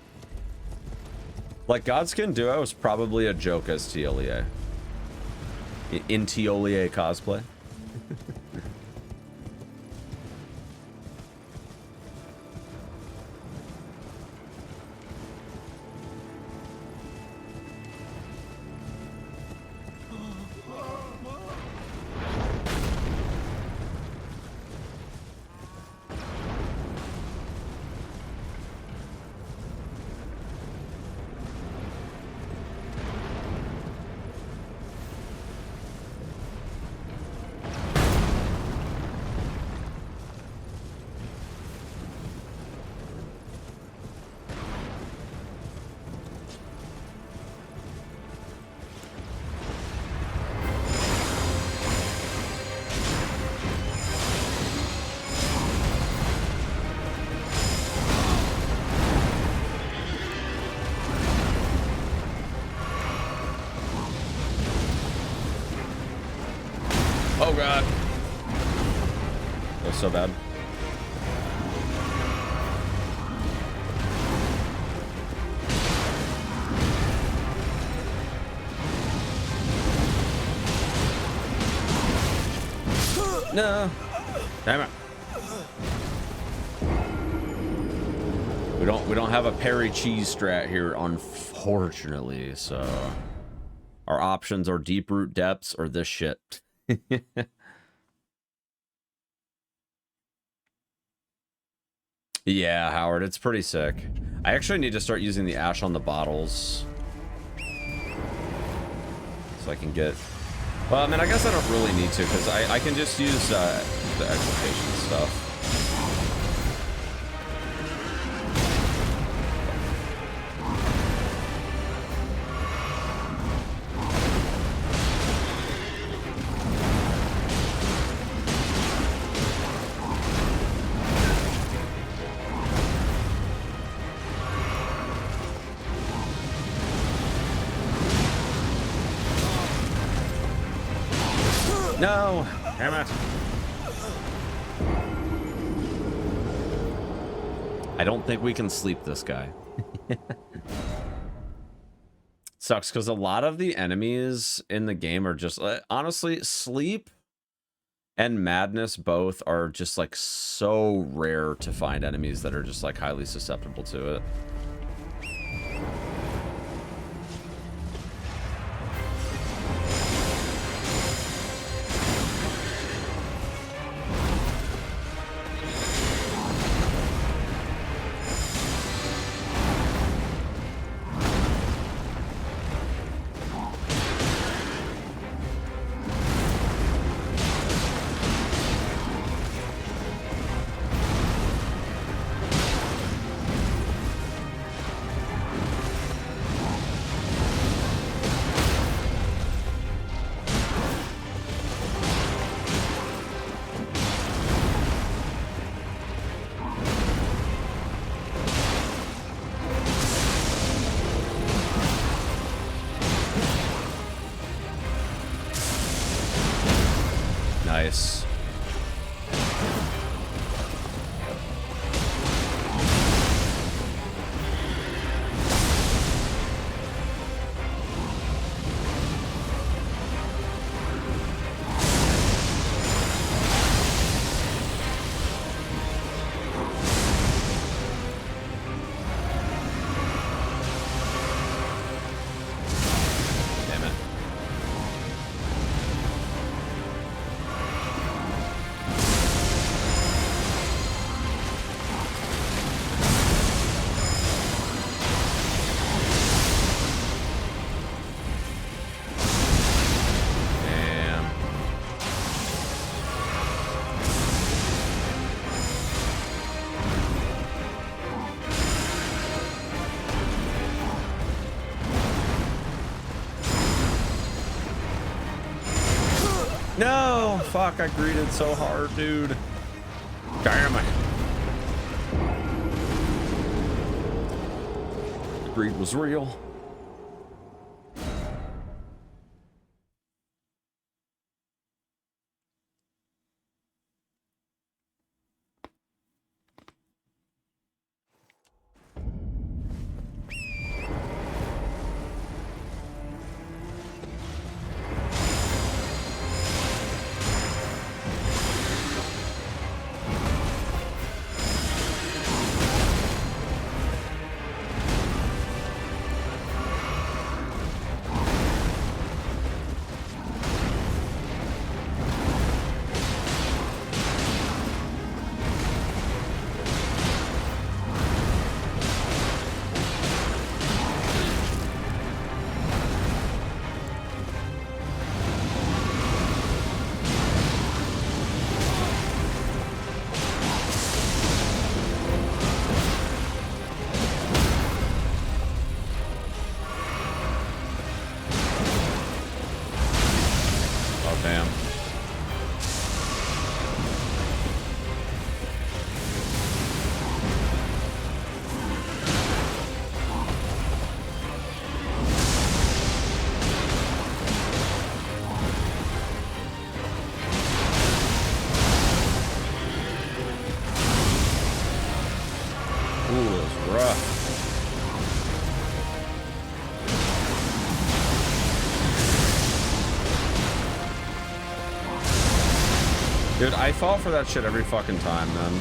like Godskin Duo is probably a joke as Teolia. In Teolia cosplay. Oh god. That was so bad. No. Damn it. We don't have a parry cheese strat here, unfortunately, so our options are deep root depths or this shit. Yeah, Howard, it's pretty sick. I actually need to start using the ash on the bottles so I can get... Well, I mean, I guess I don't really need to because I can just use the exaltation stuff. No! Damn it! I don't think we can sleep this guy. Sucks because a lot of the enemies in the game are just... honestly, sleep and madness both are just like so rare to find enemies that are just like highly susceptible to it. Nice. No! Fuck, I greeted so hard, dude. Damn it. The greed was real. Dude, I fall for that shit every fucking time, man.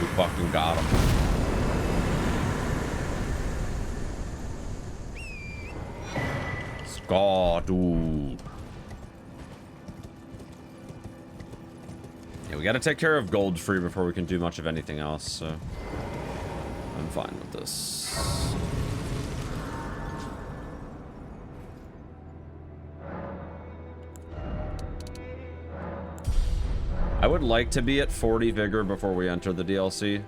We fucking got him. God, dude. Yeah, we gotta take care of Goldfree before we can do much of anything else, so I'm fine with this. I would like to be at 40 vigor before we enter the DLC.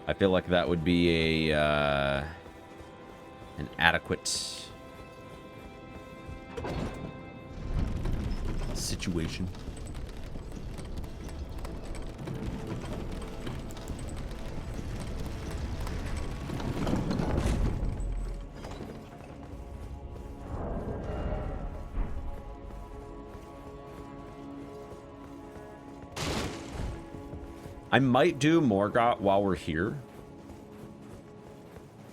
I feel like that would be a an adequate situation. I might do Morgott while we're here.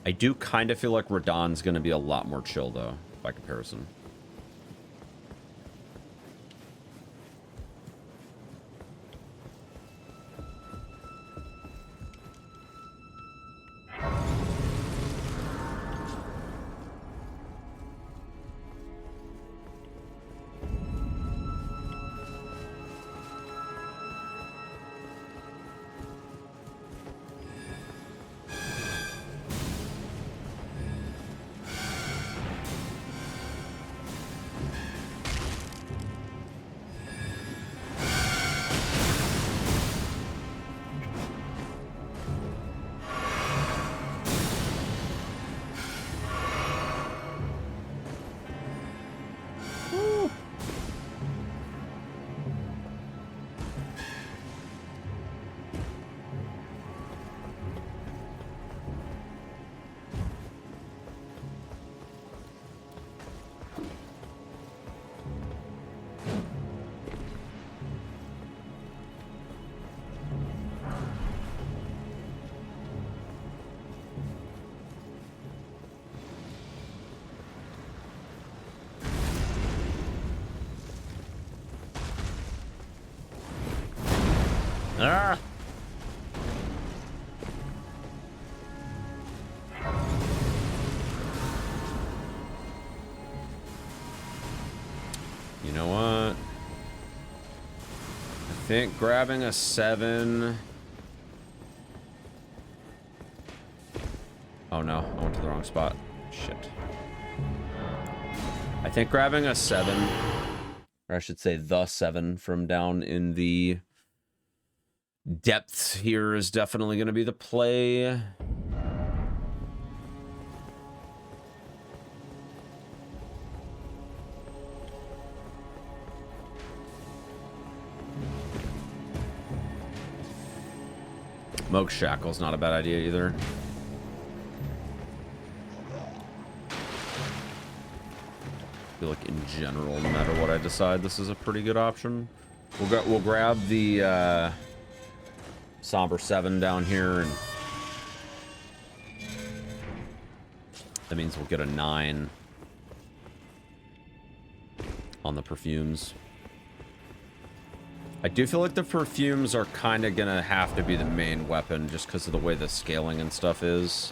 I do kind of feel like Radahn's going to be a lot more chill, though, by comparison. Ah! You know what? I think grabbing a 7 Oh no, I went to the wrong spot. Shit. I think grabbing a 7, or I should say the 7 from down in the depths here is definitely going to be the play. Moke Shackle's not a bad idea either. I feel like in general, no matter what I decide, this is a pretty good option. We'll grab the Somber 7 down here, and that means we'll get a 9 on the perfumes. I do feel like the perfumes are kind of gonna have to be the main weapon just because of the way the scaling and stuff is.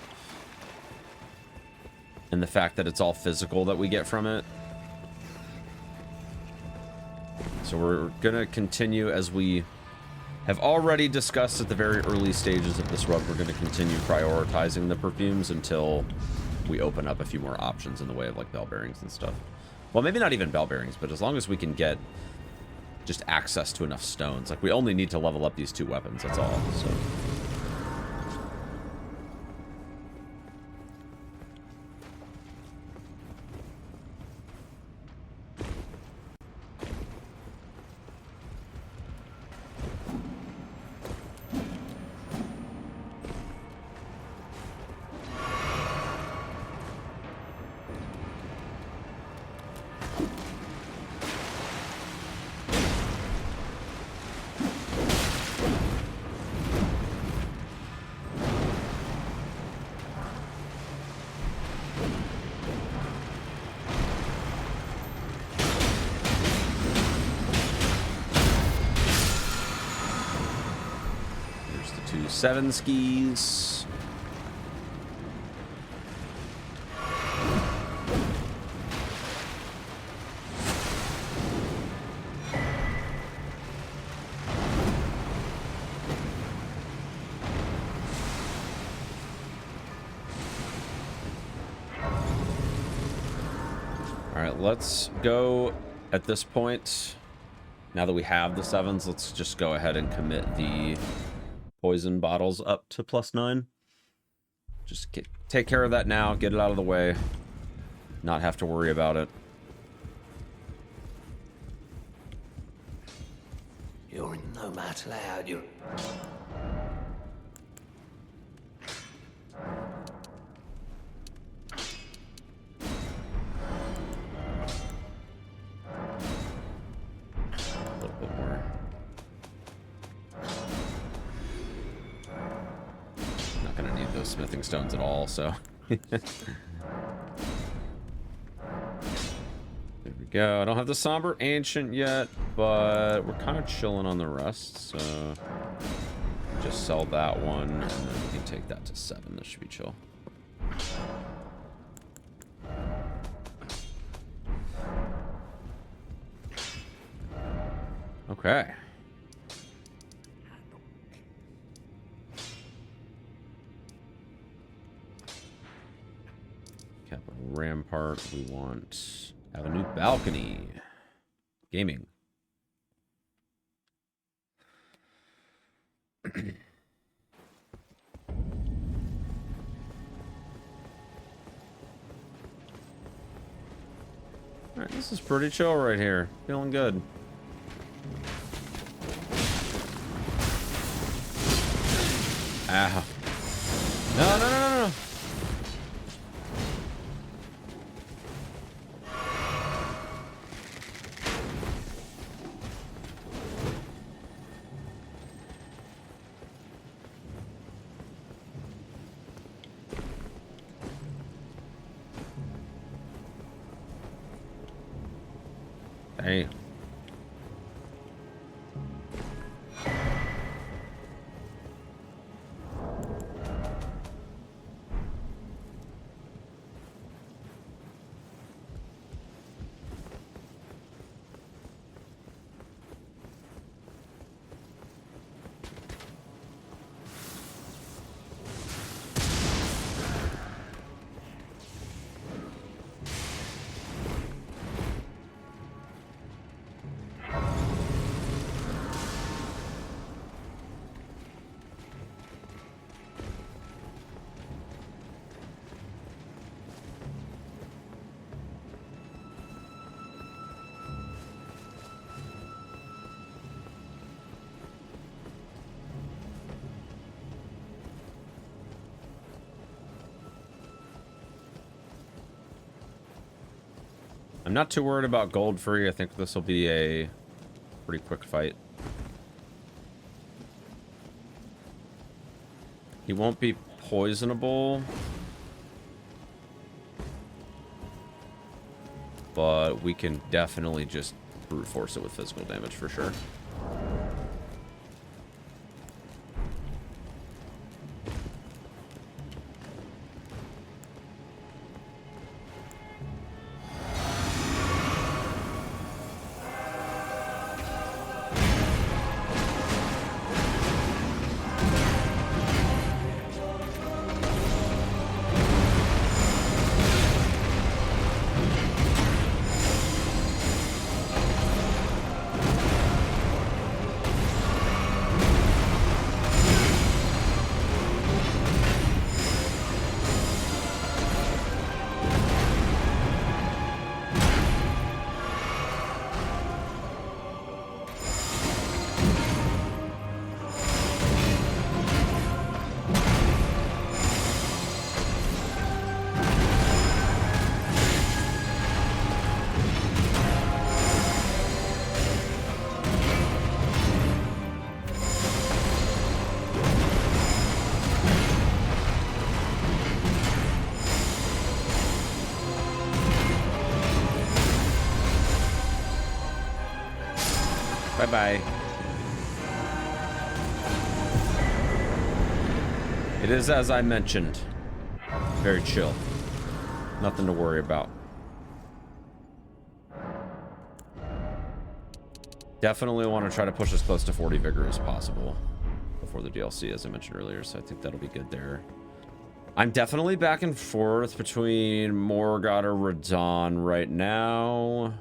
And the fact that it's all physical that we get from it. So we're gonna continue, as we have already discussed at the very early stages of this run, we're gonna continue prioritizing the perfumes until we open up a few more options in the way of like bell bearings and stuff. Well, maybe not even bell bearings, but as long as we can get just access to enough stones. Like, we only need to level up these 2 weapons, that's all, so. Seven skis. All right, let's go at this point. Now that we have the 7s, let's just go ahead and commit the poison bottles up to +9. Just take care of that now, get it out of the way, not have to worry about it. You're no match loud, you. A little bit more. Not gonna need those smithing stones at all, so. There we go. I don't have the Somber Ancient yet, but we're kind of chilling on the rest, so just sell that one, and then we can take that to 7. This should be chill. Okay. Capital Rampart, we want Avenue Balcony. Gaming. Alright, this is pretty chill right here. Feeling good. Ow. No, no, no, no, no. Hey. not too worried about gold free. I think this will be a pretty quick fight. He won't be poisonable, but we can definitely just brute force it with physical damage for sure. Bye-bye. It is as I mentioned. Very chill. Nothing to worry about. Definitely want to try to push as close to 40 vigor as possible before the DLC, as I mentioned earlier, so I think that'll be good there. I'm definitely back and forth between Morgott or Radahn right now.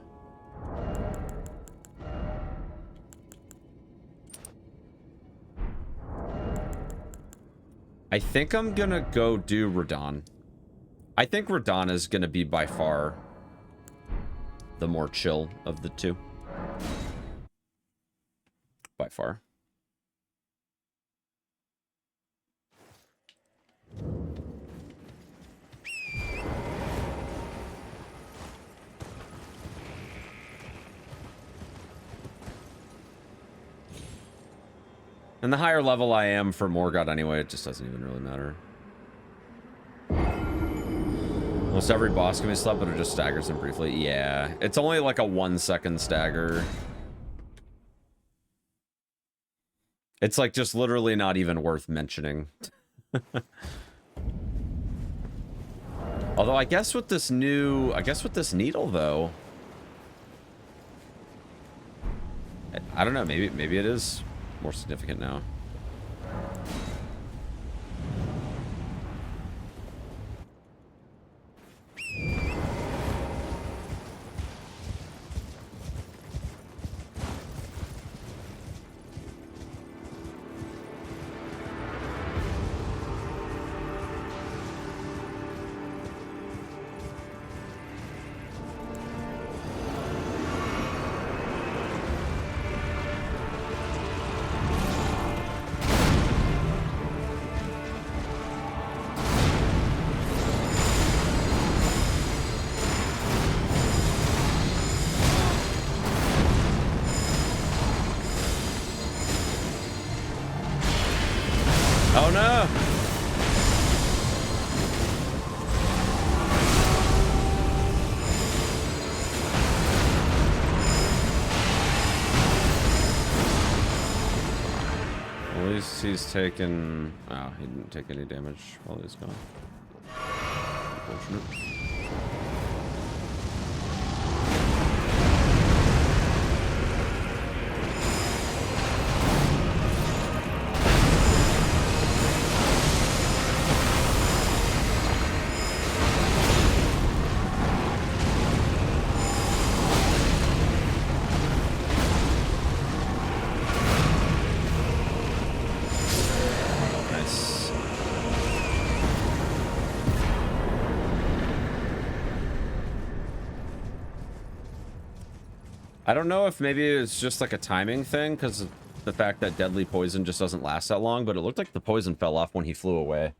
I think I'm gonna go do Radahn. I think Radahn is gonna be by far the more chill of the two. By far. And the higher level I am for Morgott anyway, it just doesn't even really matter. Almost every boss can be slept, but it just staggers them briefly. Yeah, it's only like a 1-second stagger. It's like just literally not even worth mentioning. Although I guess with this new, with this needle though, I don't know, maybe it is more significant now. Oh no! At least he's taken... Oh, he didn't take any damage while he was gone. Unfortunate. I don't know if maybe it's just like a timing thing because of the fact that deadly poison just doesn't last that long, but it looked like the poison fell off when he flew away.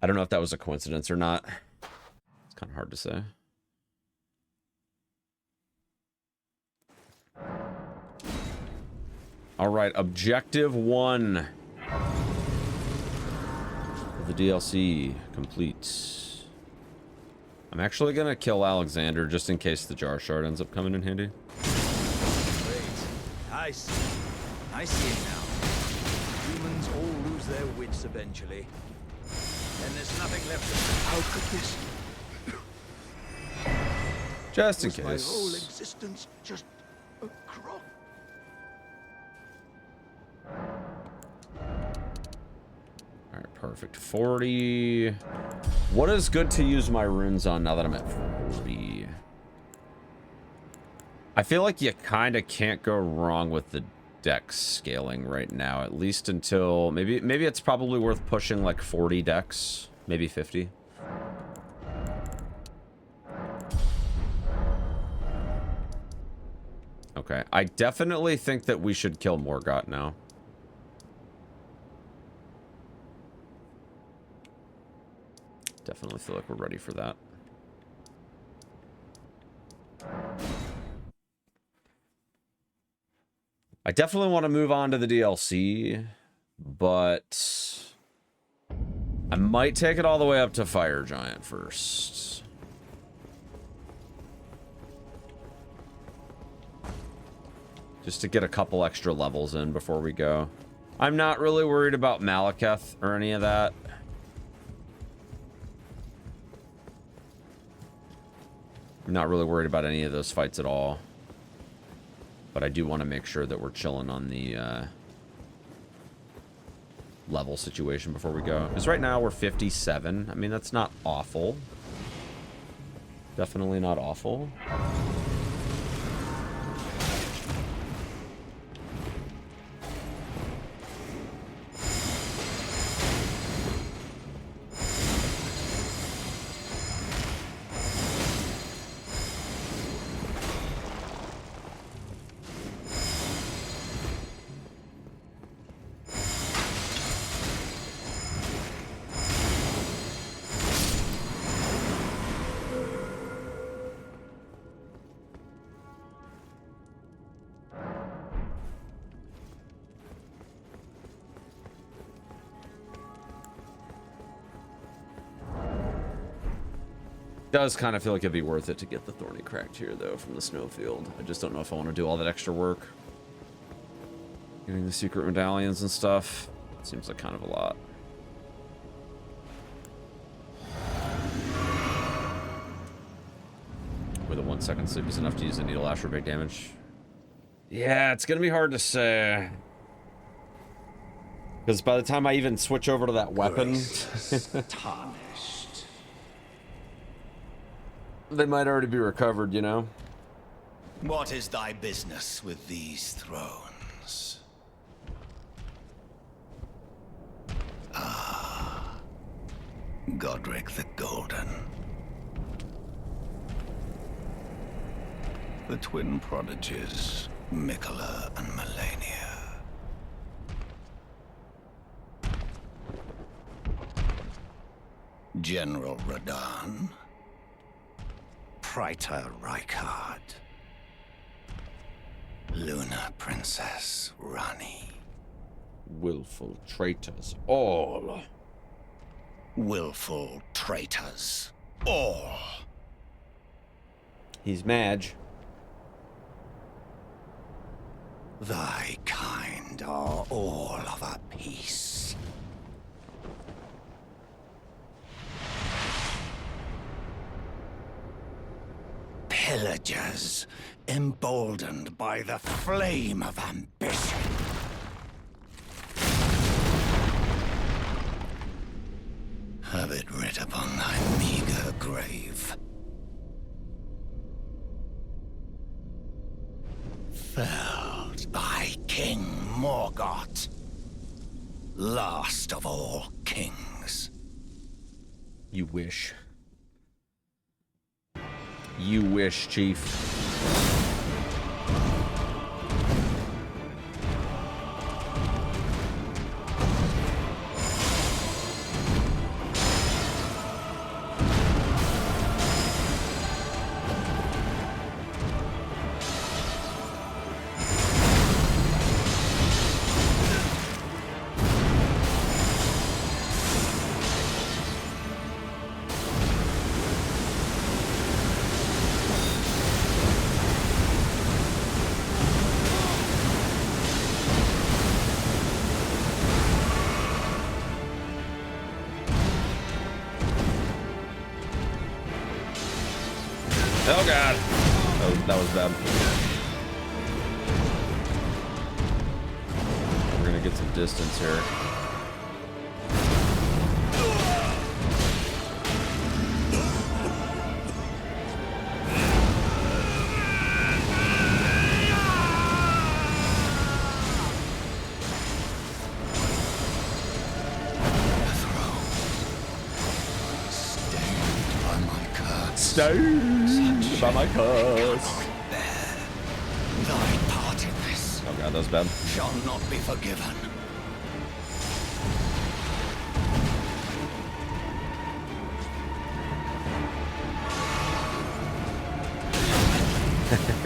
I don't know if that was a coincidence or not. It's kind of hard to say. All right, objective 1 of the DLC complete. I'm actually gonna kill Alexander just in case the jar shard ends up coming in handy. Great. I see it now. Humans all lose their wits eventually. And there's nothing left of how could this? Just in Was my whole case. existence just a crock? All right, perfect. 40. What is good to use my runes on now that I'm at 40? I feel like you kind of can't go wrong with the dex scaling right now, at least until maybe it's probably worth pushing like 40 dex, maybe 50. Okay, I definitely think that we should kill Morgott now. Definitely feel like we're ready for that. I definitely want to move on to the DLC, but I might take it all the way up to Fire Giant first. Just to get a couple extra levels in before we go. I'm not really worried about Malekith or any of that. I'm not really worried about any of those fights at all. But I do want to make sure that we're chilling on the level situation before we go. Because right now we're 57. I mean, that's not awful. Definitely not awful. Does kind of feel like it'd be worth it to get the Thorny Cracked here, though, from the snowfield. I just don't know if I want to do all that extra work. Getting the secret medallions and stuff. Seems like kind of a lot. Whether 1 second sleep is enough to use a needle ash for big damage. Yeah, it's gonna be hard to say. Because by the time I even switch over to that weapon... they might already be recovered, you know? What is thy business with these thrones? Ah, Godric the Golden. The twin prodigies, Mikola and Melania. General Radahn. Praetor Rykard. Luna Princess Rani. Willful traitors, all. Willful traitors, all. He's Madge. Thy kind are all of a piece. Pillagers, emboldened by the flame of ambition. Have it writ upon thy meager grave. Felled by King Morgott, last of all kings. You wish. You wish, Chief. Oh god. That was bad. We're gonna get some distance here. Stained by my curse. Thy part in this Oh god, that was bad. shall not be forgiven.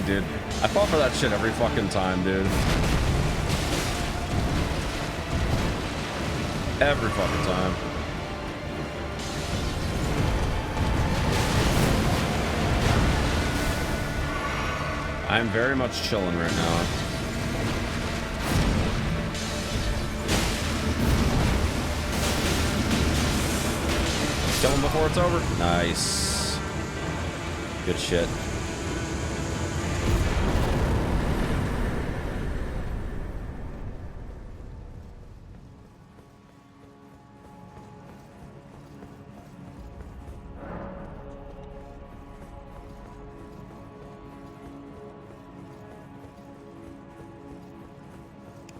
Dude, I fall for that shit every fucking time, dude. Every fucking time. I'm very much chilling right now. Kill him before it's over. Nice. Good shit.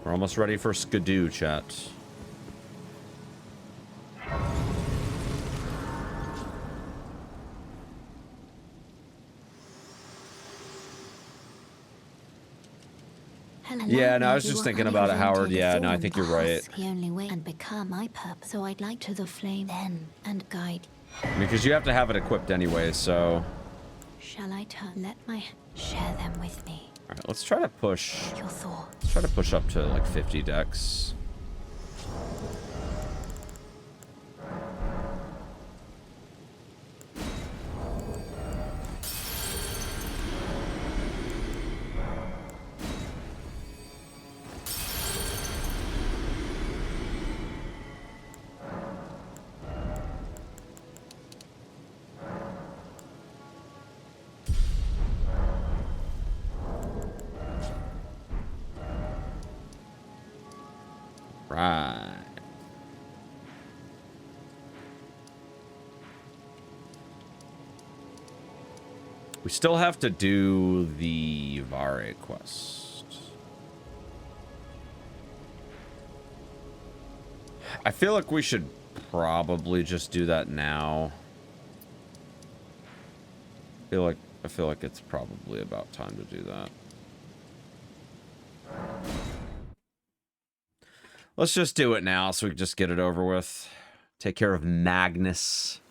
We're almost ready for Skidoo, chat. Yeah, no, I was just thinking about it, Howard. Yeah, no, I think you're right. The only way and become my purpose. So I'd like to the flame then and guide. Because you have to have it equipped anyway, so... Shall I let my share them with me? Alright, let's try to push... Your thoughts. Let's try to push up to like 50 decks. Right. We still have to do the Vare quest. I feel like we should probably just do that now. I feel like it's probably about time to do that. Let's just do it now so we can just get it over with. Take care of Magnus.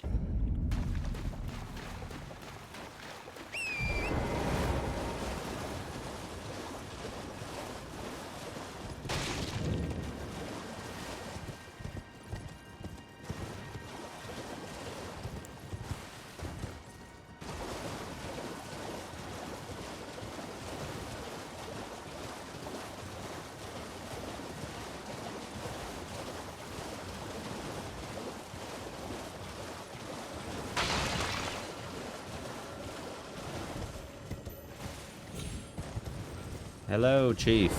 Hello, Chief.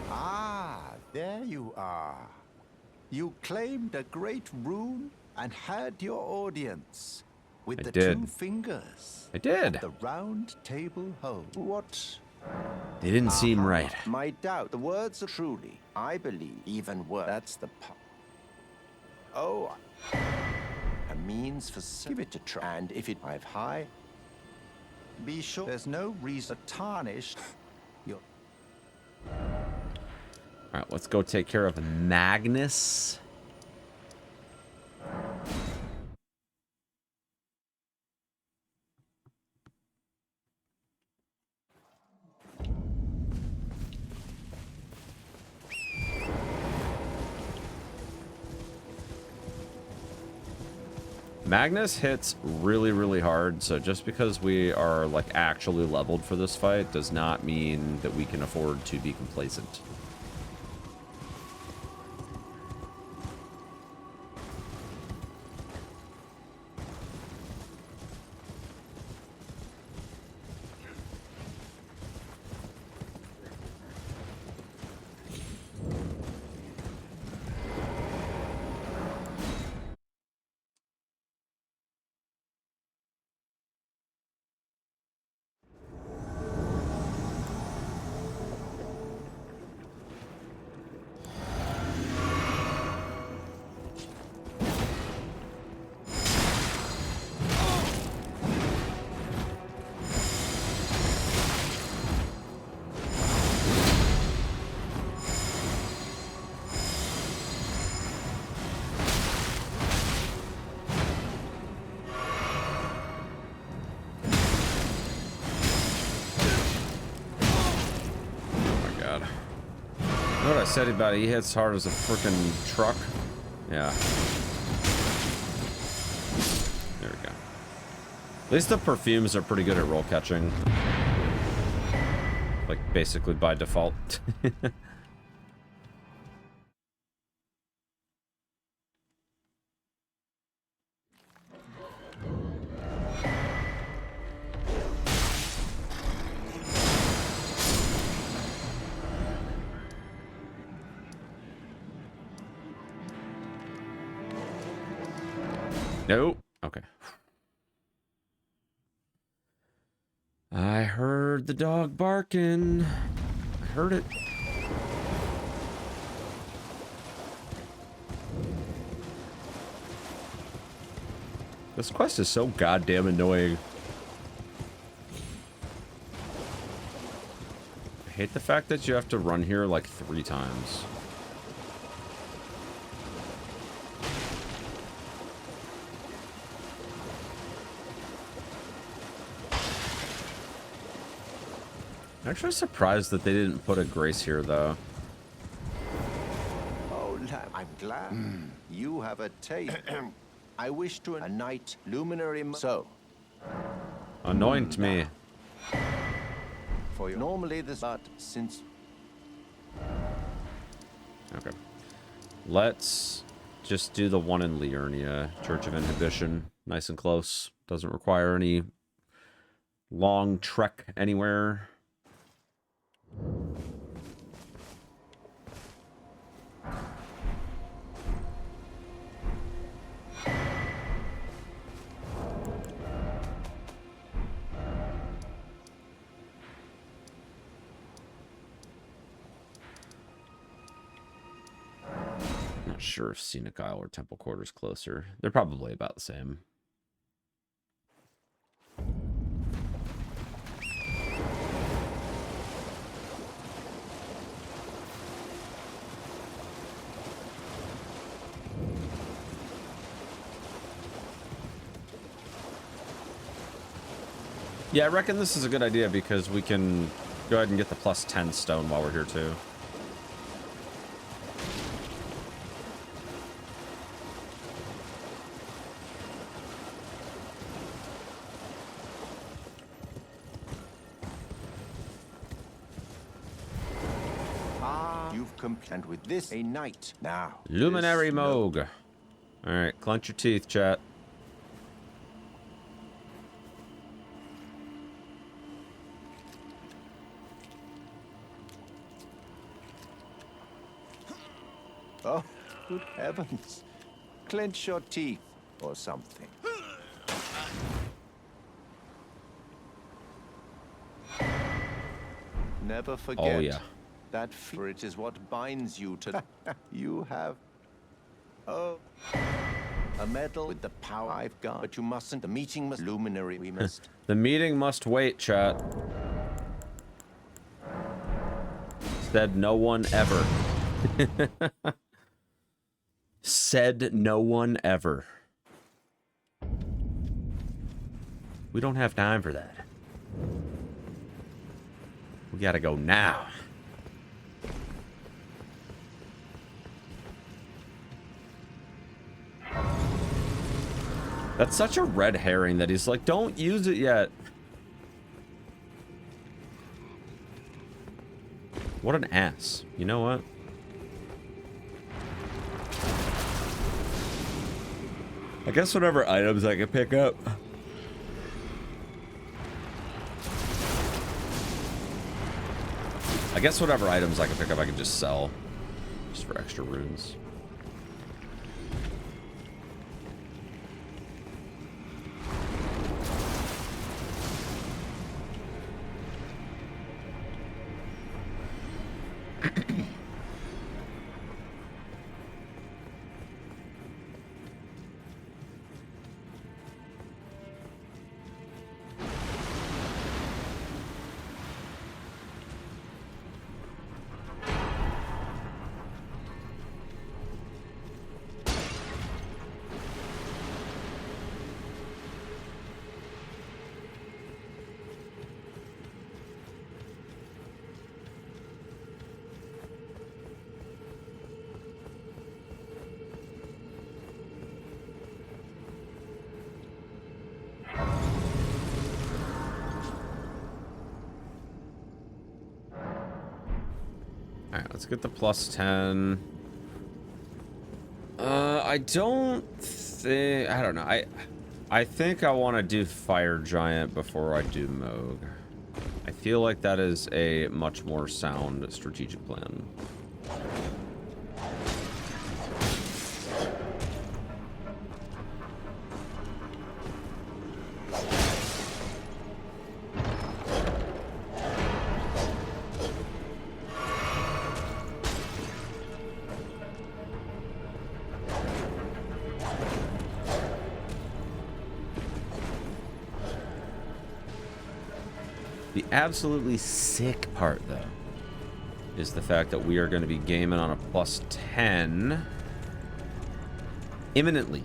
Ah, there you are. You claimed a great rune and had your audience with I the did. 2 fingers. I did. At the round table home. What? They didn't seem right. My doubt. The words are truly, I believe, even worse. That's the part. Oh, a means for give it a try. And if it dive high, be sure there's no reason to tarnish your. All right, let's go take care of Magnus. Magnus hits really, really hard, so just because we are like actually leveled for this fight does not mean that we can afford to be complacent. I said about it. He hits hard as a freaking truck. Yeah. There we go. At least the perfumes are pretty good at roll catching. Like, basically by default. Nope. Okay. I heard the dog barking. I heard it. This quest is so goddamn annoying. I hate the fact that you have to run here like 3 times. I'm actually surprised that they didn't put a grace here, though. Oh, I'm glad. You have a taste. I wish to a knight luminary. So, Anoint me. for you. Normally this, but since. Okay. Let's just do the one in Liurnia, Church of Inhibition. Nice and close. Doesn't require any long trek anywhere. Not sure if Scenic Isle or Temple Quarters closer. They're probably about the same. Yeah, I reckon this is a good idea because we can go ahead and get the plus 10 stone while we're here too. You've complained with this a knight now. Luminary this Moog. Alright, clench your teeth, chat. Oh, good heavens. Clench your teeth or something. Never forget. Oh, yeah. That for it is what binds you to. You have. Oh. A medal with the power I've got. But you mustn't. The meeting must. Luminary, we must. The meeting must wait, chat. Said no one ever. Said no one ever. We don't have time for that. We gotta go now. That's such a red herring that he's like, don't use it yet. What an ass. You know what? I guess whatever items I can pick up. I guess whatever items I can pick up, I can just sell. Just for extra runes. let's get the plus 10. I don't think... I don't know. I think I want to do Fire Giant before I do Moog. I feel like that is a much more sound strategic plan. The absolutely sick part, though, is the fact that we are going to be gaming on a plus 10 imminently.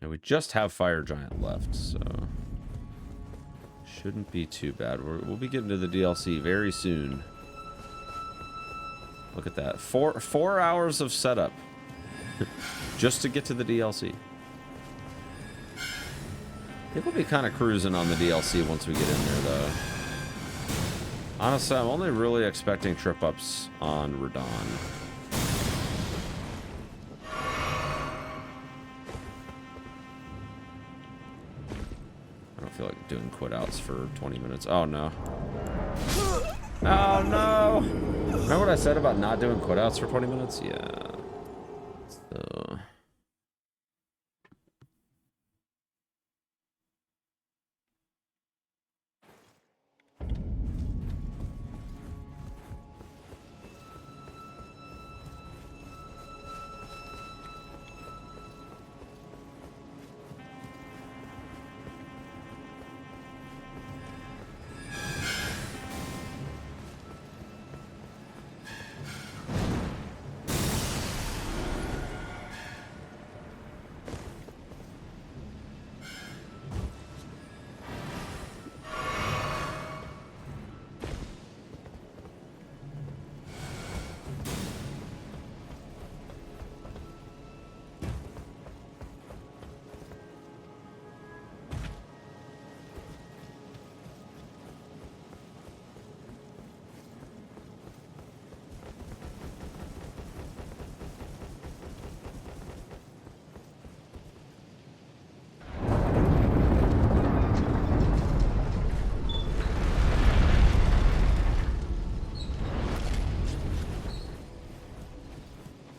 And we just have Fire Giant left, so shouldn't be too bad. We'll be getting to the DLC very soon. Look at that. Four hours of setup just to get to the DLC. I think we'll be kind of cruising on the DLC once we get in there, though. Honestly, I'm only really expecting trip-ups on Radon. I don't feel like doing quit outs for 20 minutes. Oh no. Oh no! Remember what I said about not doing quit outs for 20 minutes? Yeah. So.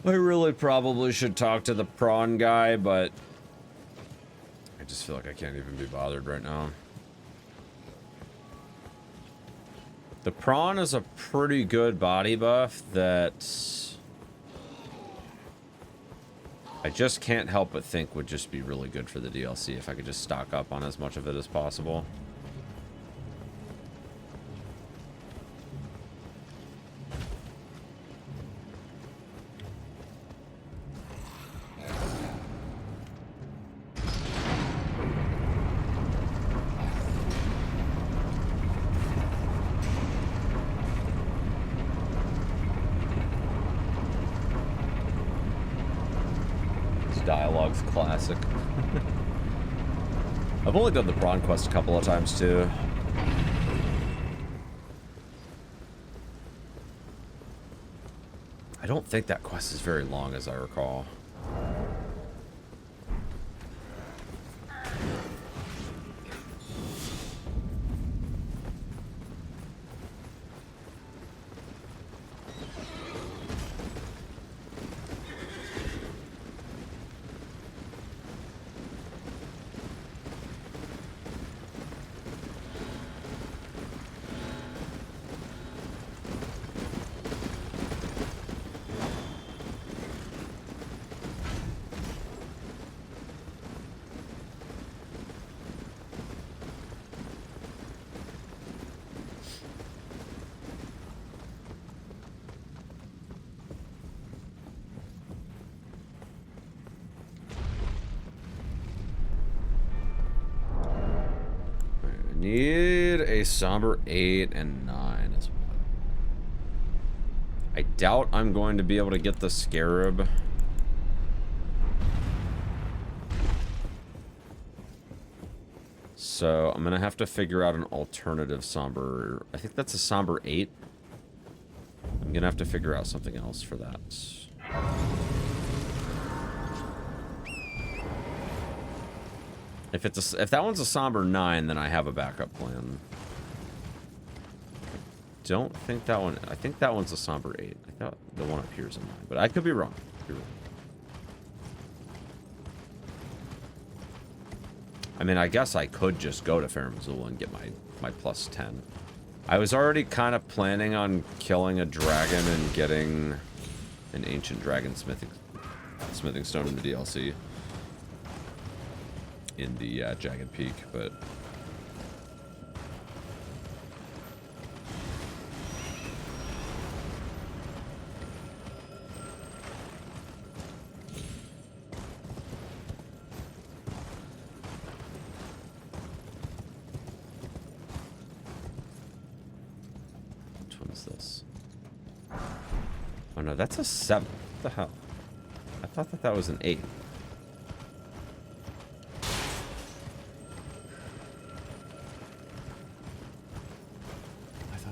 I really probably should talk to the prawn guy, but I just feel like I can't even be bothered right now. The prawn is a pretty good body buff that I just can't help but think would just be really good for the DLC if I could just stock up on as much of it as possible. Dialogue's classic. I've only done the prawn quest a couple of times too. I don't think that quest is very long, as I recall. Need a somber 8 and 9 as well. I doubt I'm going to be able to get the Scarab. So I'm gonna have to figure out an alternative somber. I think that's a somber 8. I'm gonna have to figure out something else for that. If that one's a somber 9, then I have a backup plan. Don't think that one. I think that one's a somber 8. I thought the one up here is a 9, but I could be wrong. I mean, I guess I could just go to Farum Azula and get my plus 10. I was already kind of planning on killing a dragon and getting an ancient dragon smithing stone in the DLC. In the Jagged Peak, but... Which one's this? Oh no, that's a 7. What the hell? I thought that was an 8.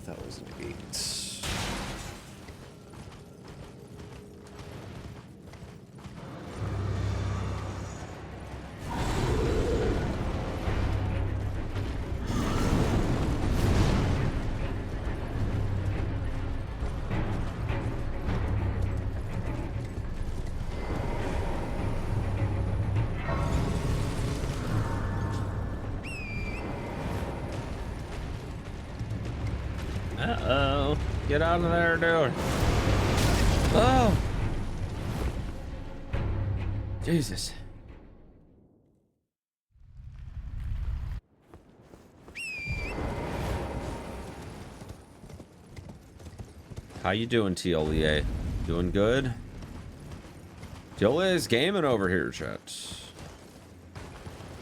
That was an 8. Uh-oh. Get out of there, dude. Oh. Jesus. How you doing, TLEA? Doing good? TLEA's gaming over here, chat.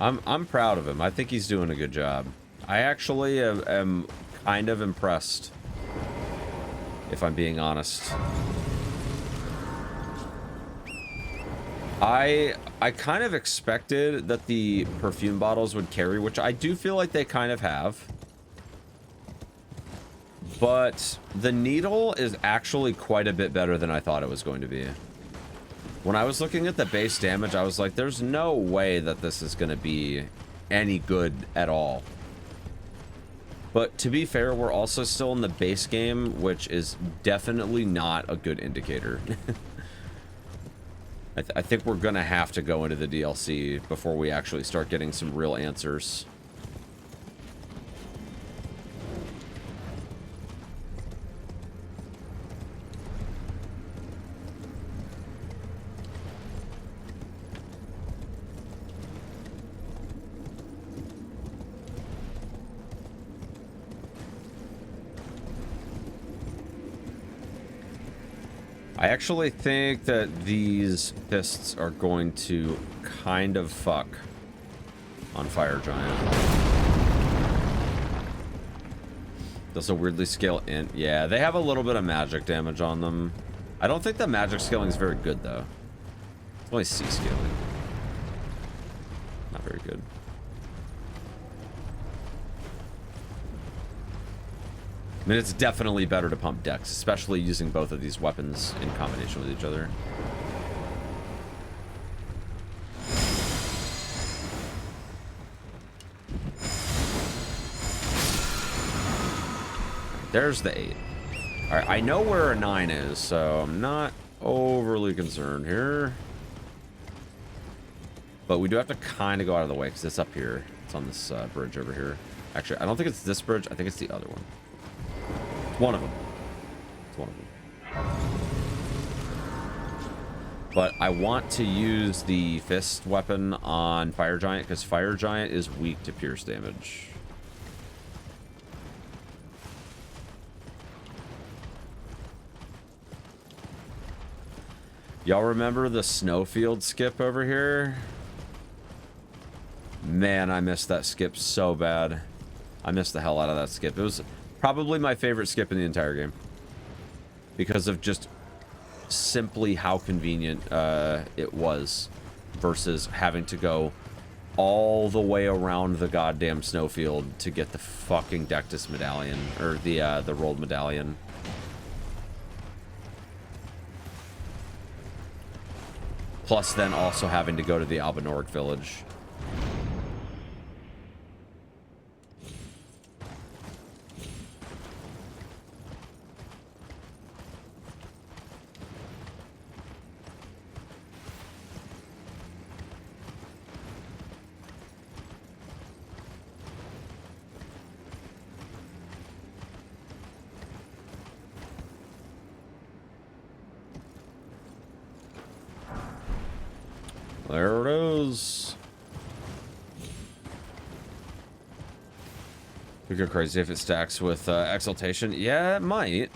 I'm proud of him. I think he's doing a good job. I actually am kind of impressed, if I'm being honest. I kind of expected that the perfume bottles would carry, which I do feel like they kind of have. But the needle is actually quite a bit better than I thought it was going to be. When I was looking at the base damage, I was like, there's no way that this is going to be any good at all. But to be fair, we're also still in the base game, which is definitely not a good indicator. I think we're going to have to go into the DLC before we actually start getting some real answers. I actually think that these fists are going to kind of fuck on Fire Giant. Does a weirdly scale int? Yeah, they have a little bit of magic damage on them. I don't think the magic scaling is very good, though. It's only C scaling. Not very good. I mean, it's definitely better to pump dex, especially using both of these weapons in combination with each other. There's the 8. All right, I know where a 9 is, so I'm not overly concerned here. But we do have to kind of go out of the way because it's up here. It's on this bridge over here. Actually, I don't think it's this bridge. I think it's the other one. One of them. It's one of them. But I want to use the fist weapon on Fire Giant because Fire Giant is weak to pierce damage. Y'all remember the snowfield skip over here? Man, I missed that skip so bad. I missed the hell out of that skip. It was probably my favorite skip in the entire game because of just simply how convenient it was versus having to go all the way around the goddamn snowfield to get the fucking Dectus medallion, or the rolled medallion. Plus then also having to go to the Albanoric village. There it is. It'd go crazy if it stacks with exaltation. Yeah, it might.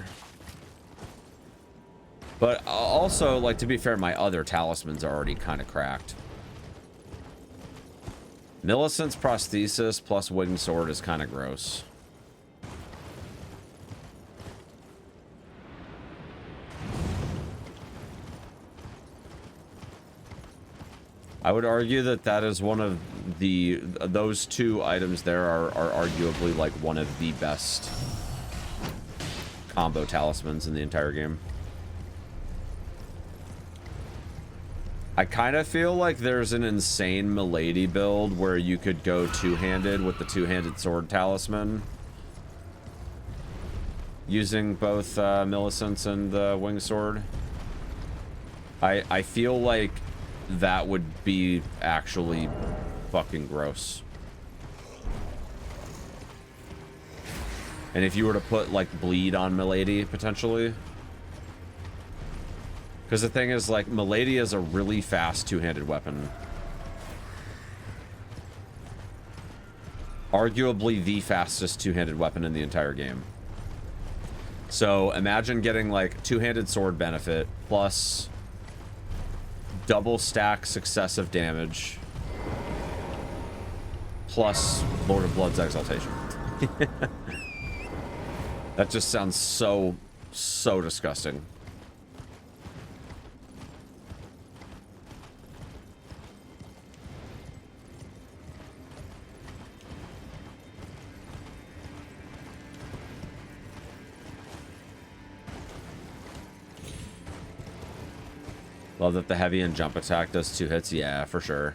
But also, like, to be fair, my other talismans are already kind of cracked. Millicent's prosthesis plus winged sword is kind of gross. I would argue that that is one of those two items there are arguably like one of the best combo talismans in the entire game. I kind of feel like there's an insane Milady build where you could go two-handed with the two-handed sword talisman, using both Millicent's and the winged sword. I feel like that would be actually fucking gross. And if you were to put like bleed on Milady potentially, because the thing is, like, Milady is a really fast two-handed weapon, arguably the fastest two-handed weapon in the entire game. So imagine getting like two-handed sword benefit plus double stack successive damage plus Lord of Blood's exaltation. That just sounds so disgusting. Love that the heavy and jump attack does 2 hits. Yeah, for sure.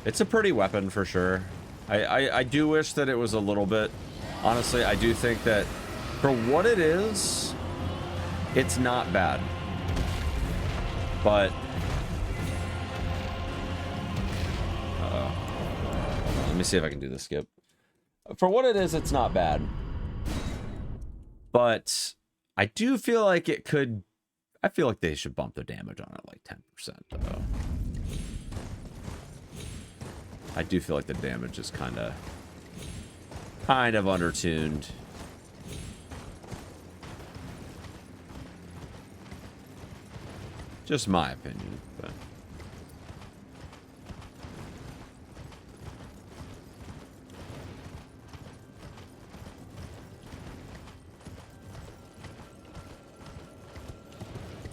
It's a pretty weapon for sure. I do wish that it was a little bit... Honestly, I do think that for what it is, it's not bad. But... Uh-oh. Let me see if I can do this skip. For what it is, it's not bad. But I do feel like it could... I feel like they should bump the damage on it like 10%, though. I do feel like the damage is kind of undertuned. Just my opinion, but...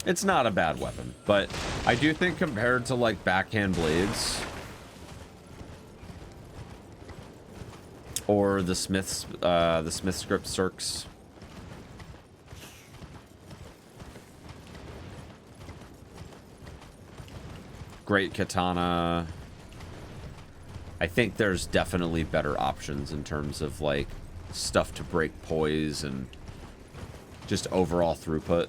It's not a bad weapon, but I do think compared to like backhand blades or the Smith's grip circs, great katana, I think there's definitely better options in terms of like stuff to break poise and just overall throughput.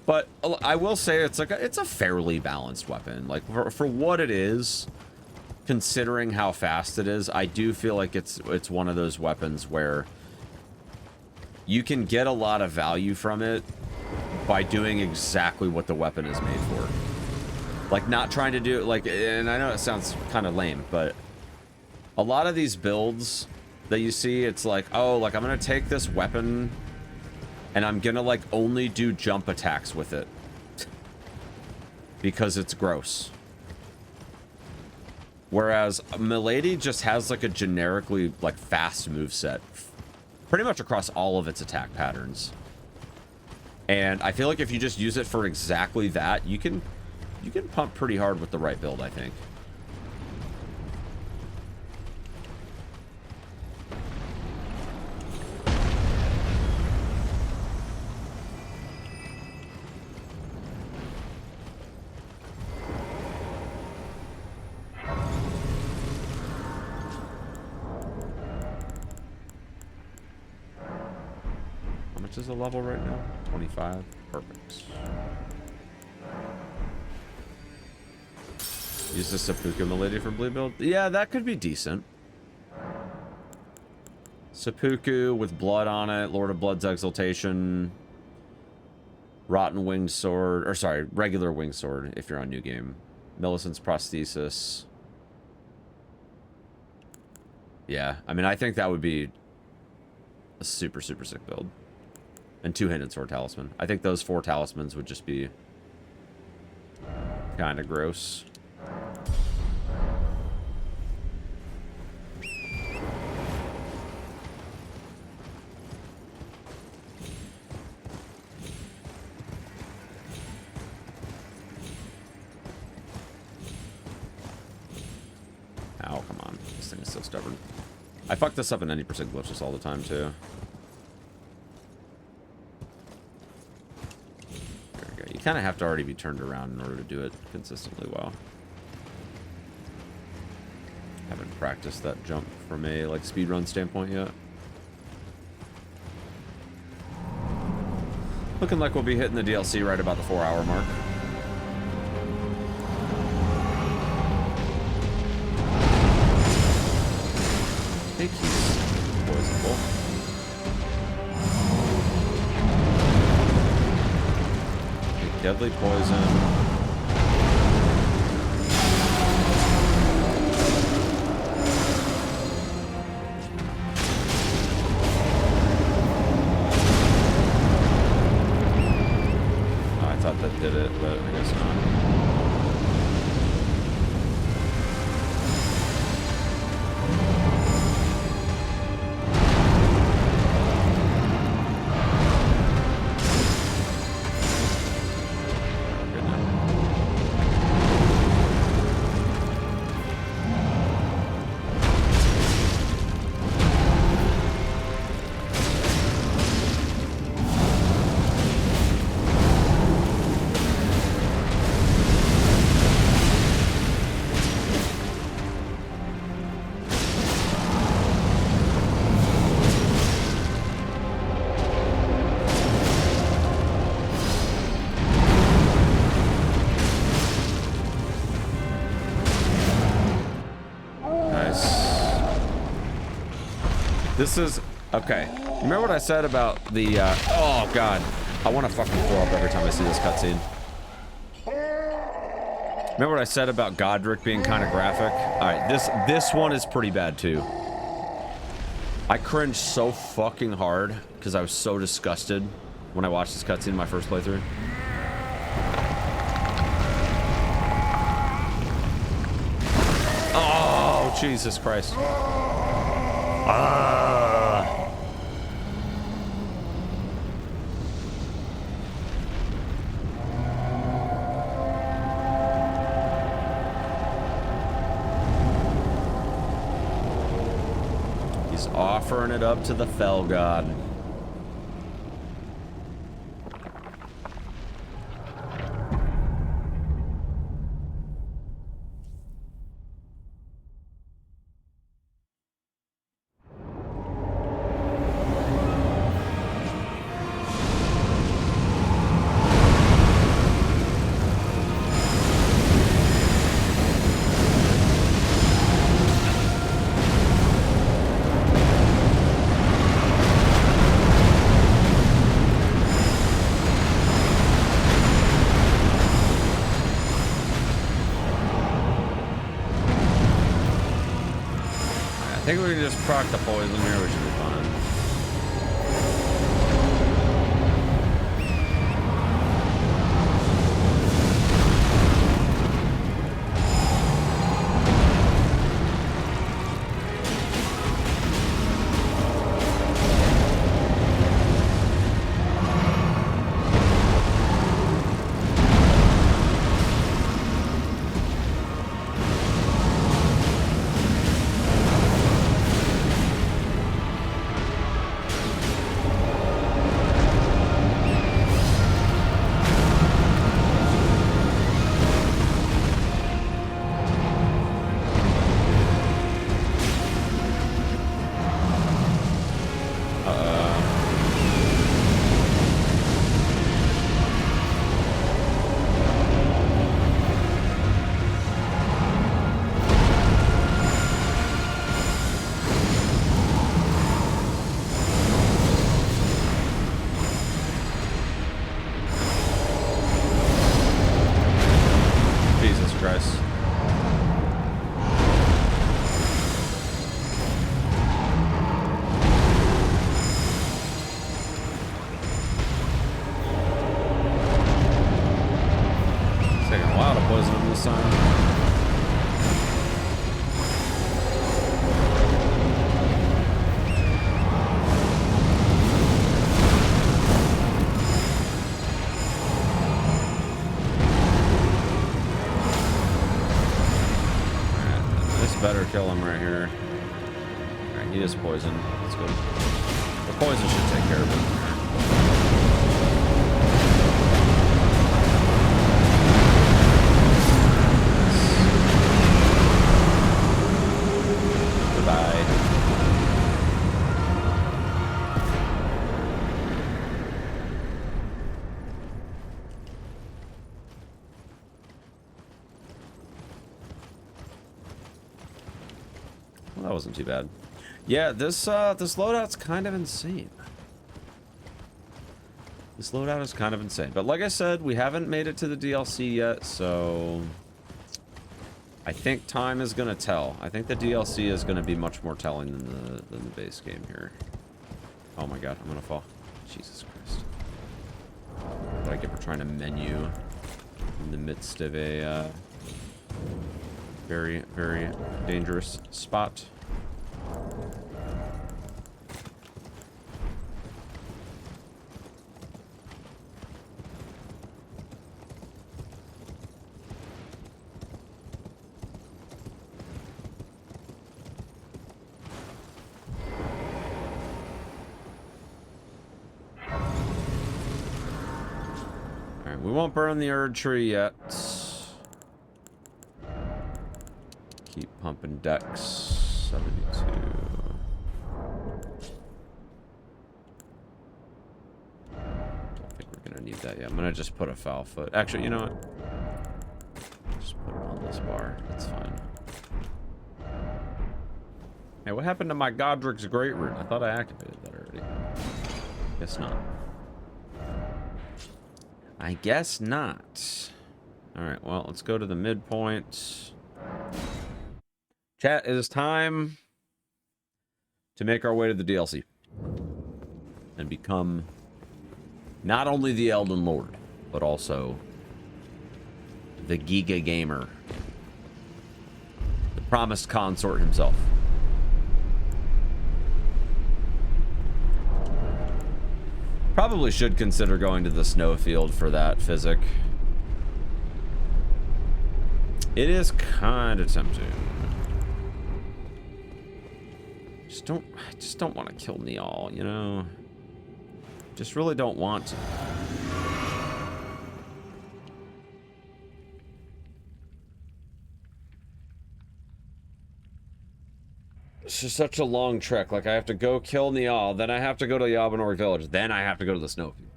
But I will say it's like it's a fairly balanced weapon. Like for what it is, considering how fast it is, I do feel like it's one of those weapons where you can get a lot of value from it by doing exactly what the weapon is made for. Like not trying to do like, and I know it sounds kind of lame, but a lot of these builds that you see, it's like, oh, like I'm gonna take this weapon and I'm gonna like only do jump attacks with it because it's gross. Whereas Milady just has like a generically like fast moveset pretty much across all of its attack patterns. And I feel like if you just use it for exactly that, you can pump pretty hard with the right build, I think. How much is the level right now? 25. Perfect. Use the Seppuku Milady for blue build? Yeah, that could be decent. Seppuku with blood on it, Lord of Blood's Exaltation, Rotten Winged Sword, or sorry, regular Winged Sword if you're on New Game. Millicent's Prosthesis. Yeah, I mean, I think that would be a super, super sick build. And two-handed sword talisman. I think those 4 talismans would just be kind of gross. Ow, come on. This thing is so stubborn. I fuck this up in 90% glitches all the time, too. There we go. You kind of have to already be turned around in order to do it consistently well. Haven't practiced that jump from a, like, speedrun standpoint yet. Looking like we'll be hitting the DLC right about the 4-hour mark. I think he's poisonable. Okay, deadly poison. Oh, I thought that did it, but I guess not. This is... Okay. Remember what I said about the... oh, God. I want to fucking throw up every time I see this cutscene. Remember what I said about Godric being kind of graphic? Alright, this one is pretty bad, too. I cringed so fucking hard because I was so disgusted when I watched this cutscene in my first playthrough. Oh, Jesus Christ. He's offering it up to the Fell God. I think we can just proc the poison here, we should be fine. kill him right here. Alright, he is poisoned. That's good. The poison should take care of him. Goodbye. Well, that wasn't too bad. Yeah, this loadout's kind of insane. This loadout is kind of insane. But like I said, we haven't made it to the DLC yet, so I think time is gonna tell. I think the DLC is gonna be much more telling than the base game here. Oh my god, I'm gonna fall. Jesus Christ. What I get for trying to menu in the midst of a very, very dangerous spot. Alright, we won't burn the Erdtree yet. Keep pumping decks. 72. Don't think we're gonna need that yet. I'm gonna just put a foul foot. Actually, you know what? Just put it on this bar. That's fine. Hey, what happened to my Godric's Great Root? I thought I activated that already. Guess not. I guess not. Alright, well, let's go to the midpoint. Chat, it is time to make our way to the DLC and become not only the Elden Lord, but also the Giga Gamer, the promised consort himself. Probably should consider going to the snowfield for that physic. It is kind of tempting. I just don't want to kill Niall, you know? Just really don't want to. It's just such a long trek. Like, I have to go kill Niall, then I have to go to the Yabanor village, then I have to go to the snowfield.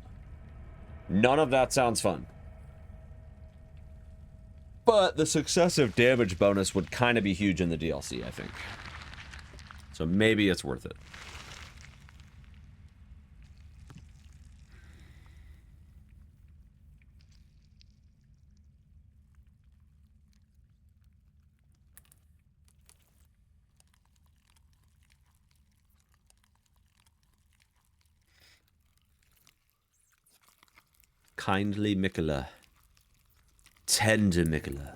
None of that sounds fun. But the successive damage bonus would kind of be huge in the DLC, I think. So maybe it's worth it. Kindly Mikola. Tender Mikola.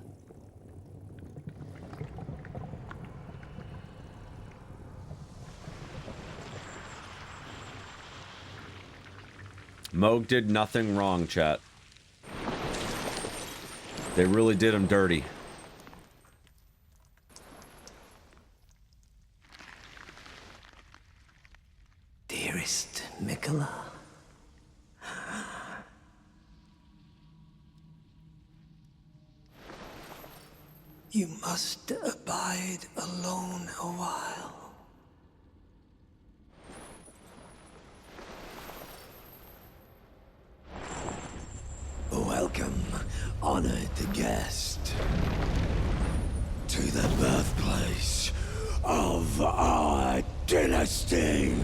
Moog did nothing wrong, chat. They really did him dirty. Dearest Mikola. You must abide alone a while. Welcome, honored guest, to the birthplace of our dynasty.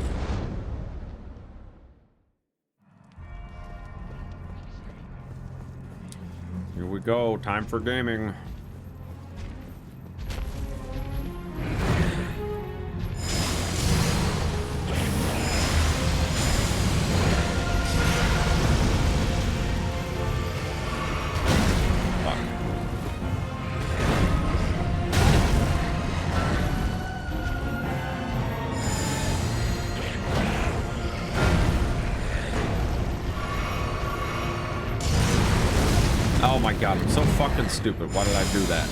Here we go. Time for gaming. Oh my god, I'm so fucking stupid. Why did I do that?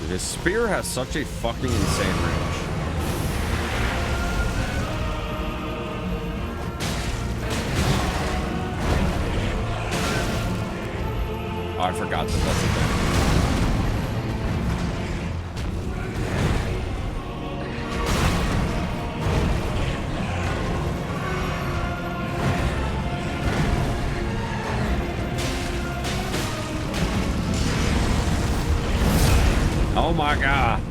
His spear has such a fucking insane range. Oh, I forgot that that's a thing. Oh my god.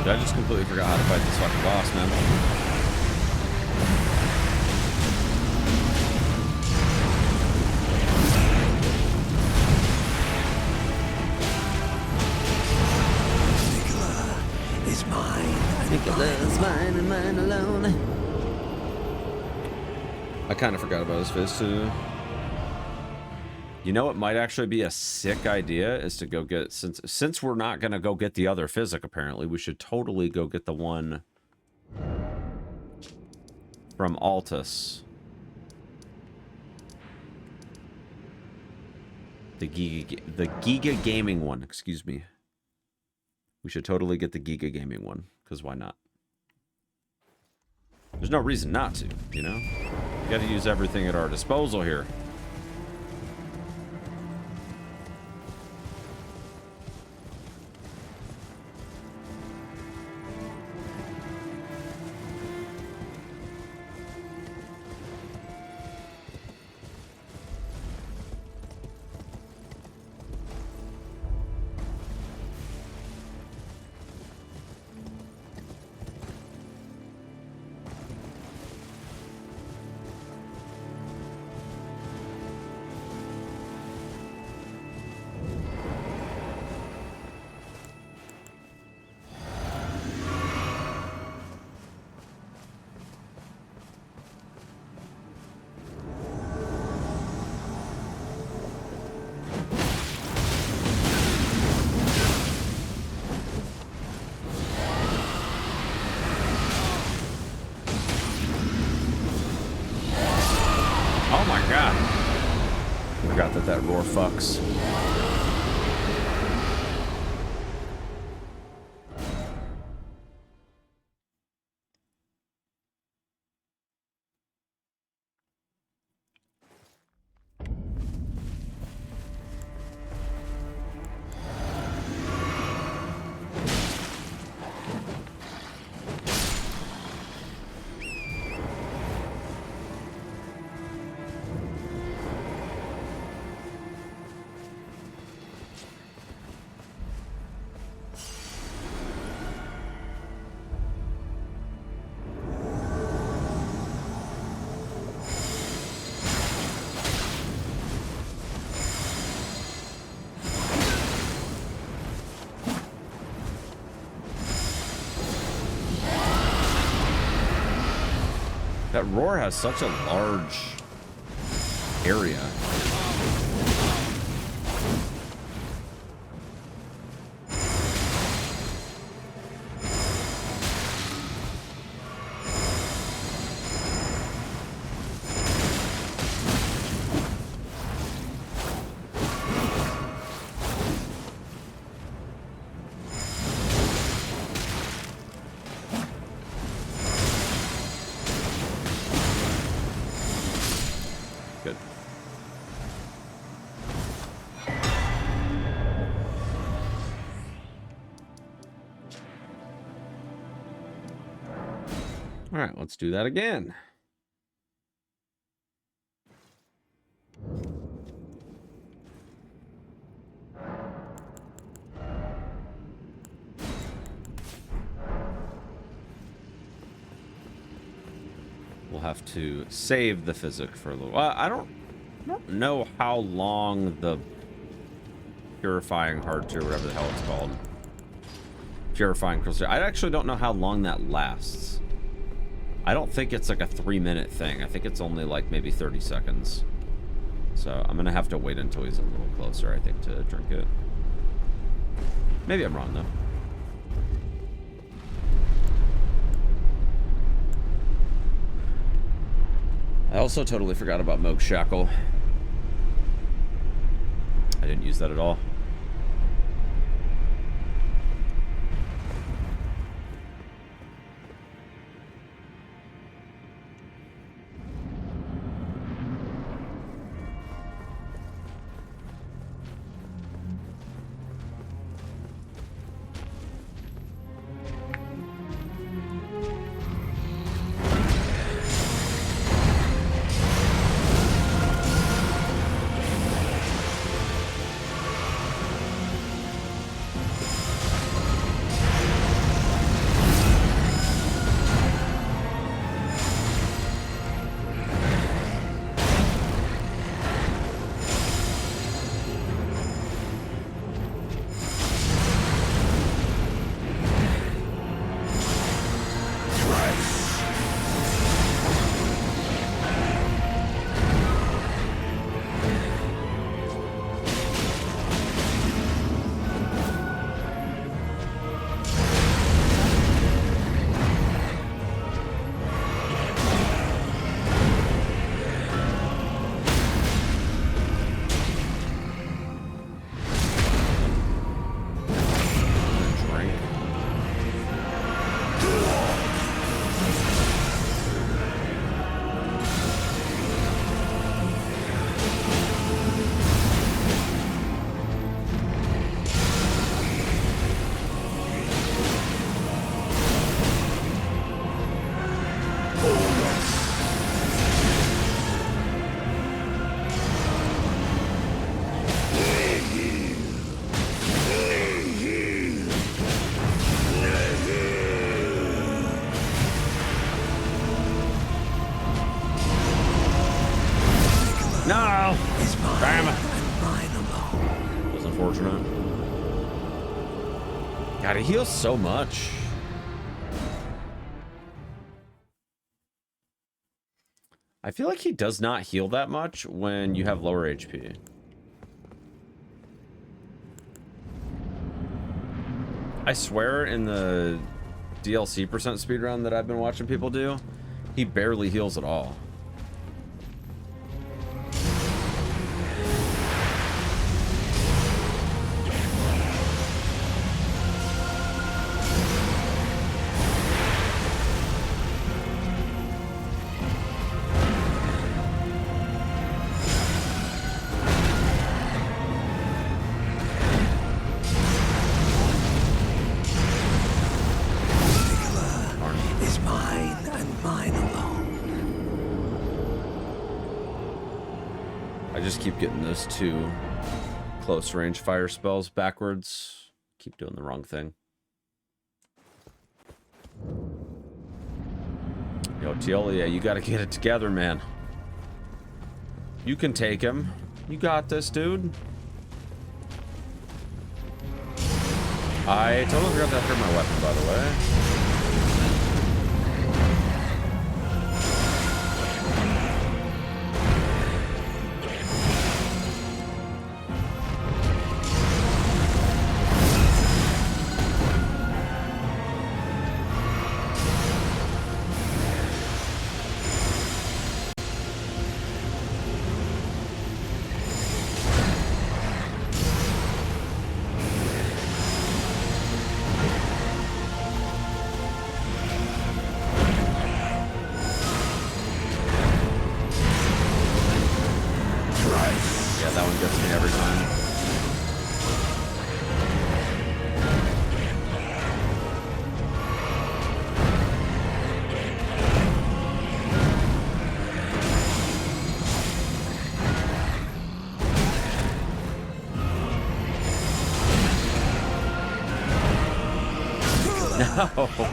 I just completely forgot how to fight this fucking boss, man. Nicola is mine. Nicola is mine and mine alone. I kind of forgot about his fist too. You know, it might actually be a sick idea is to go get, since we're not gonna go get the other physic, apparently, we should totally go get the one from Altus. The Giga Gaming one, excuse me. We should totally get the Giga Gaming one, because why not? There's no reason not to, you know? We gotta use everything at our disposal here. That roar fucks. That roar has such a large area. All right, let's do that again. We'll have to save the physic for a little while. I don't know how long the purifying heart or whatever the hell it's called Purifying crystal. I actually don't know how long that lasts. I don't think it's like a 3-minute thing. I think it's only like maybe 30 seconds. So I'm gonna have to wait until he's a little closer, I think, to drink it. Maybe I'm wrong though. I also totally forgot about Moog Shackle. I didn't use that at all. No! Damn it. That was unfortunate. God, he heals so much. I feel like he does not heal that much when you have lower HP. I swear in the DLC percent speedrun that I've been watching people do, he barely heals at all. Keep getting those 2 close range fire spells backwards. Keep doing the wrong thing. Yo, Tiolia, you gotta get it together, man. You can take him. You got this, dude. I totally forgot to upgrade my weapon, by the way.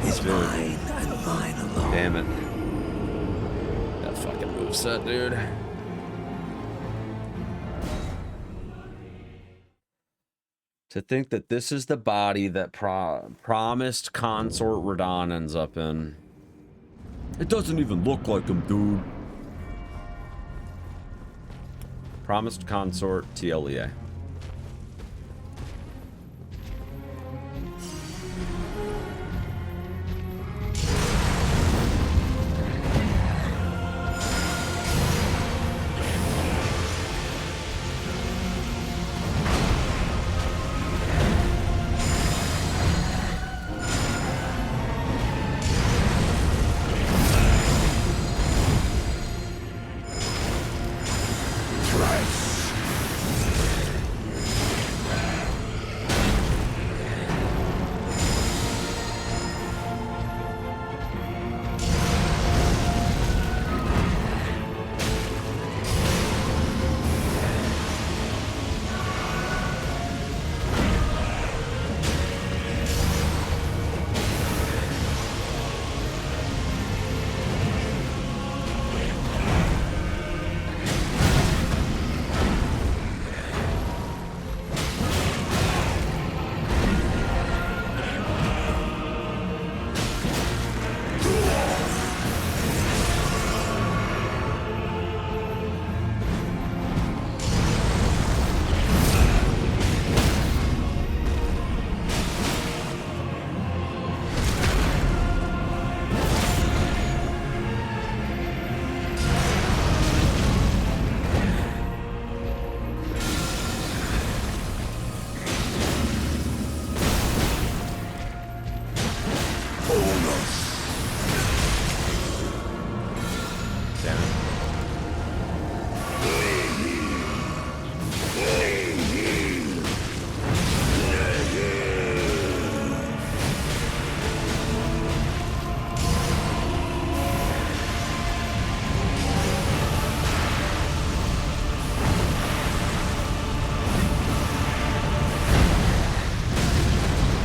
It's mine and mine alone. Damn it. That fucking moveset, dude. To think that this is the body that promised consort Radon ends up in. It doesn't even look like him, dude. Promised consort TLEA.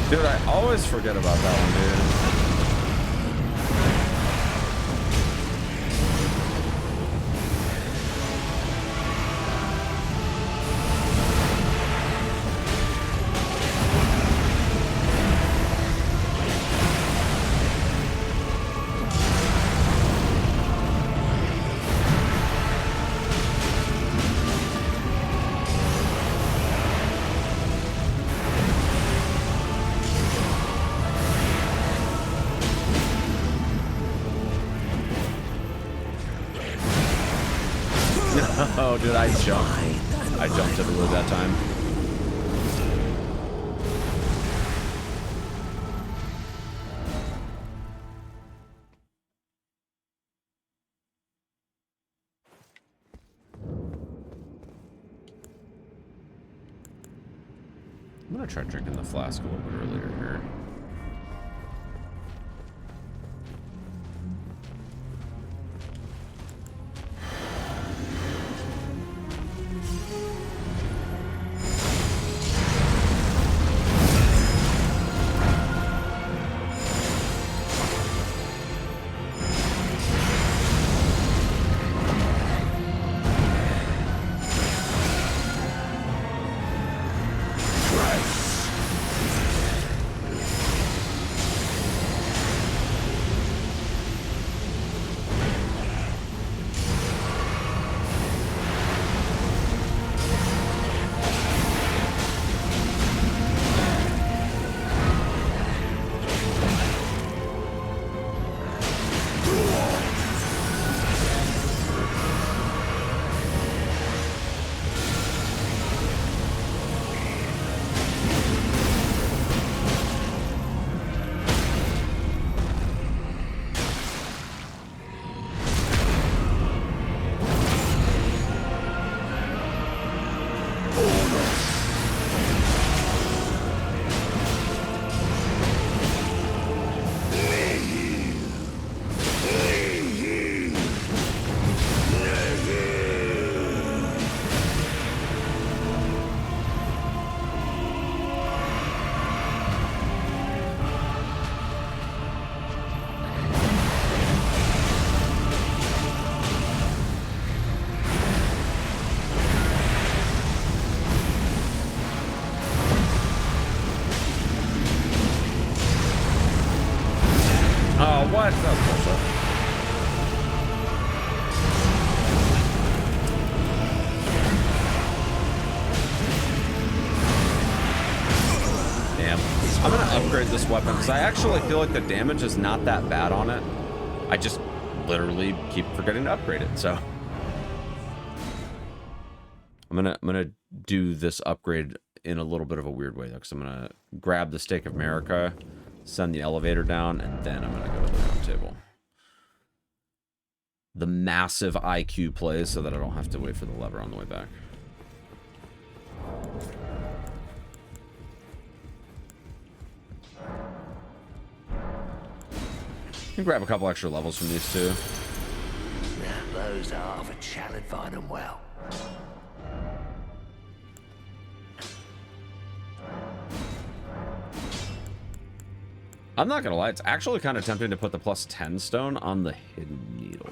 Dude, I always forget about that one, dude. Oh, dude, I jumped to the wood that time. I'm gonna try drinking the flask a little bit earlier here. What? That was bullshit. Damn. I'm gonna upgrade this weapon because I actually feel like the damage is not that bad on it. I just literally keep forgetting to upgrade it, so I'm gonna do this upgrade in a little bit of a weird way though, because I'm gonna grab the Stake of America, send the elevator down, and then I'm gonna go to the round table. The massive IQ plays so that I don't have to wait for the lever on the way back. You can grab a couple extra levels from these two. Those are of a challenge. Find them well. I'm not gonna lie, it's actually kind of tempting to put the plus 10 stone on the hidden needle.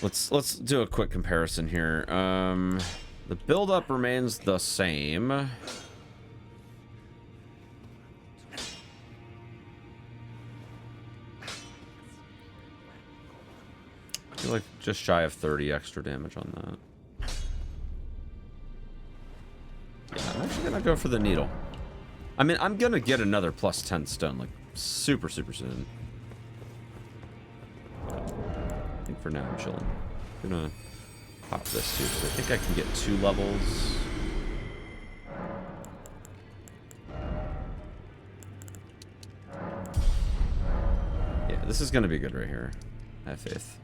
Let's do a quick comparison here. The build-up remains the same. I feel like just shy of 30 extra damage on that. Yeah, I'm actually gonna go for the needle. I mean, I'm gonna get another plus 10 stone, like, super soon. I think for now I'm chilling. I'm gonna pop this too, because I think I can get 2 levels. Yeah, this is gonna be good right here. I have faith.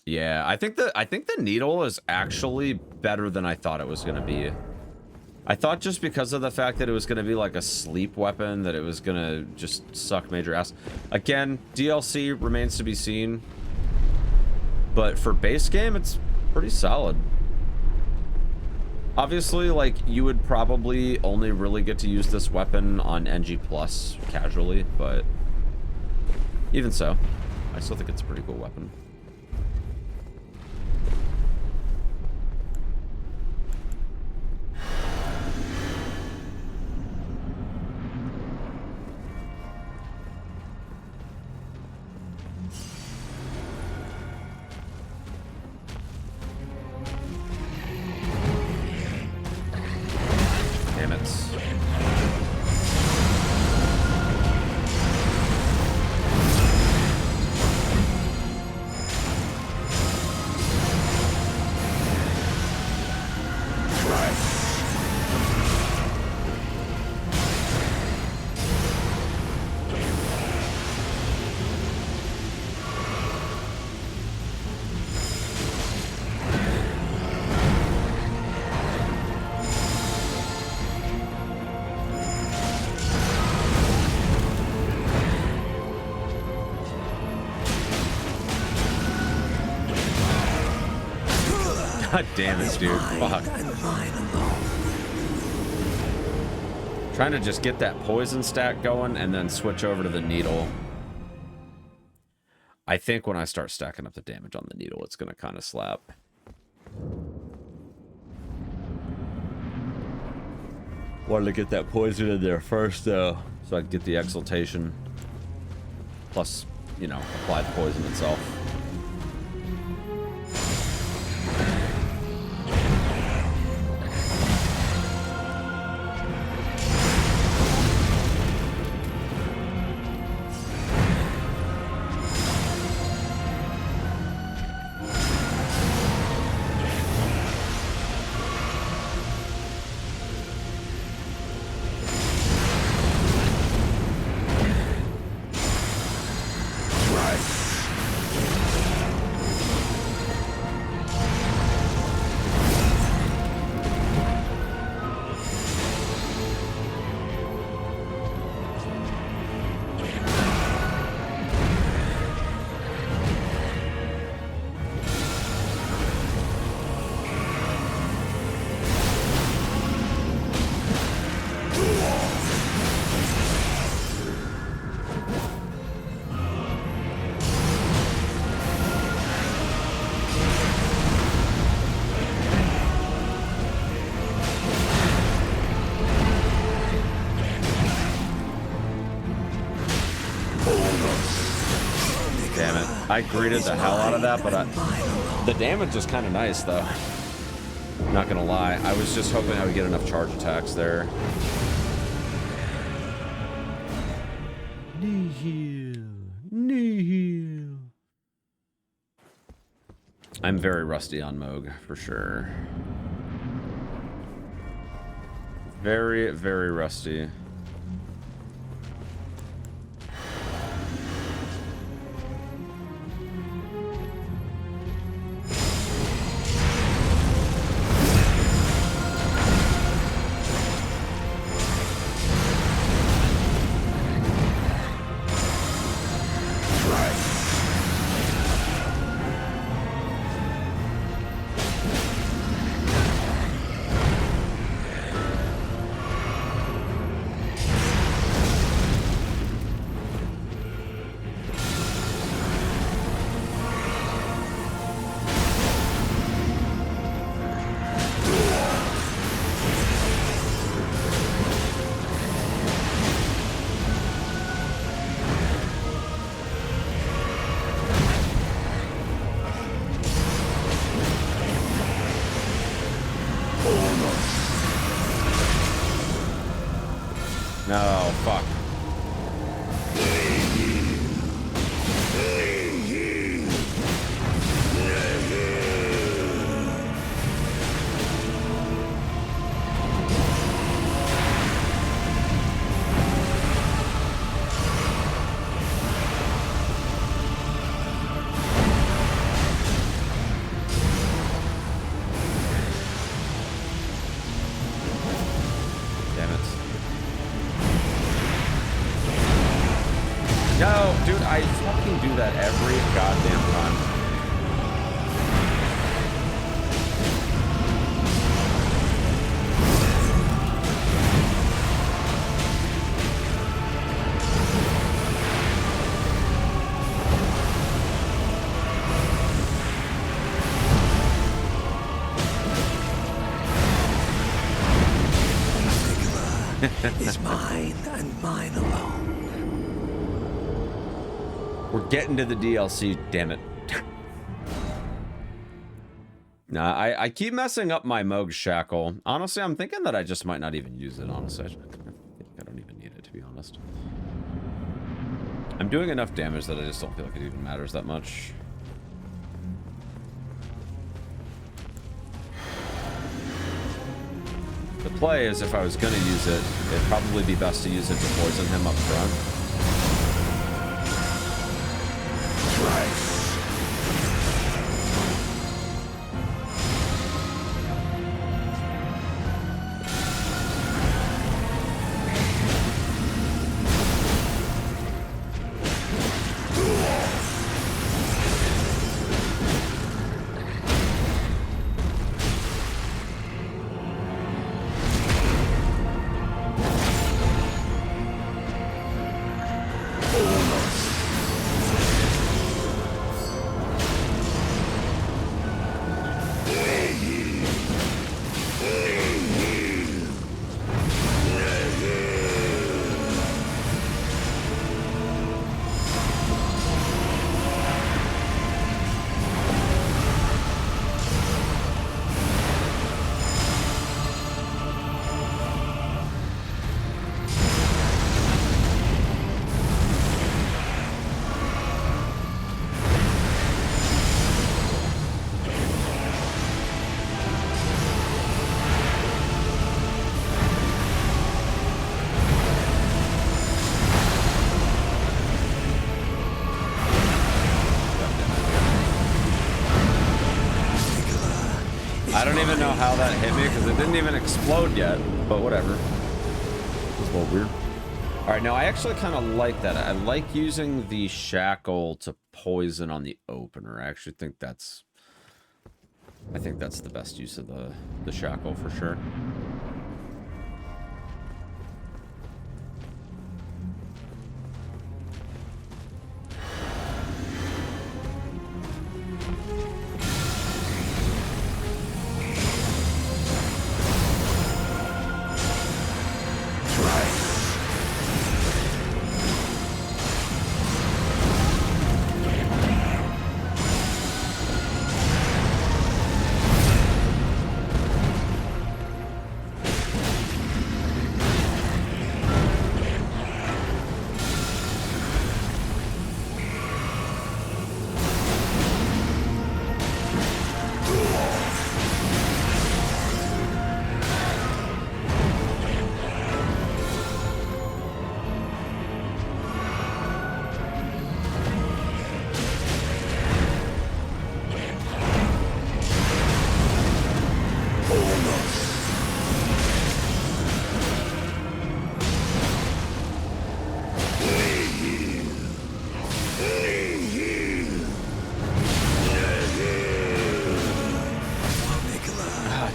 Yeah, I think the needle is actually better than I thought it was gonna be. I thought just because of the fact that it was gonna be like a sleep weapon, that it was gonna just suck major ass. Again, DLC remains to be seen. But for base game, it's pretty solid. Obviously, like, you would probably only really get to use this weapon on NG Plus casually, but even so, I still think it's a pretty cool weapon. Damn it. God damn it, dude. Fuck. Trying to just get that poison stack going and then switch over to the needle. I think when I start stacking up the damage on the needle, it's going to kind of slap. Wanted to get that poison in there first, though, so I could get the exaltation. Plus, you know, apply the poison itself. I greeted the hell out of that, but the damage is kind of nice, though. Not gonna lie. I was just hoping I would get enough charge attacks there. Nihil. Nihil. I'm very rusty on Moog, for sure. Very, very rusty. No, fuck. Is mine and mine alone. We're getting to the DLC, damn it. Nah, I keep messing up my Moog Shackle. Honestly, I'm thinking that I just might not even use it, honestly. I don't even need it, to be honest. I'm doing enough damage that I just don't feel like it even matters that much. The play is, if I was going to use it, it'd probably be best to use it to poison him up front. Right. I don't even know how that hit me because it didn't even explode yet, but whatever. It was a little weird. All right, now I actually kind of like that. I like using the shackle to poison on the opener. I actually think that's the best use of the shackle for sure.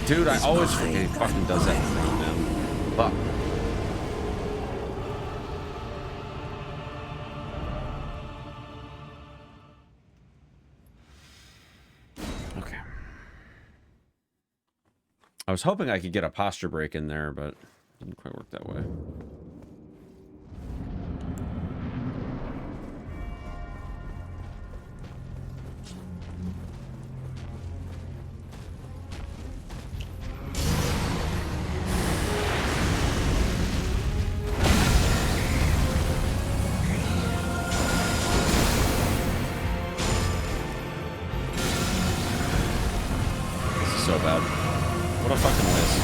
Dude, I always forget he fucking does that to me, man. Fuck. Okay. I was hoping I could get a posture break in there, but it didn't quite work that way. So bad. What a fucking waste.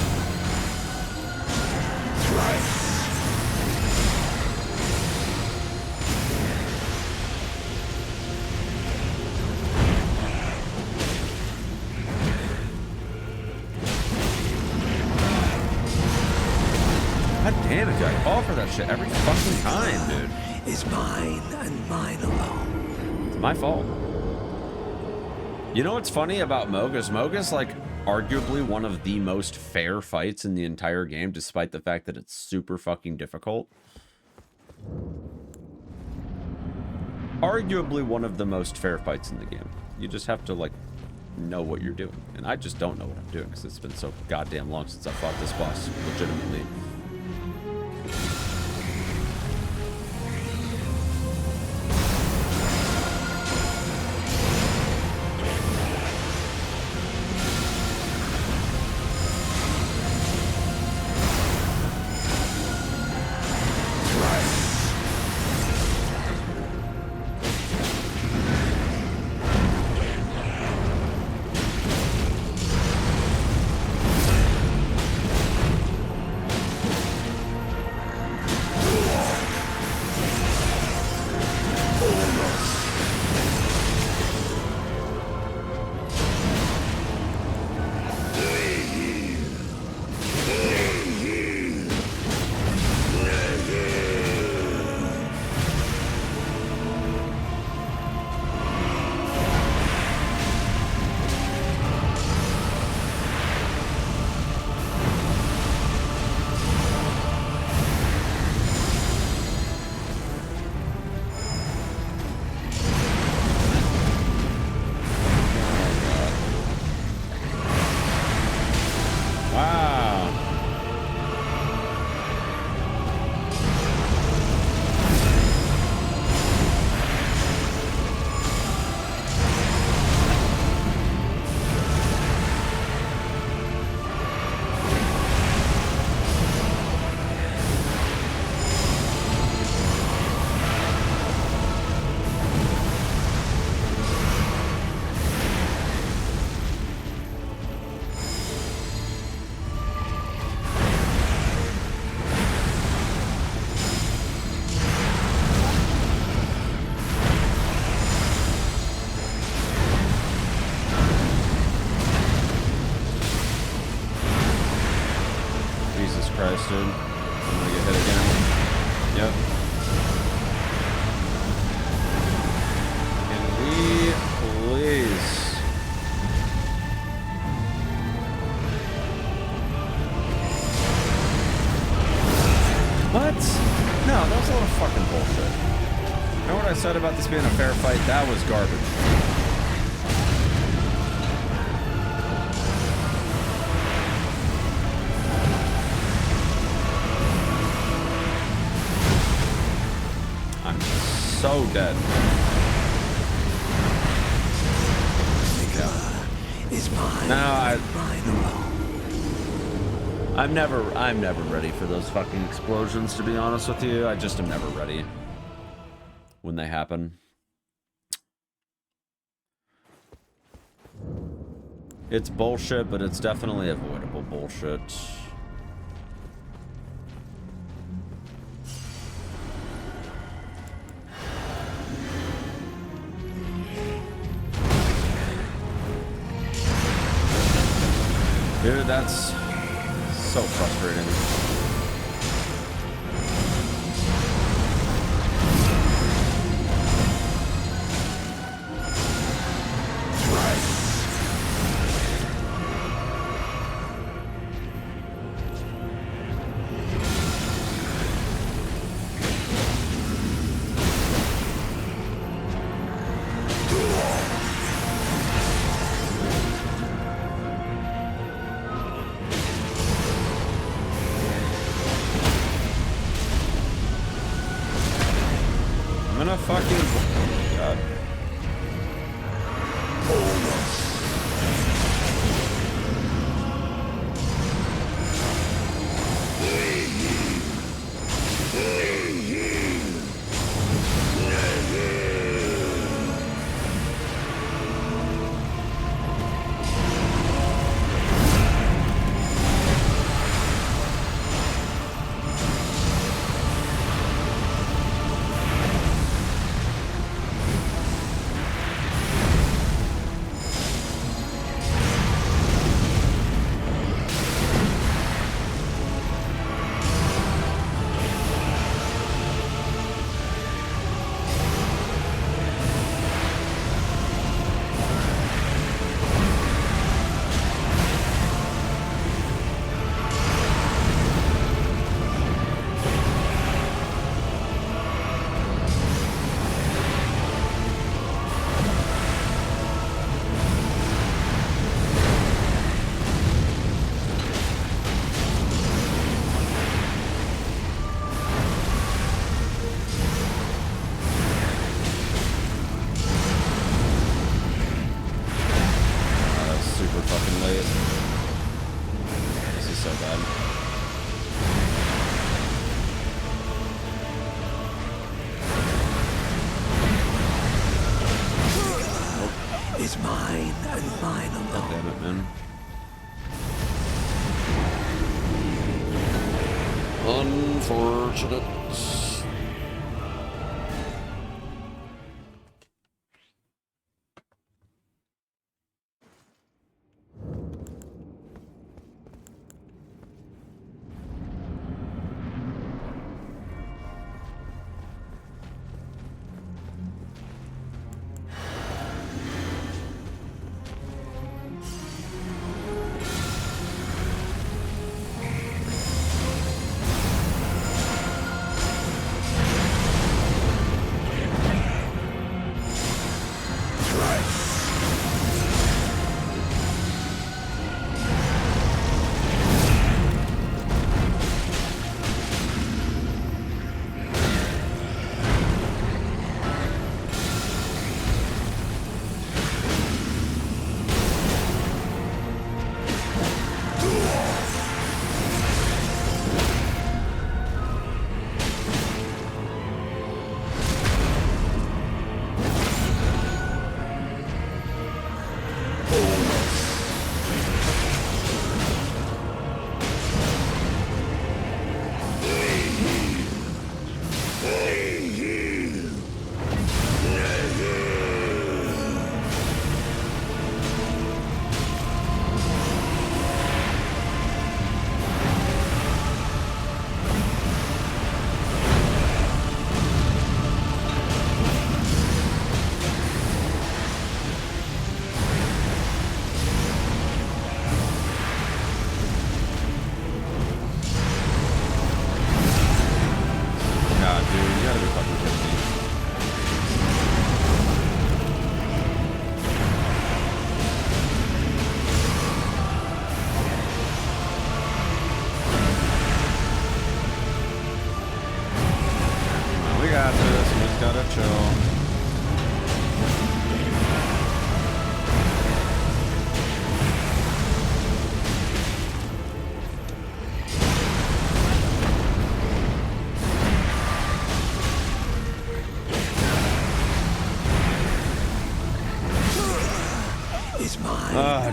God damn it, dude. I fall for that shit every fucking time, dude. Is mine and mine alone. It's my fault. You know what's funny about Mogus? Mogus, like, arguably one of the most fair fights in the entire game, despite the fact that it's super fucking difficult. Arguably one of the most fair fights in the game. You just have to, like, know what you're doing. And I just don't know what I'm doing, because it's been so goddamn long since I fought this boss legitimately. Christ, dude. I'm gonna get hit again. Yep. Can we please? What? No, that was a little fucking bullshit. Remember what I said about this being a fair fight? That was garbage. So dead. Is mine. No, I'm never ready for those fucking explosions, to be honest with you. I just am never ready when they happen. It's bullshit, but it's definitely avoidable bullshit. Dude, that's so frustrating. fucking... God. Is mine and mine alone. Damn it, man. Unfortunate.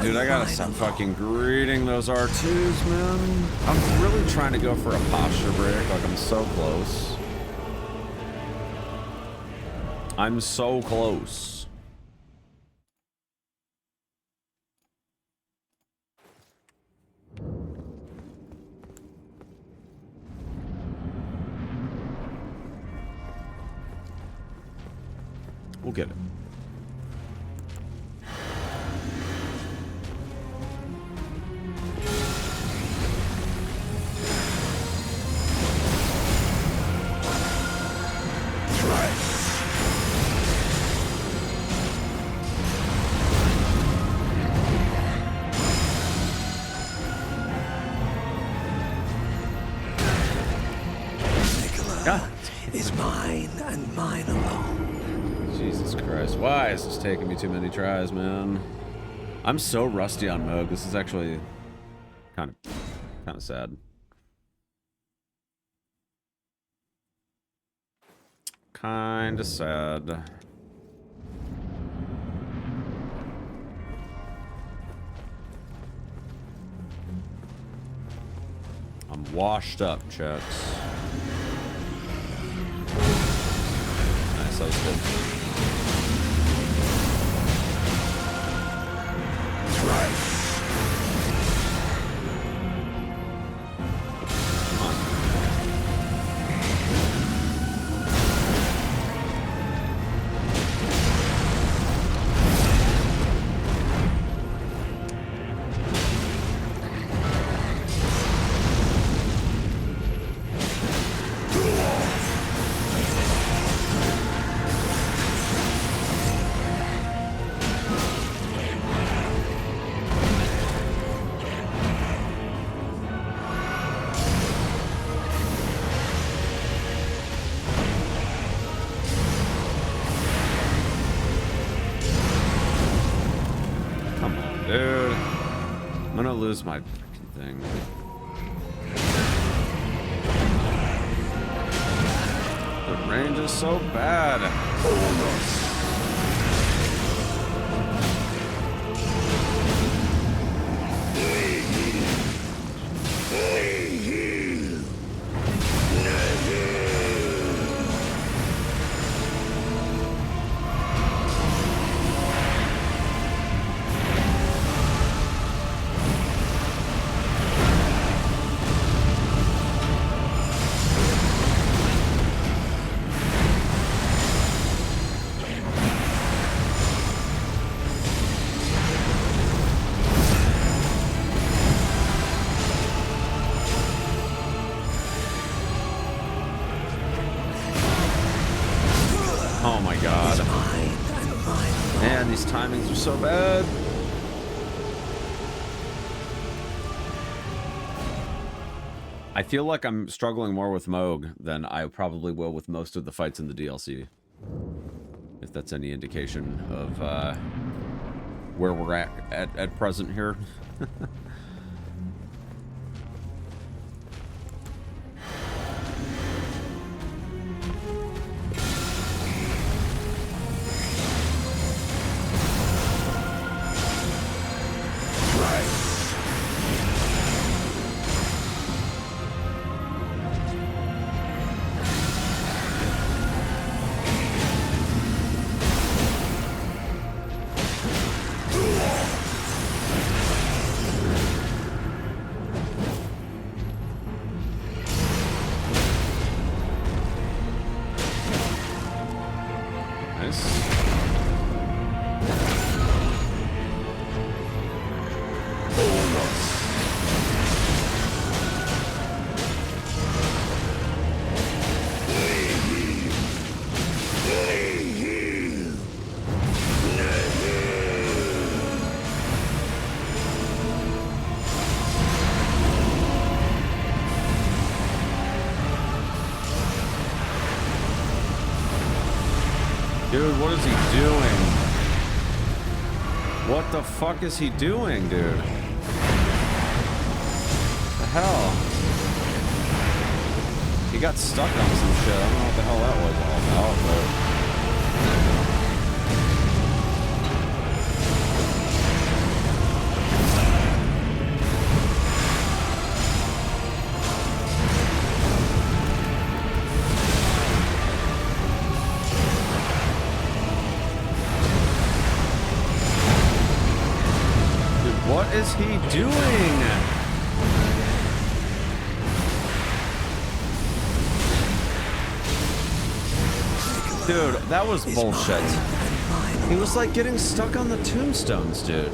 Dude, I gotta stop fucking greeting those R2s, man. I'm really trying to go for a posture break. Like, I'm so close. I'm so close. We'll get it. Is mine and mine alone. Jesus Christ. Why is this taking me too many tries, man? I'm so rusty on Moog. This is actually kind of sad. Kind of sad. I'm washed up, Chucks. Nice, that was good. Come on. Dude, I'm gonna lose my freaking thing. The range is so bad. Oh my god. Man, these timings are so bad. I feel like I'm struggling more with Moog than I probably will with most of the fights in the DLC. If that's any indication of where we're at present here. Dude, what is he doing? What the fuck is he doing, dude? The hell? He got stuck on some shit. I don't know what the hell that was all about, but... What is he doing? Dude, that was bullshit. He was like getting stuck on the tombstones, dude.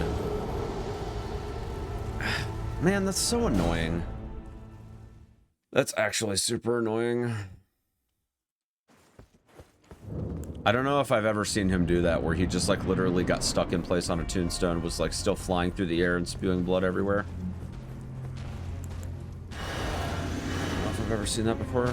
Man, that's so annoying. That's actually super annoying. I don't know if I've ever seen him do that, where he just like literally got stuck in place on a tombstone, was like still flying through the air and spewing blood everywhere. I don't know if I've ever seen that before.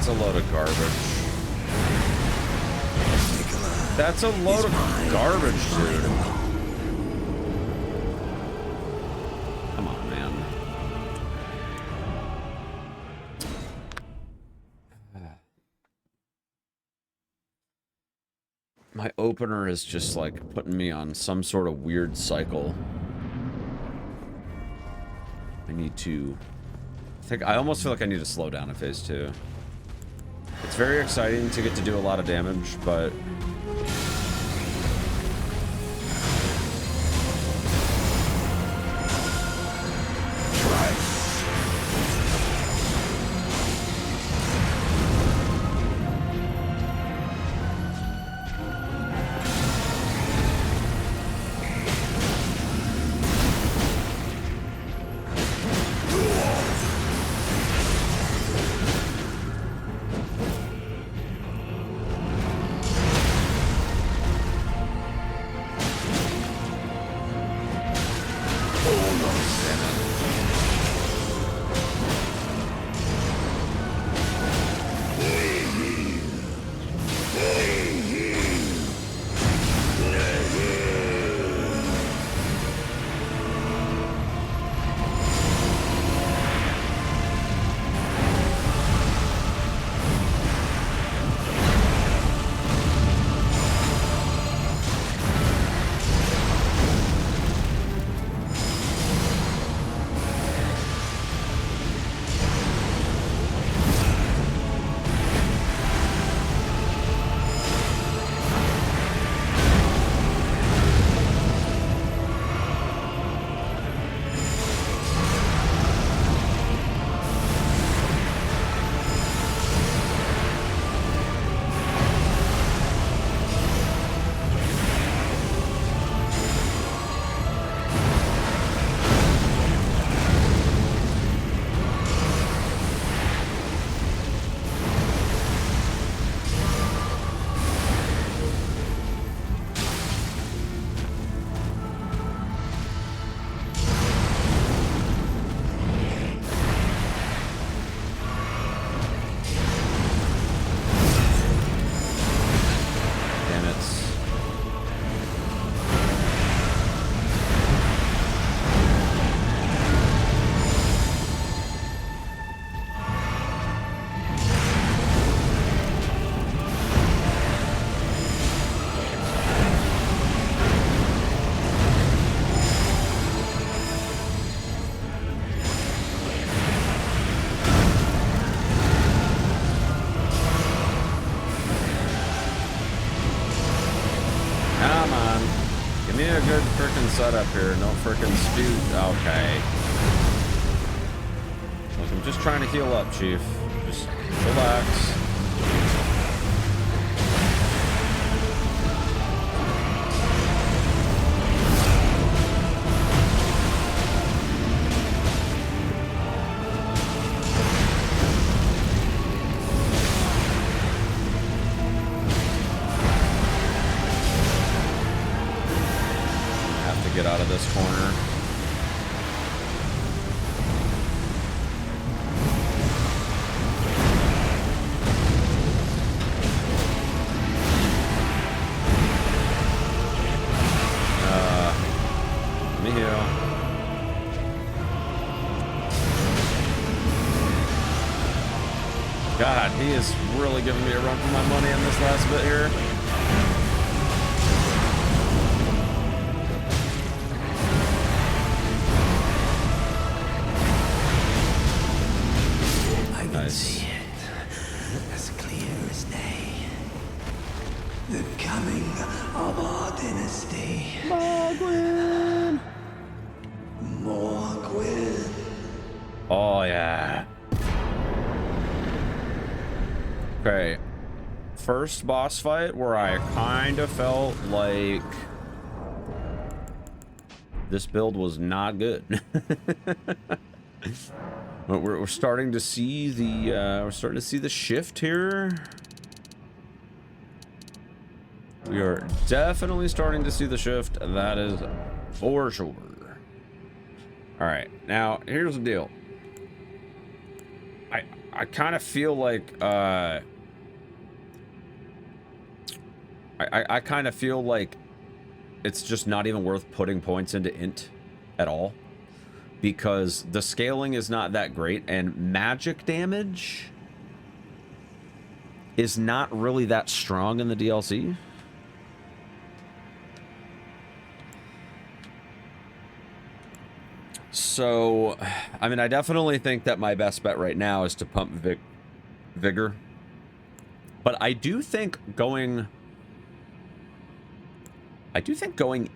That's a load of garbage. That's a load of garbage, dude. Come on, man. My opener is just like putting me on some sort of weird cycle. I need to... I almost feel like I need to slow down in phase 2. It's very exciting to get to do a lot of damage, but... Setup here, no freaking speed. Okay. Look, I'm just trying to heal up, Chief. Just relax. Get out of this corner. Let me heal. God, he is really giving me a run for my money in this last bit here. See it as clear as day. The coming of our dynasty. Morgwin! Morgwin. Oh, yeah. Okay. First boss fight where I kind of felt like this build was not good. But we're starting to see the shift here. We are definitely starting to see the shift. That is for sure. All right, now here's the deal. I kind of feel like I kind of feel like it's just not even worth putting points into int at all, because the scaling is not that great and magic damage is not really that strong in the DLC. So, I mean, I definitely think that my best bet right now is to pump Vigor. But I do think going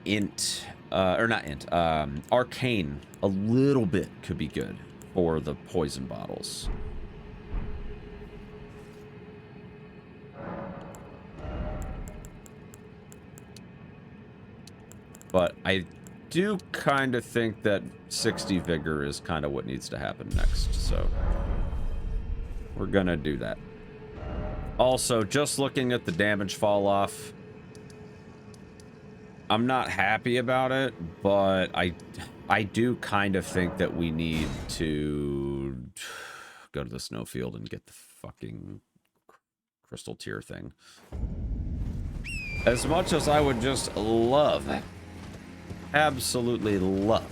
int, or not int, arcane a little bit could be good for the poison bottles. But I do kind of think that 60 vigor is kind of what needs to happen next, so we're gonna do that. Also, just looking at the damage fall off, I'm not happy about it, but I do kind of think that we need to go to the snowfield and get the fucking crystal tier thing. As much as I would just love, absolutely love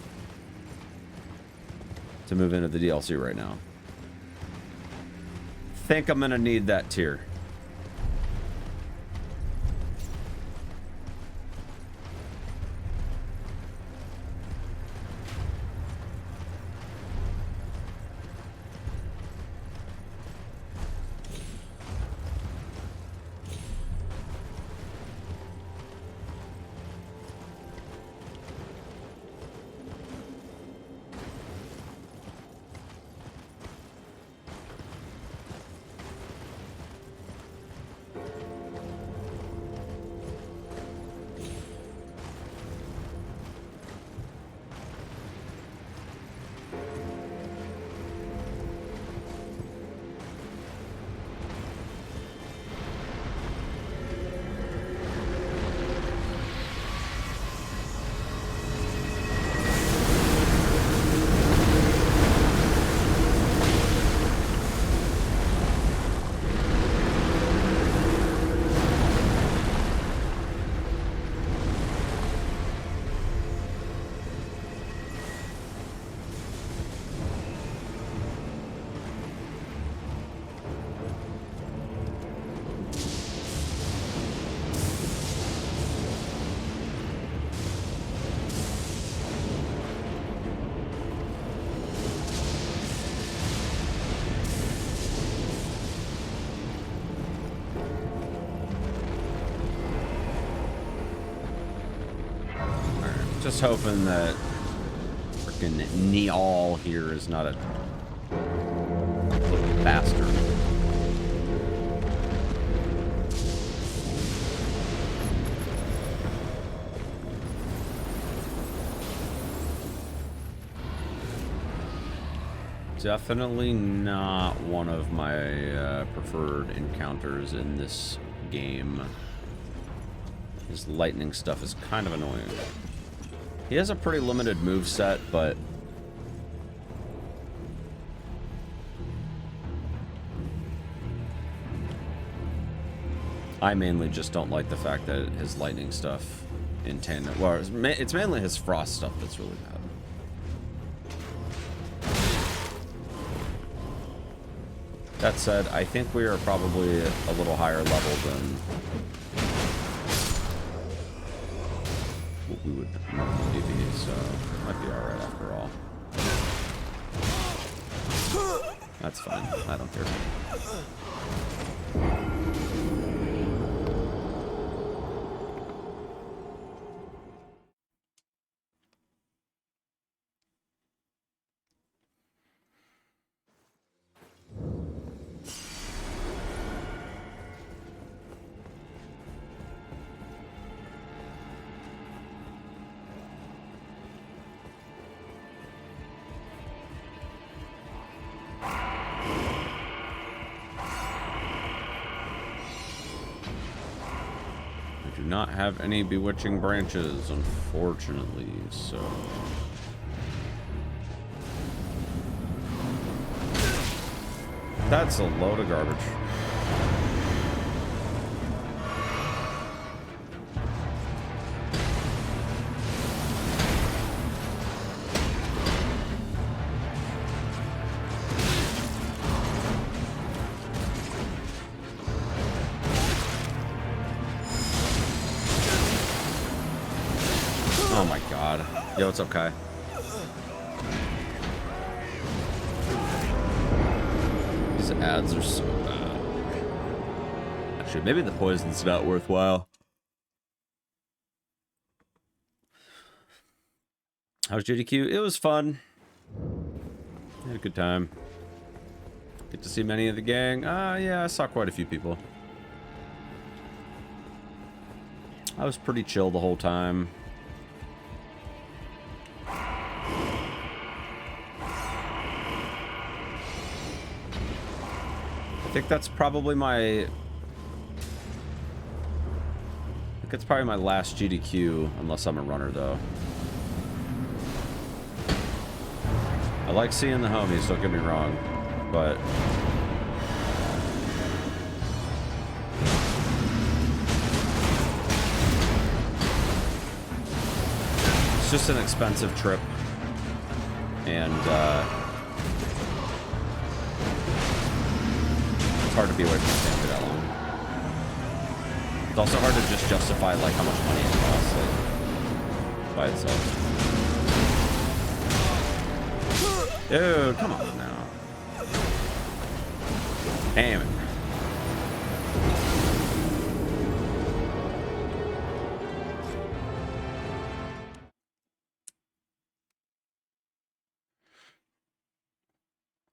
to move into the DLC right now, think I'm gonna need that tier. Just hoping that freaking Neal here is not a little bastard. Definitely not one of my preferred encounters in this game. His lightning stuff is kind of annoying. He has a pretty limited moveset, but I mainly just don't like the fact that his lightning stuff in tandem, well, it's mainly his frost stuff that's really bad. That said, I think we are probably a little higher level than what we would normally be, so might be alright after all. That's fine, I don't care. Not have any bewitching branches, unfortunately, so That's a load of garbage. Oh my god. Yo, what's up, Kai? These ads are so bad. Actually, maybe the poison's not worthwhile. How's GDQ? It was fun. Had a good time. Get to see many of the gang. Yeah, I saw quite a few people. I was pretty chill the whole time. I think that's probably my... it's probably my last GDQ, unless I'm a runner, though. I like seeing the homies, don't get me wrong, but... it's just an expensive trip. And, it's hard to be away from the family that long. It's also hard to just justify, like, how much money it costs, like, by itself. Dude, come on now. Damn it.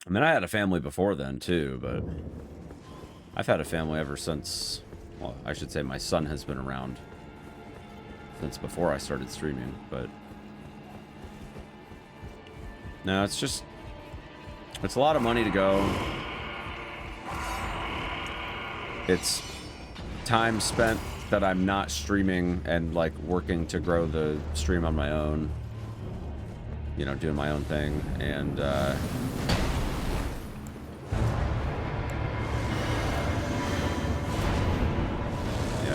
I mean, I had a family before then, too, but I've had a family ever since, well, I should say my son has been around since before I started streaming, but no, it's just, it's a lot of money to go. It's time spent that I'm not streaming and, like, working to grow the stream on my own, you know, doing my own thing, and,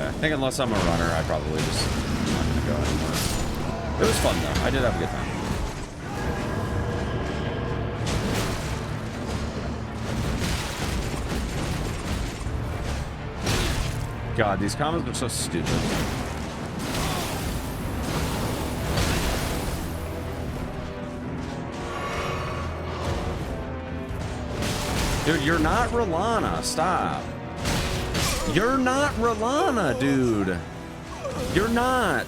I think unless I'm a runner, I probably just not gonna go anymore. It was fun though. I did have a good time. God, these comments are so stupid. Dude, you're not Rolana. Stop. You're not Rolana, dude. You're not.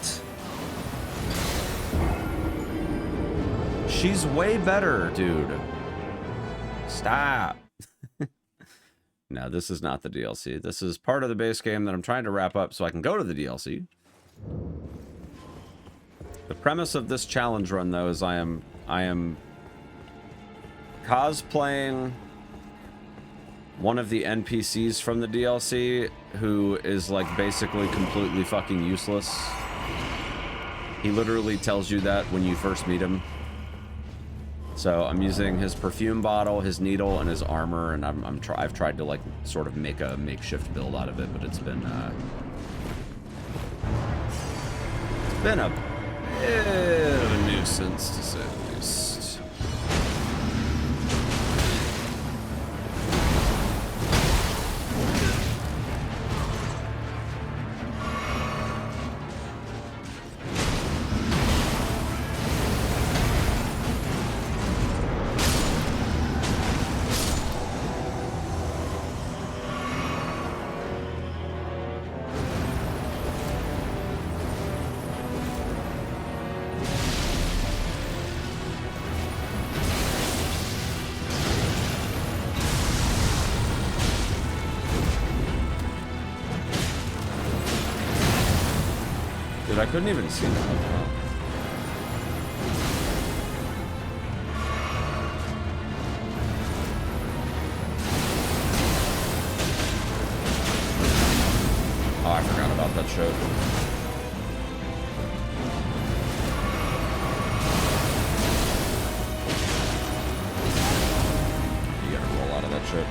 She's way better, dude. Stop. No, this is not the DLC. This is part of the base game that I'm trying to wrap up so I can go to the DLC. The premise of this challenge run, though, is I am cosplaying one of the NPCs from the DLC, who is, like, basically completely fucking useless. He literally tells you that when you first meet him. So I'm using his perfume bottle, his needle, and his armor, and I've tried to, like, sort of make a makeshift build out of it, but it's been a bit of a nuisance, to say the least. Dude, I couldn't even see that. Oh, I forgot about that shit. You gotta roll out of that shit.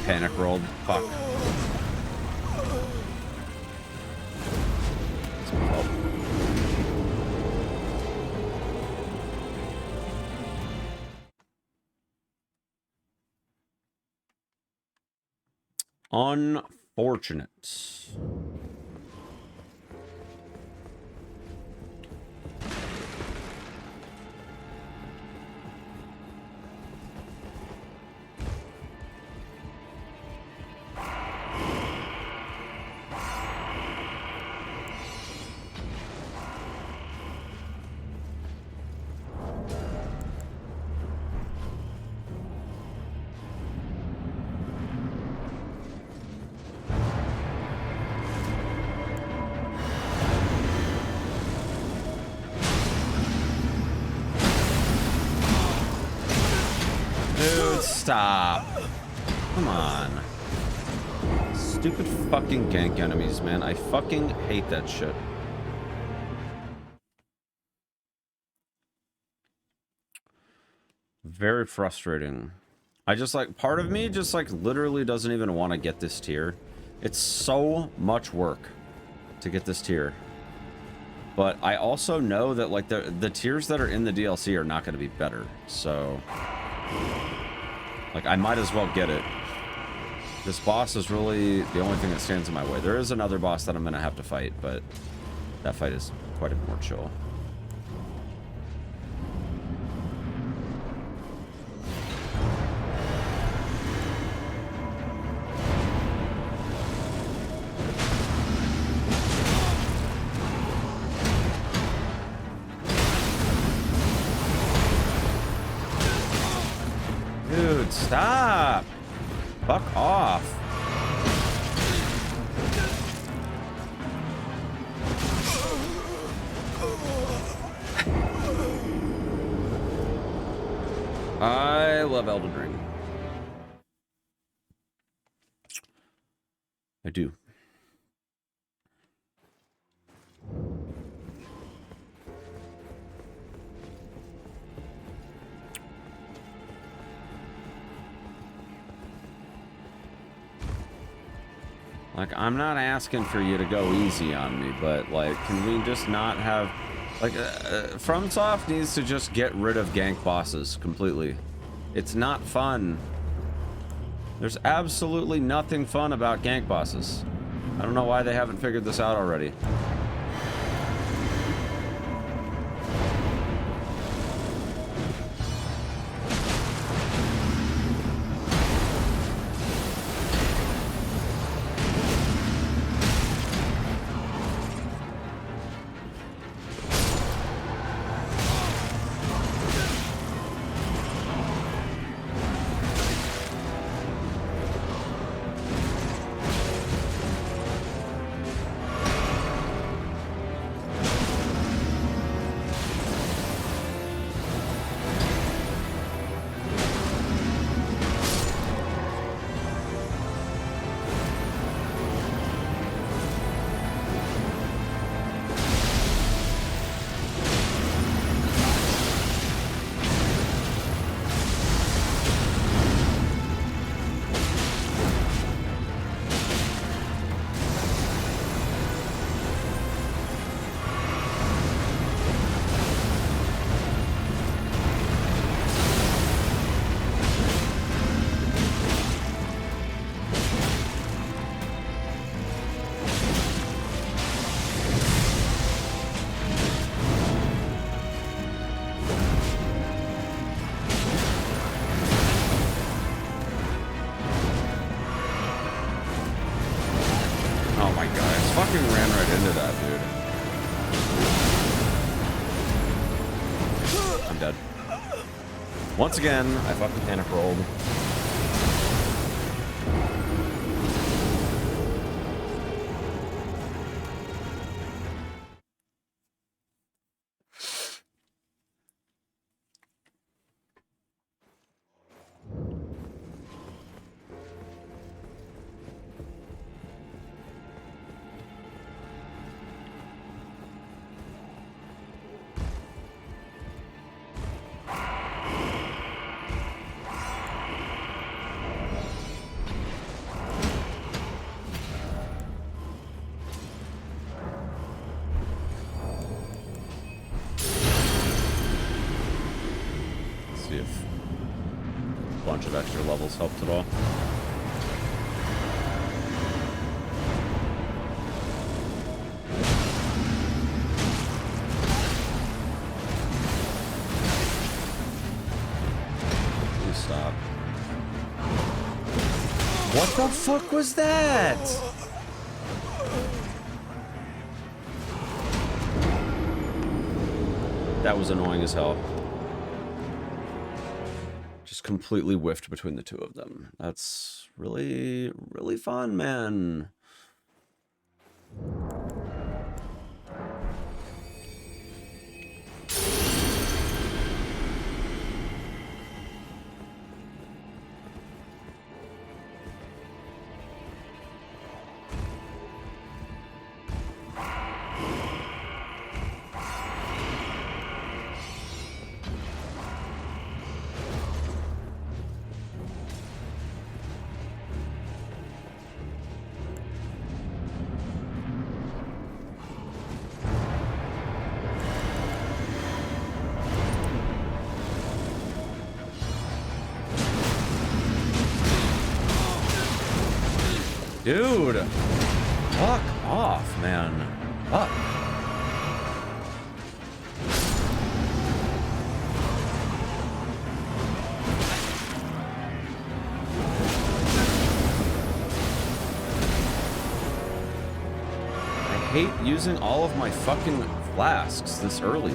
panic rolled. Fuck. That's my fault. Unfortunate. Dude, stop. Come on. Stupid fucking gank enemies, man. I fucking hate that shit. Very frustrating. I just like, part of me just like literally doesn't even want to get this tier. It's so much work to get this tier. But I also know that like the tiers that are in the DLC are not going to be better. So like I might as well get it. This boss is really the only thing that stands in my way. There is another boss that I'm going to have to fight, but that fight is quite a bit more chill. Dude, stop! Fuck off. I love Elden Ring. I do. Like, I'm not asking for you to go easy on me, but, like, can we just not have... Like, FromSoft needs to just get rid of gank bosses completely. It's not fun. There's absolutely nothing fun about gank bosses. I don't know why they haven't figured this out already. Once again, I fucking panic rolled. bunch of extra levels helped at all. Please stop. What the fuck was that? That was annoying as hell. Just completely whiffed between the two of them. That's really, really fun, man. Dude, fuck off, man. Fuck. I hate using all of my fucking flasks this early.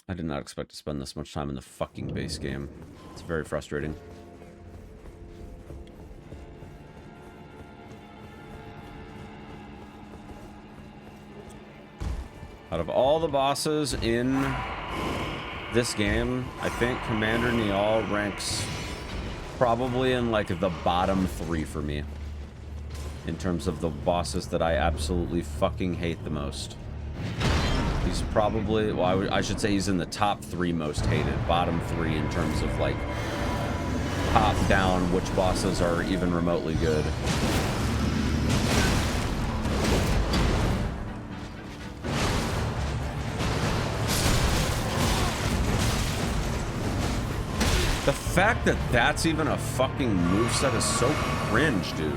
I did not expect to spend this much time in the fucking base game. It's very frustrating. Out of all the bosses in this game, I think Commander Niall ranks probably in like the bottom 3 for me. In terms of the bosses that I absolutely fucking hate the most. He's probably, well, I should say he's in the top 3 most hated. Bottom 3 in terms of, like, top down, which bosses are even remotely good. The fact that that's even a fucking moveset is so cringe, dude.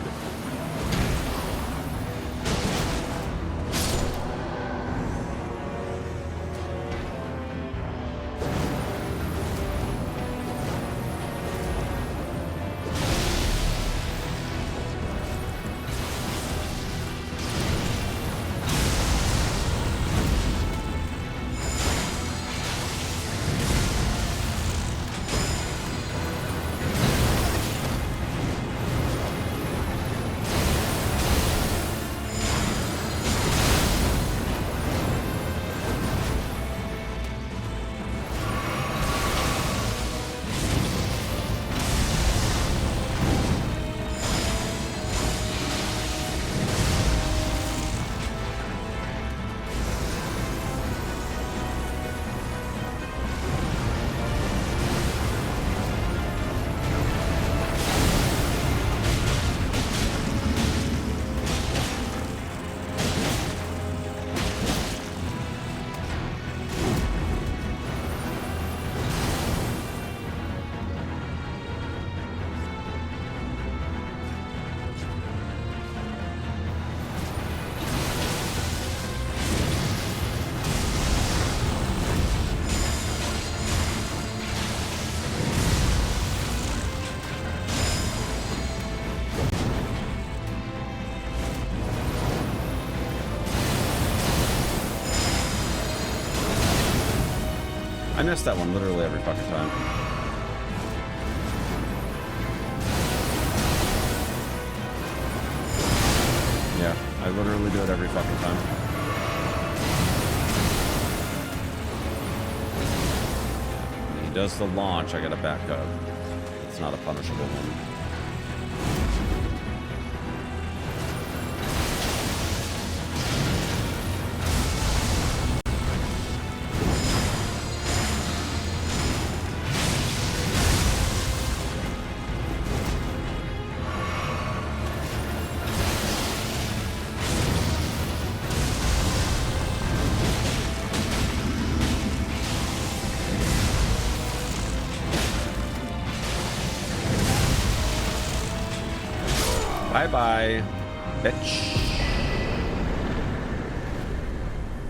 miss that one literally every fucking time. Yeah, I literally do it every fucking time. When he does the launch, I gotta back up. It's not a punishable one. Bye-bye, bitch.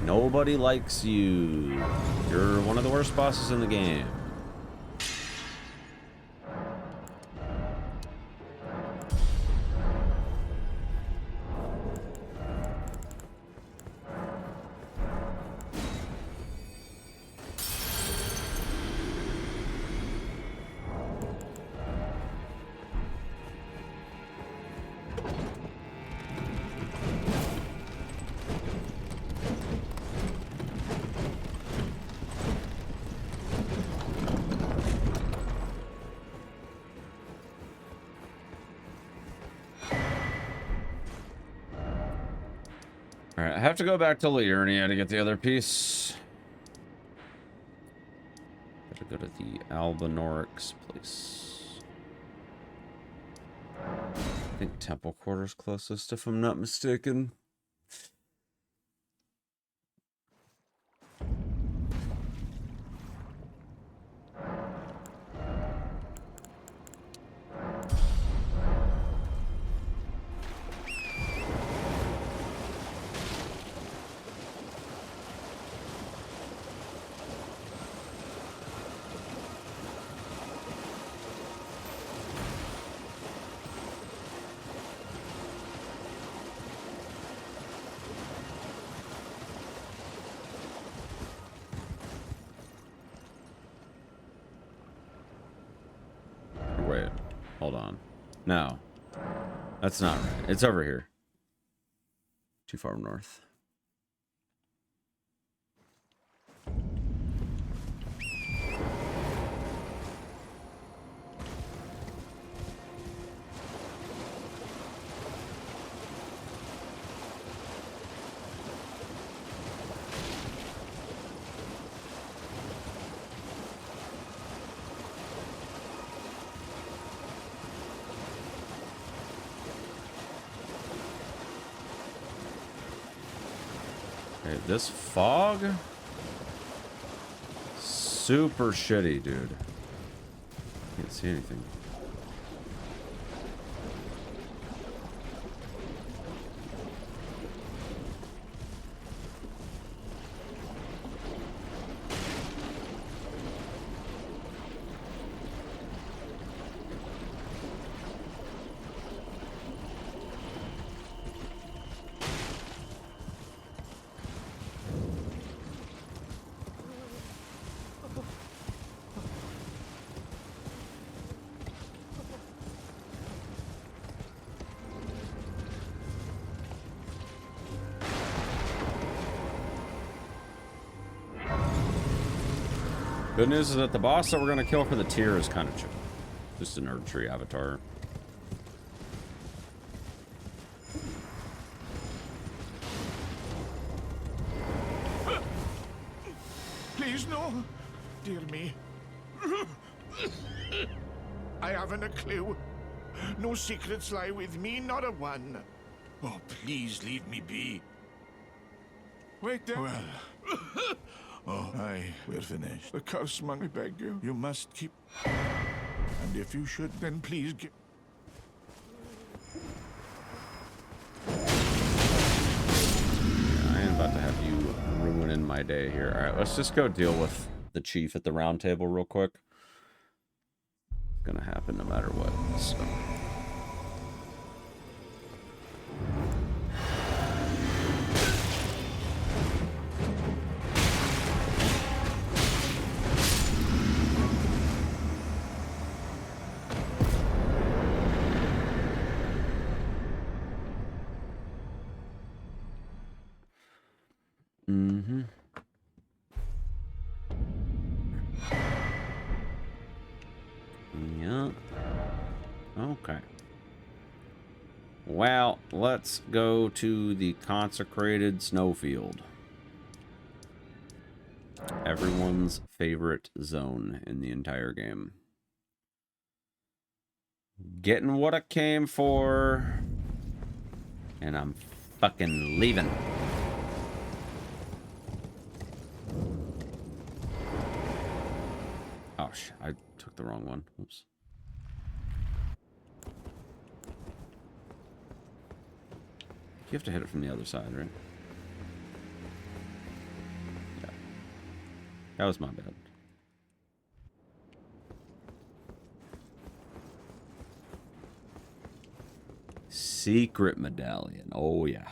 Nobody likes you. You're one of the worst bosses in the game. Alright, I have to go back to Liurnia to get the other piece. Gotta go to the Albanorix place. I think Temple Quarters closest, if I'm not mistaken. Wait, hold on. No, that's not right. It's over here. Too far north. This fog? Super shitty, dude. Can't see anything. Good news is that the boss that we're gonna kill for the tier is kind of chill. Just an Erdtree avatar. Please, no. Dear me. I haven't a clue. No secrets lie with me, not a one. Oh, please leave me be. Wait there. Well. Oh, aye, we're finished. The curse, monk, I beg you. You must keep... And if you should, then please give... I am about to have you ruining my day here. Alright, let's just go deal with the chief at the round table real quick. It's gonna happen no matter what, so... Yeah. Okay. Well, let's go to the consecrated snowfield. Everyone's favorite zone in the entire game. Getting what I came for. And I'm fucking leaving. Oh, shit. I took the wrong one. Oops. You have to hit it from the other side, right? Yeah. That was my bad. Secret medallion. Oh, yeah.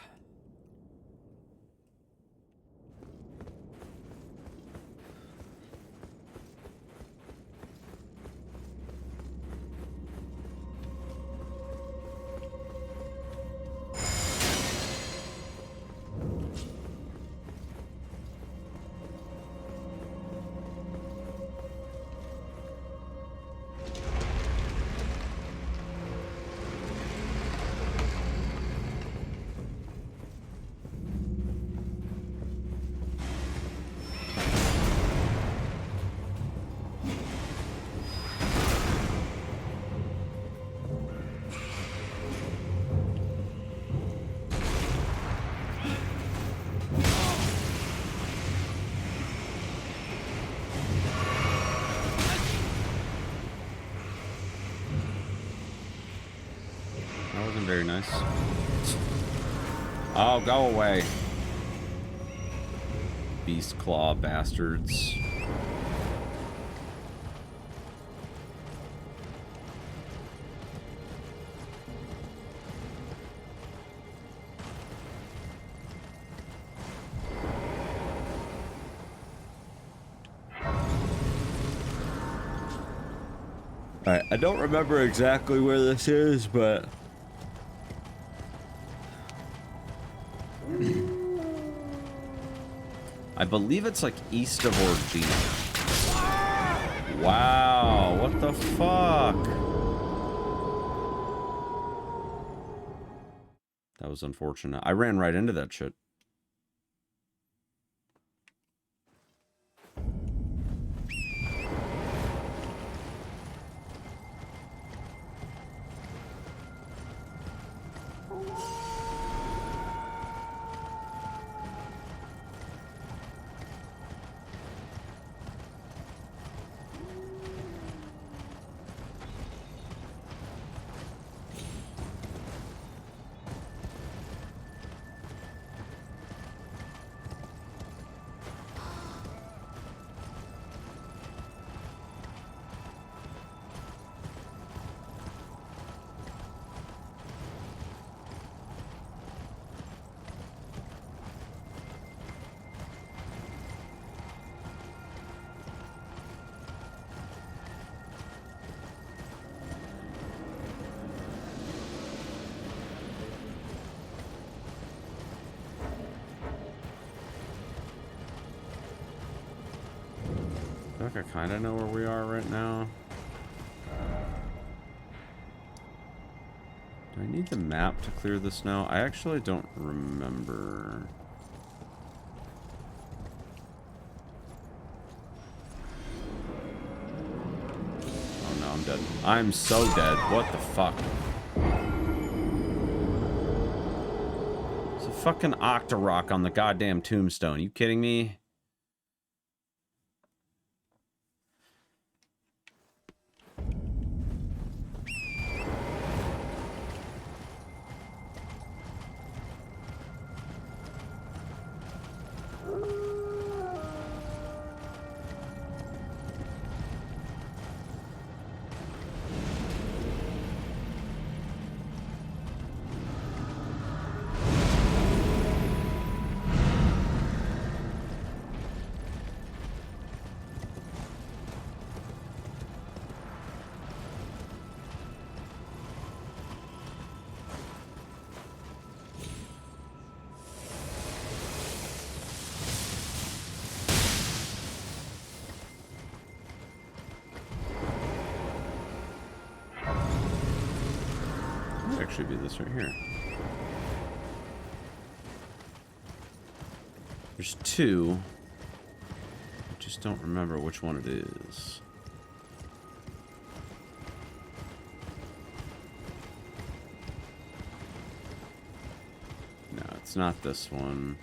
Very nice. Oh, go away. Beast claw bastards. Alright, I don't remember exactly where this is, but I believe it's like east of Ordeal. Wow, what the fuck? That was unfortunate. I ran right into that shit. I think I kind of know where we are right now. Do I need the map to clear this now? I actually don't remember. Oh no, I'm dead. I'm so dead. What the fuck? It's a fucking Octorok on the goddamn tombstone. You kidding me? actually be this right here. There's two. I just don't remember which one it is. No, it's not this one.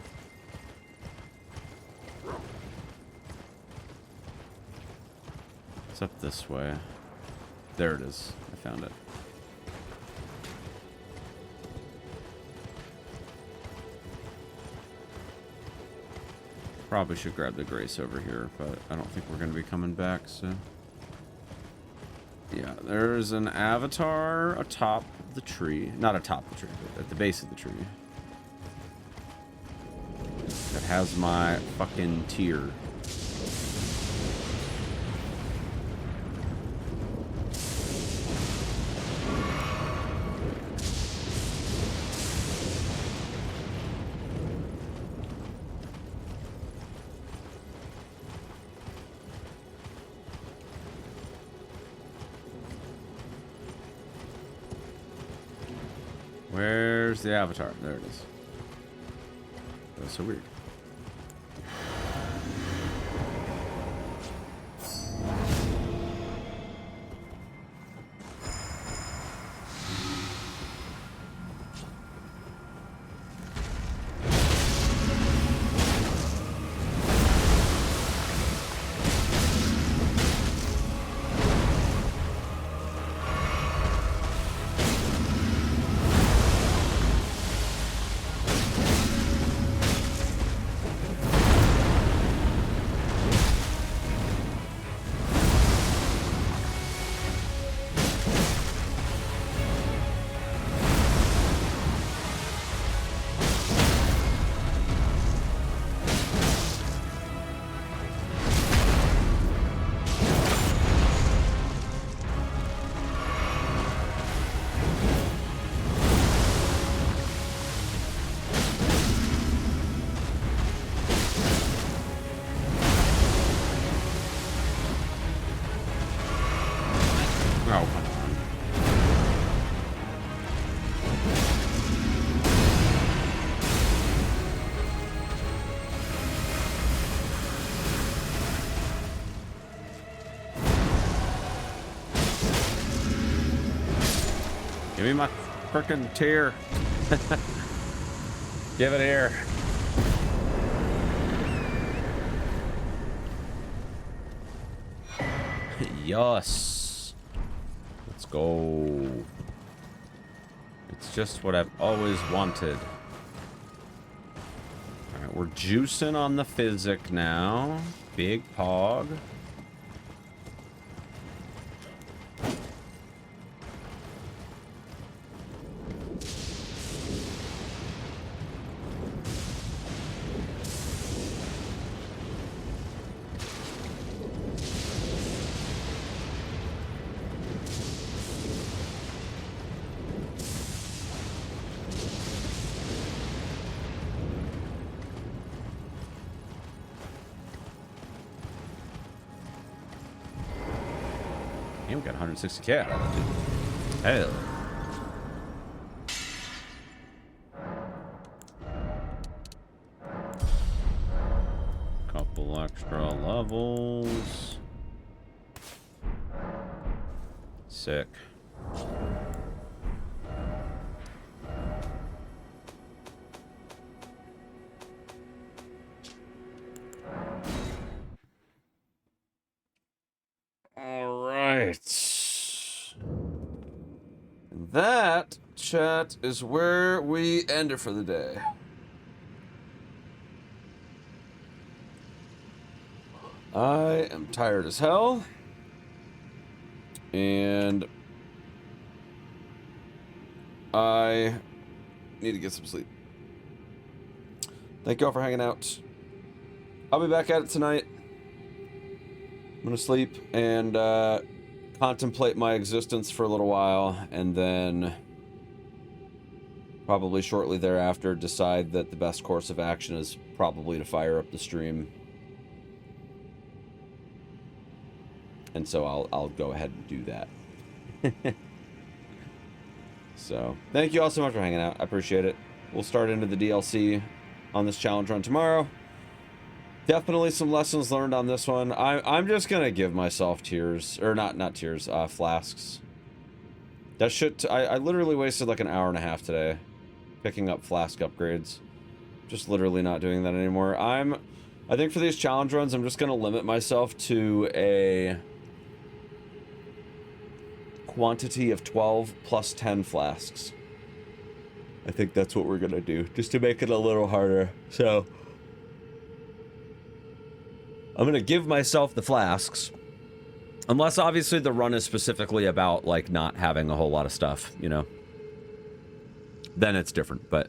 It's up this way. There it is. I found it. Probably should grab the Grace over here, but I don't think we're going to be coming back, so... Yeah, there's an avatar atop the tree. Not atop the tree, but at the base of the tree. That has my fucking tear. Where's the avatar? There it is. That's so weird. Give me my frickin' tear. Give it here. Yes. Let's go. It's just what I've always wanted. Alright, we're juicing on the physic now. Big pog. We got 160k out of that, dude. Hell. Couple extra levels. Sick. That, chat, is where we end it for the day. I am tired as hell. And I need to get some sleep. Thank y'all for hanging out. I'll be back at it tonight. I'm gonna sleep and contemplate my existence for a little while, and then probably shortly thereafter decide that the best course of action is probably to fire up the stream. And so I'll go ahead and do that. So, thank you all so much for hanging out. I appreciate it. We'll start into the DLC on this challenge run tomorrow. Definitely some lessons learned on this one. I'm just gonna give myself tears, or not tears, flasks. That shit, I literally wasted like an hour and a half today picking up flask upgrades. Just literally not doing that anymore. I think for these challenge runs, I'm just gonna limit myself to a quantity of 12 plus 10 flasks. I think that's what we're gonna do, just to make it a little harder. So I'm gonna give myself the flasks, unless obviously the run is specifically about like not having a whole lot of stuff, you know, then it's different. But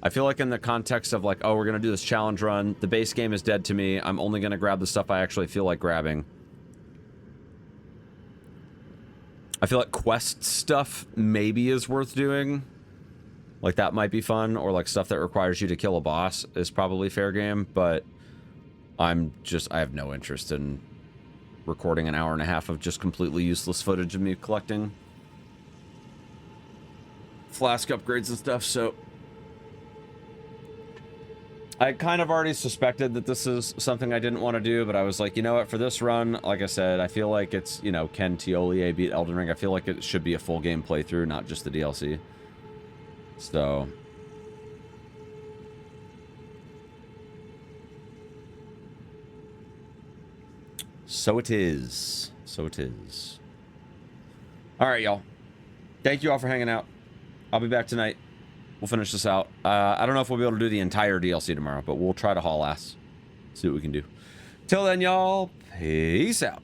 I feel like in the context of like, oh, we're gonna do this challenge run, the base game is dead to me, I'm only gonna grab the stuff I actually feel like grabbing. I feel like quest stuff maybe is worth doing. Like, that might be fun, or like stuff that requires you to kill a boss is probably fair game, but I have no interest in recording an hour and a half of just completely useless footage of me collecting flask upgrades and stuff. So I kind of already suspected that this is something I didn't want to do, but I was like, you know what, for this run, like I said, I feel like it's, you know, can Tiolier beat Elden Ring? I feel like it should be a full game playthrough, not just the DLC. So so it is. So it is. All right, y'all. Thank you all for hanging out. I'll be back tonight. We'll finish this out. I don't know if we'll be able to do the entire DLC tomorrow, but we'll try to haul ass. See what we can do. Till then, y'all, peace out.